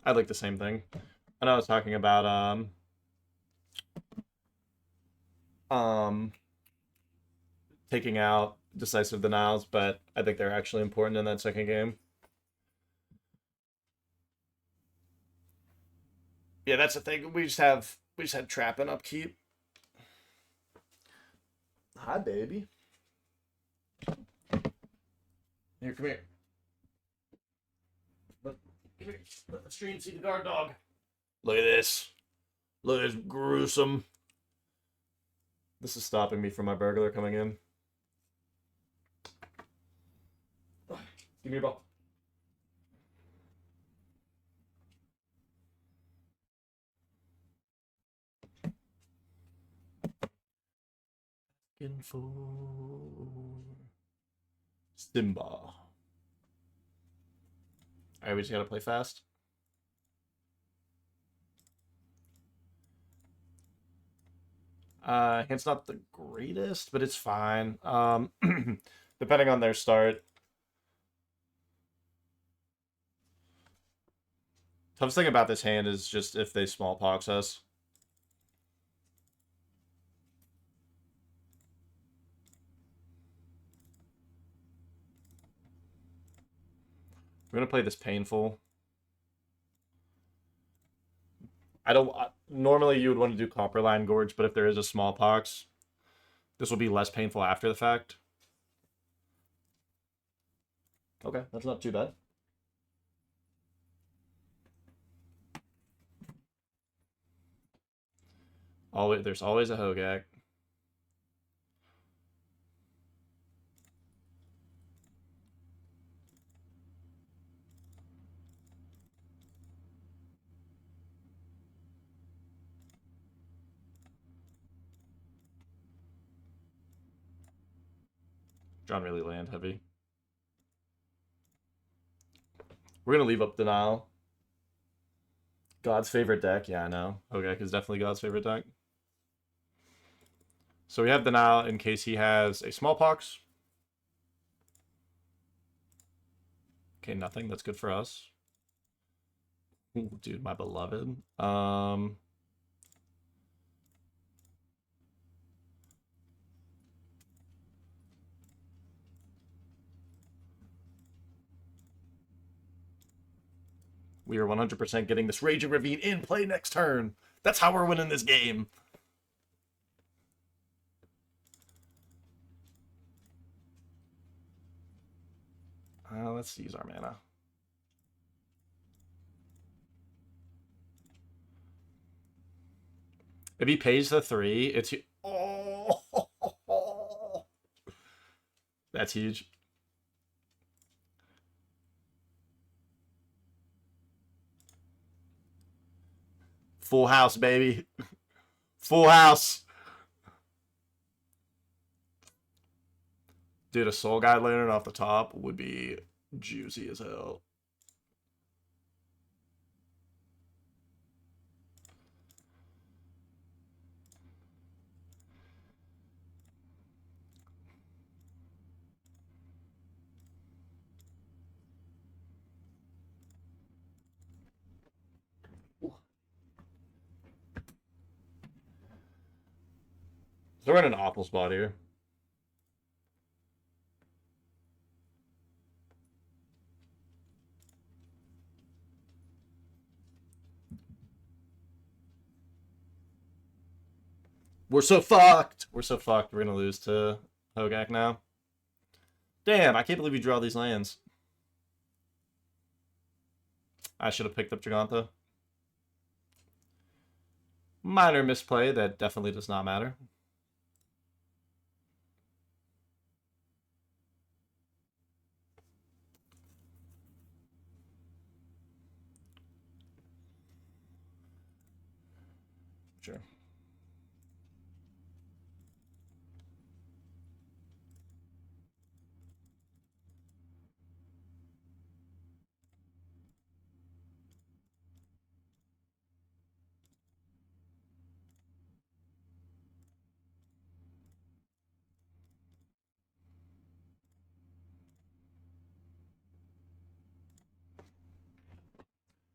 I'd like the same thing. I know I was talking about um taking out decisive denials, but I think they're actually important in that second game. Yeah, that's the thing. We just had trap and upkeep. Hi, baby. Here, come here. Let the stream see the guard dog. Look at this. Look at this gruesome. This is stopping me from my burglar coming in. Give me your ball. In for Simba. Alright, we just gotta play fast. It's not the greatest, but it's fine. Depending on their start. Toughest thing about this hand is just if they smallpox us. We're gonna play this painful. I don't. Normally, you would want to do Copperline Gorge, but if there is a smallpox, this will be less painful after the fact. Okay, that's not too bad. Always, there's always a Hogak. John really land heavy. We're gonna leave up Denial. God's favorite deck. Yeah, I know. Hogak is definitely God's favorite deck. So we have Denial in case he has a smallpox. Okay, nothing. That's good for us. Ooh, dude, my beloved. We are 100% getting this Raging Ravine in play next turn. That's how we're winning this game. Let's use our mana. If he pays the 3, it's... Oh! That's huge. Full house, baby. Full house. Dude, a Soul Guide landing off the top would be juicy as hell. So we're in an awful spot here. We're so fucked. We're so fucked. We're gonna lose to Hogak now. Damn, I can't believe you draw these lands. I should have picked up Giganta. Minor misplay that definitely does not matter. Sure.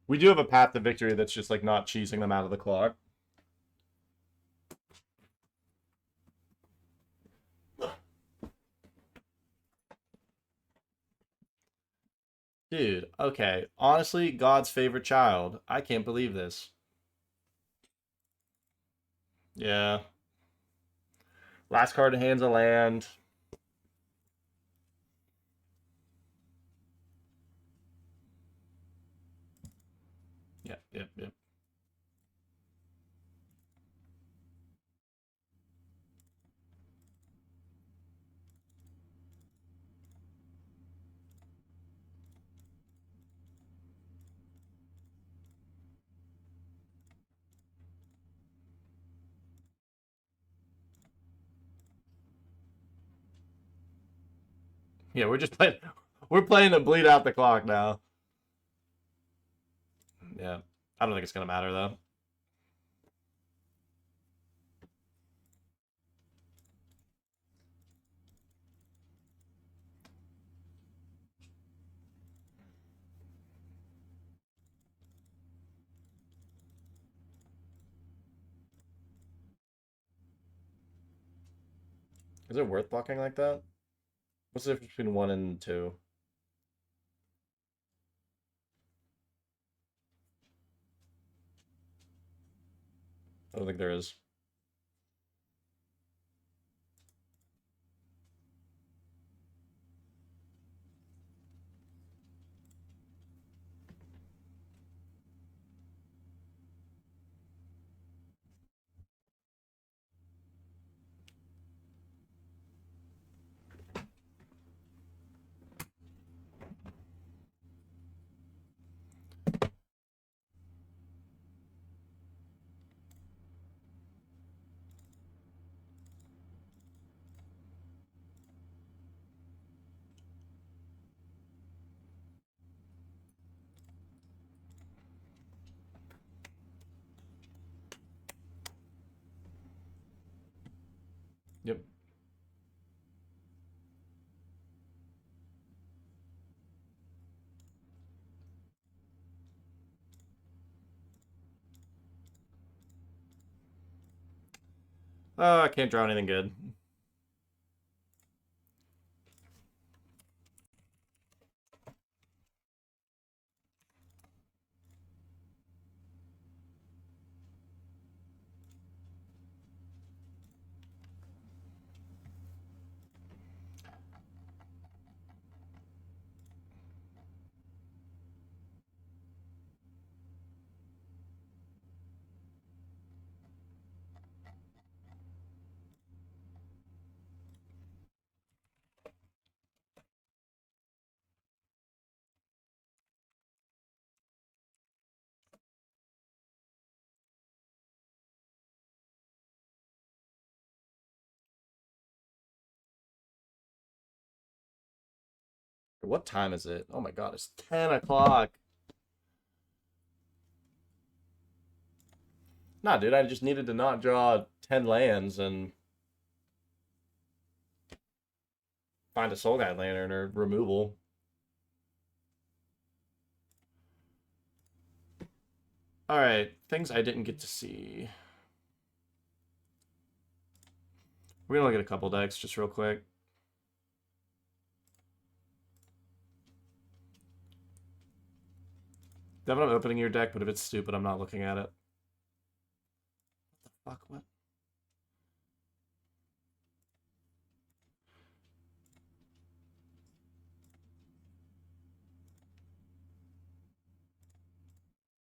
We do have a path to victory that's just like not cheesing them out of the clock. Dude, okay. Honestly, God's favorite child. I can't believe this. Yeah. Last card in hand's a land. Yep, yep, yep. Yeah, we're just playing. We're playing to bleed out the clock now. Yeah. I don't think it's gonna matter though. Is it worth blocking like that? What's the difference between 1 and 2? I don't think there is. Yep. Oh, I can't draw anything good. What time is it? Oh my god, it's 10 o'clock. Nah, dude, I just needed to not draw 10 lands and find a Soul Guide Lantern or removal. Alright, things I didn't get to see. We're gonna look at a couple decks just real quick. Devin, I'm opening your deck, but if it's stupid, I'm not looking at it. What the fuck? What?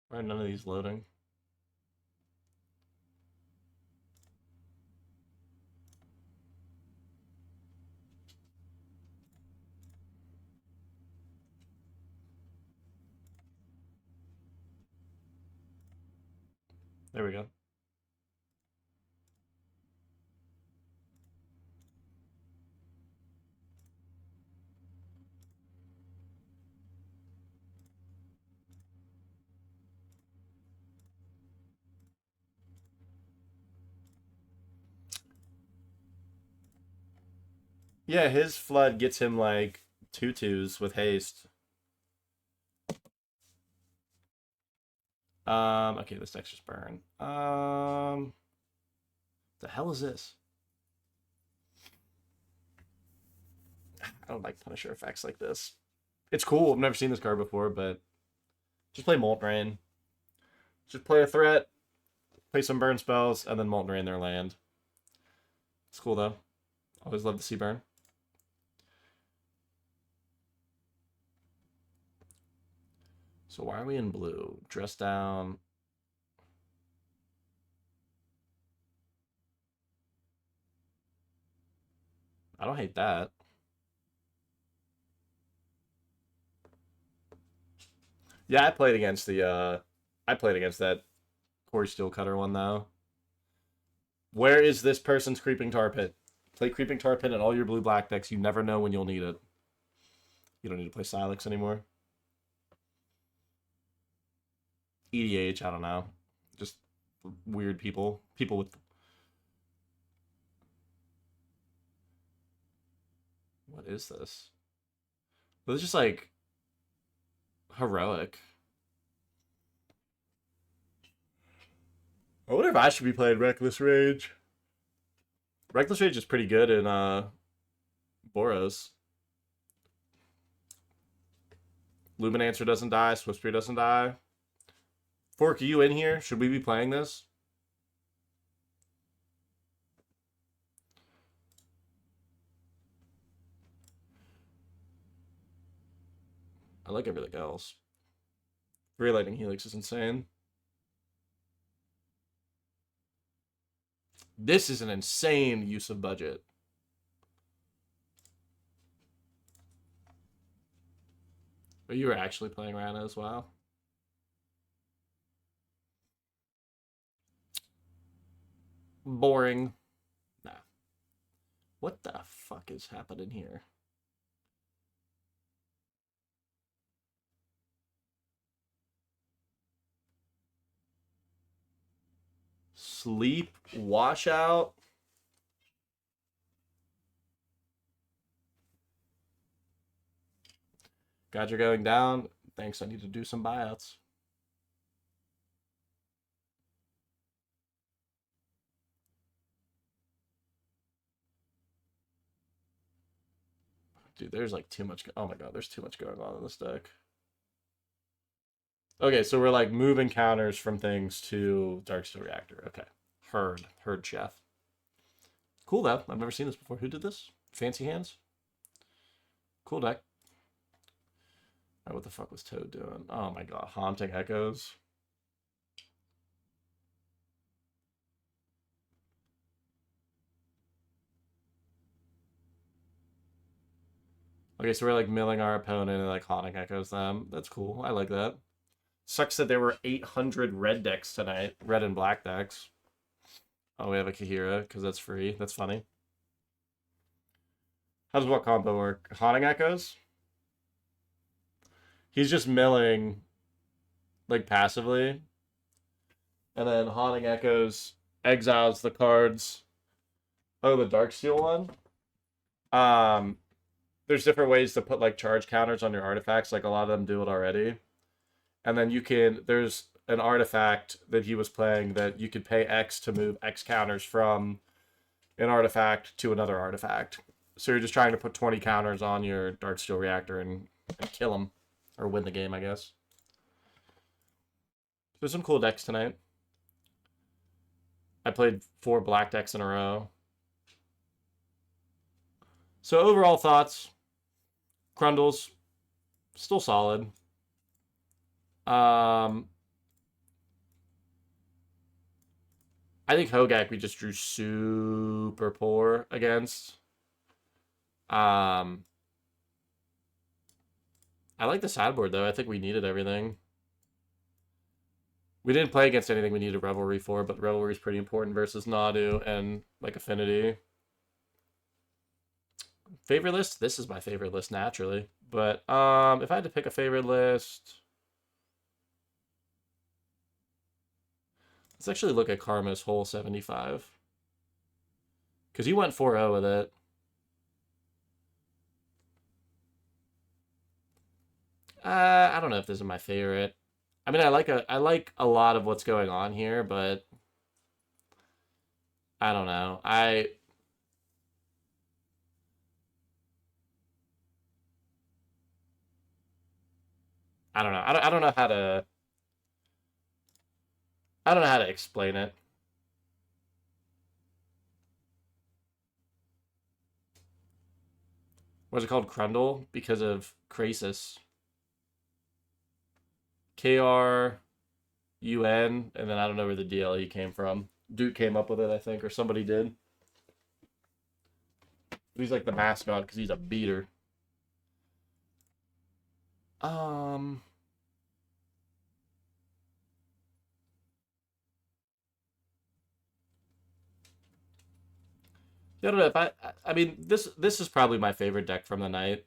Why are none of these loading? There we go. Yeah, his flood gets him like 2/2s with haste. Okay, this deck's just burn. The hell is this? I don't like Punisher effects like this. It's cool. I've never seen this card before, but just play Molten Rain. Just play a threat, play some burn spells, and then Molten Rain their land. It's cool though. Always love to see burn. So why are we in blue? Dress down. I don't hate that. Yeah, I played against that Corey Steelcutter one though. Where is this person's Creeping Tar Pit? Play Creeping Tar Pit in all your blue-black decks. You never know when you'll need it. You don't need to play Silex anymore. EDH, I don't know. Just weird people. People with... What is this? Well, it's just like... heroic. I wonder if I should be playing Reckless Rage. Reckless Rage is pretty good in Boros. Luminancer doesn't die. Swiftspear doesn't die. Fork, are you in here? Should we be playing this? I like everything else. Three Lightning Helix is insane. This is an insane use of budget. But you were actually playing Rana as well. Boring. Nah. What the fuck is happening here? Sleep, washout. God, you're going down. Thanks, I need to do some buyouts. Dude, there's like too much. Oh my god, there's too much going on in this deck. Okay, so we're like moving counters from things to Darksteel Reactor. Okay. Heard, chef. Cool though. I've never seen this before. Who did this? Fancy Hands? Cool deck. Right, what the fuck was Toad doing? Oh my god, Haunting Echoes. Okay, so we're like milling our opponent and like Haunting Echoes them. That's cool. I like that. Sucks that there were 800 red decks tonight. Red and black decks. Oh, we have a Kahira because that's free. That's funny. How does what combo work? Haunting Echoes? He's just milling like passively. And then Haunting Echoes exiles the cards. Oh, the Darksteel one? There's different ways to put like charge counters on your artifacts. Like a lot of them do it already. And then you can, there's an artifact that he was playing that you could pay X to move X counters from an artifact to another artifact. So you're just trying to put 20 counters on your Darksteel Reactor and kill him. Or win the game, I guess. There's some cool decks tonight. I played 4 black decks in a row. So overall thoughts. Krundle's still solid. I think Hogak we just drew super poor against. I like the sideboard though. I think we needed everything. We didn't play against anything we needed Revelry for, but Revelry is pretty important versus Nadu and like Affinity. Favorite list? This is my favorite list naturally. But if I had to pick a favorite list, let's actually look at Karma's whole 75. Because he went 4-0 with it. I don't know if this is my favorite. I mean, I like a lot of what's going on here, but I don't know. I don't know. I don't know how to I don't know how to explain it. What's it called? Krundle because of Krasis. KRUN, and then I don't know where the DLE came from. Duke came up with it, I think, or somebody did. He's like the mascot because he's a beater. Um, I don't know if I mean, this is probably my favorite deck from the night.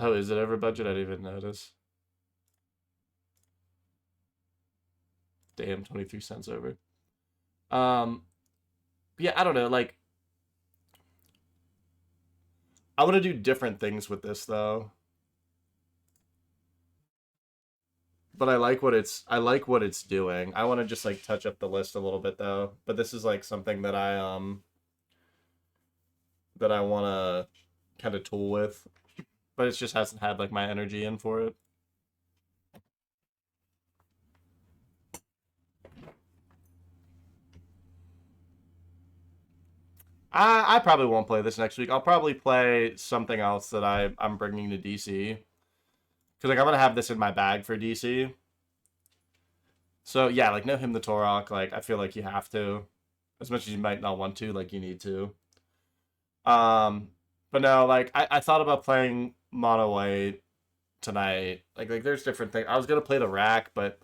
Oh, is it over budget? I didn't even notice. Damn, 23 cents over. Um, yeah, I don't know. Like, I want to do different things with this though. But I like what it's doing. I want to just like touch up the list a little bit though. But this is like something that I want to kind of tool with. But it just hasn't had like my energy in for it. I probably won't play this next week. I'll probably play something else that I'm bringing to DC. Because like I'm gonna have this in my bag for DC. So yeah, like no Him the Torok. Like I feel like you have to, as much as you might not want to. Like you need to. Um, but no, like I thought about playing Mono White tonight. Like there's different things. I was gonna play the rack, but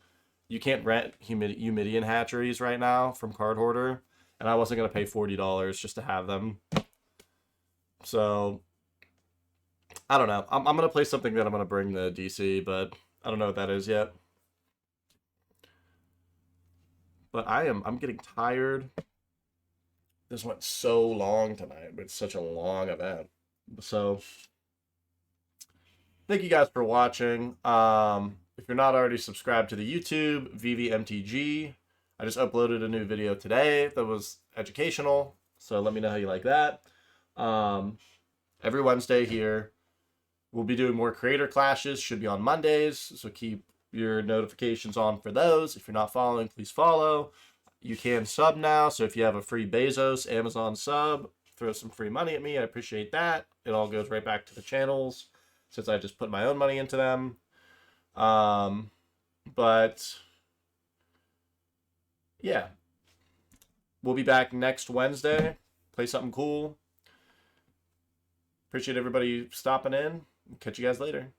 you can't rent Humidian hatcheries right now from Card Hoarder, and I wasn't gonna pay $40 just to have them. So I don't know. I'm gonna play something that I'm gonna bring to DC, but I don't know what that is yet. But I'm getting tired. This went so long tonight. It's such a long event. So thank you guys for watching. If you're not already subscribed to the YouTube, VVMTG, I just uploaded a new video today that was educational. So let me know how you like that. Every Wednesday here, we'll be doing more creator clashes. Should be on Mondays. So keep your notifications on for those. If you're not following, please follow. You can sub now. So if you have a free Bezos Amazon sub, throw some free money at me. I appreciate that. It all goes right back to the channels since I just put my own money into them. But yeah, we'll be back next Wednesday. Play something cool. Appreciate everybody stopping in. Catch you guys later.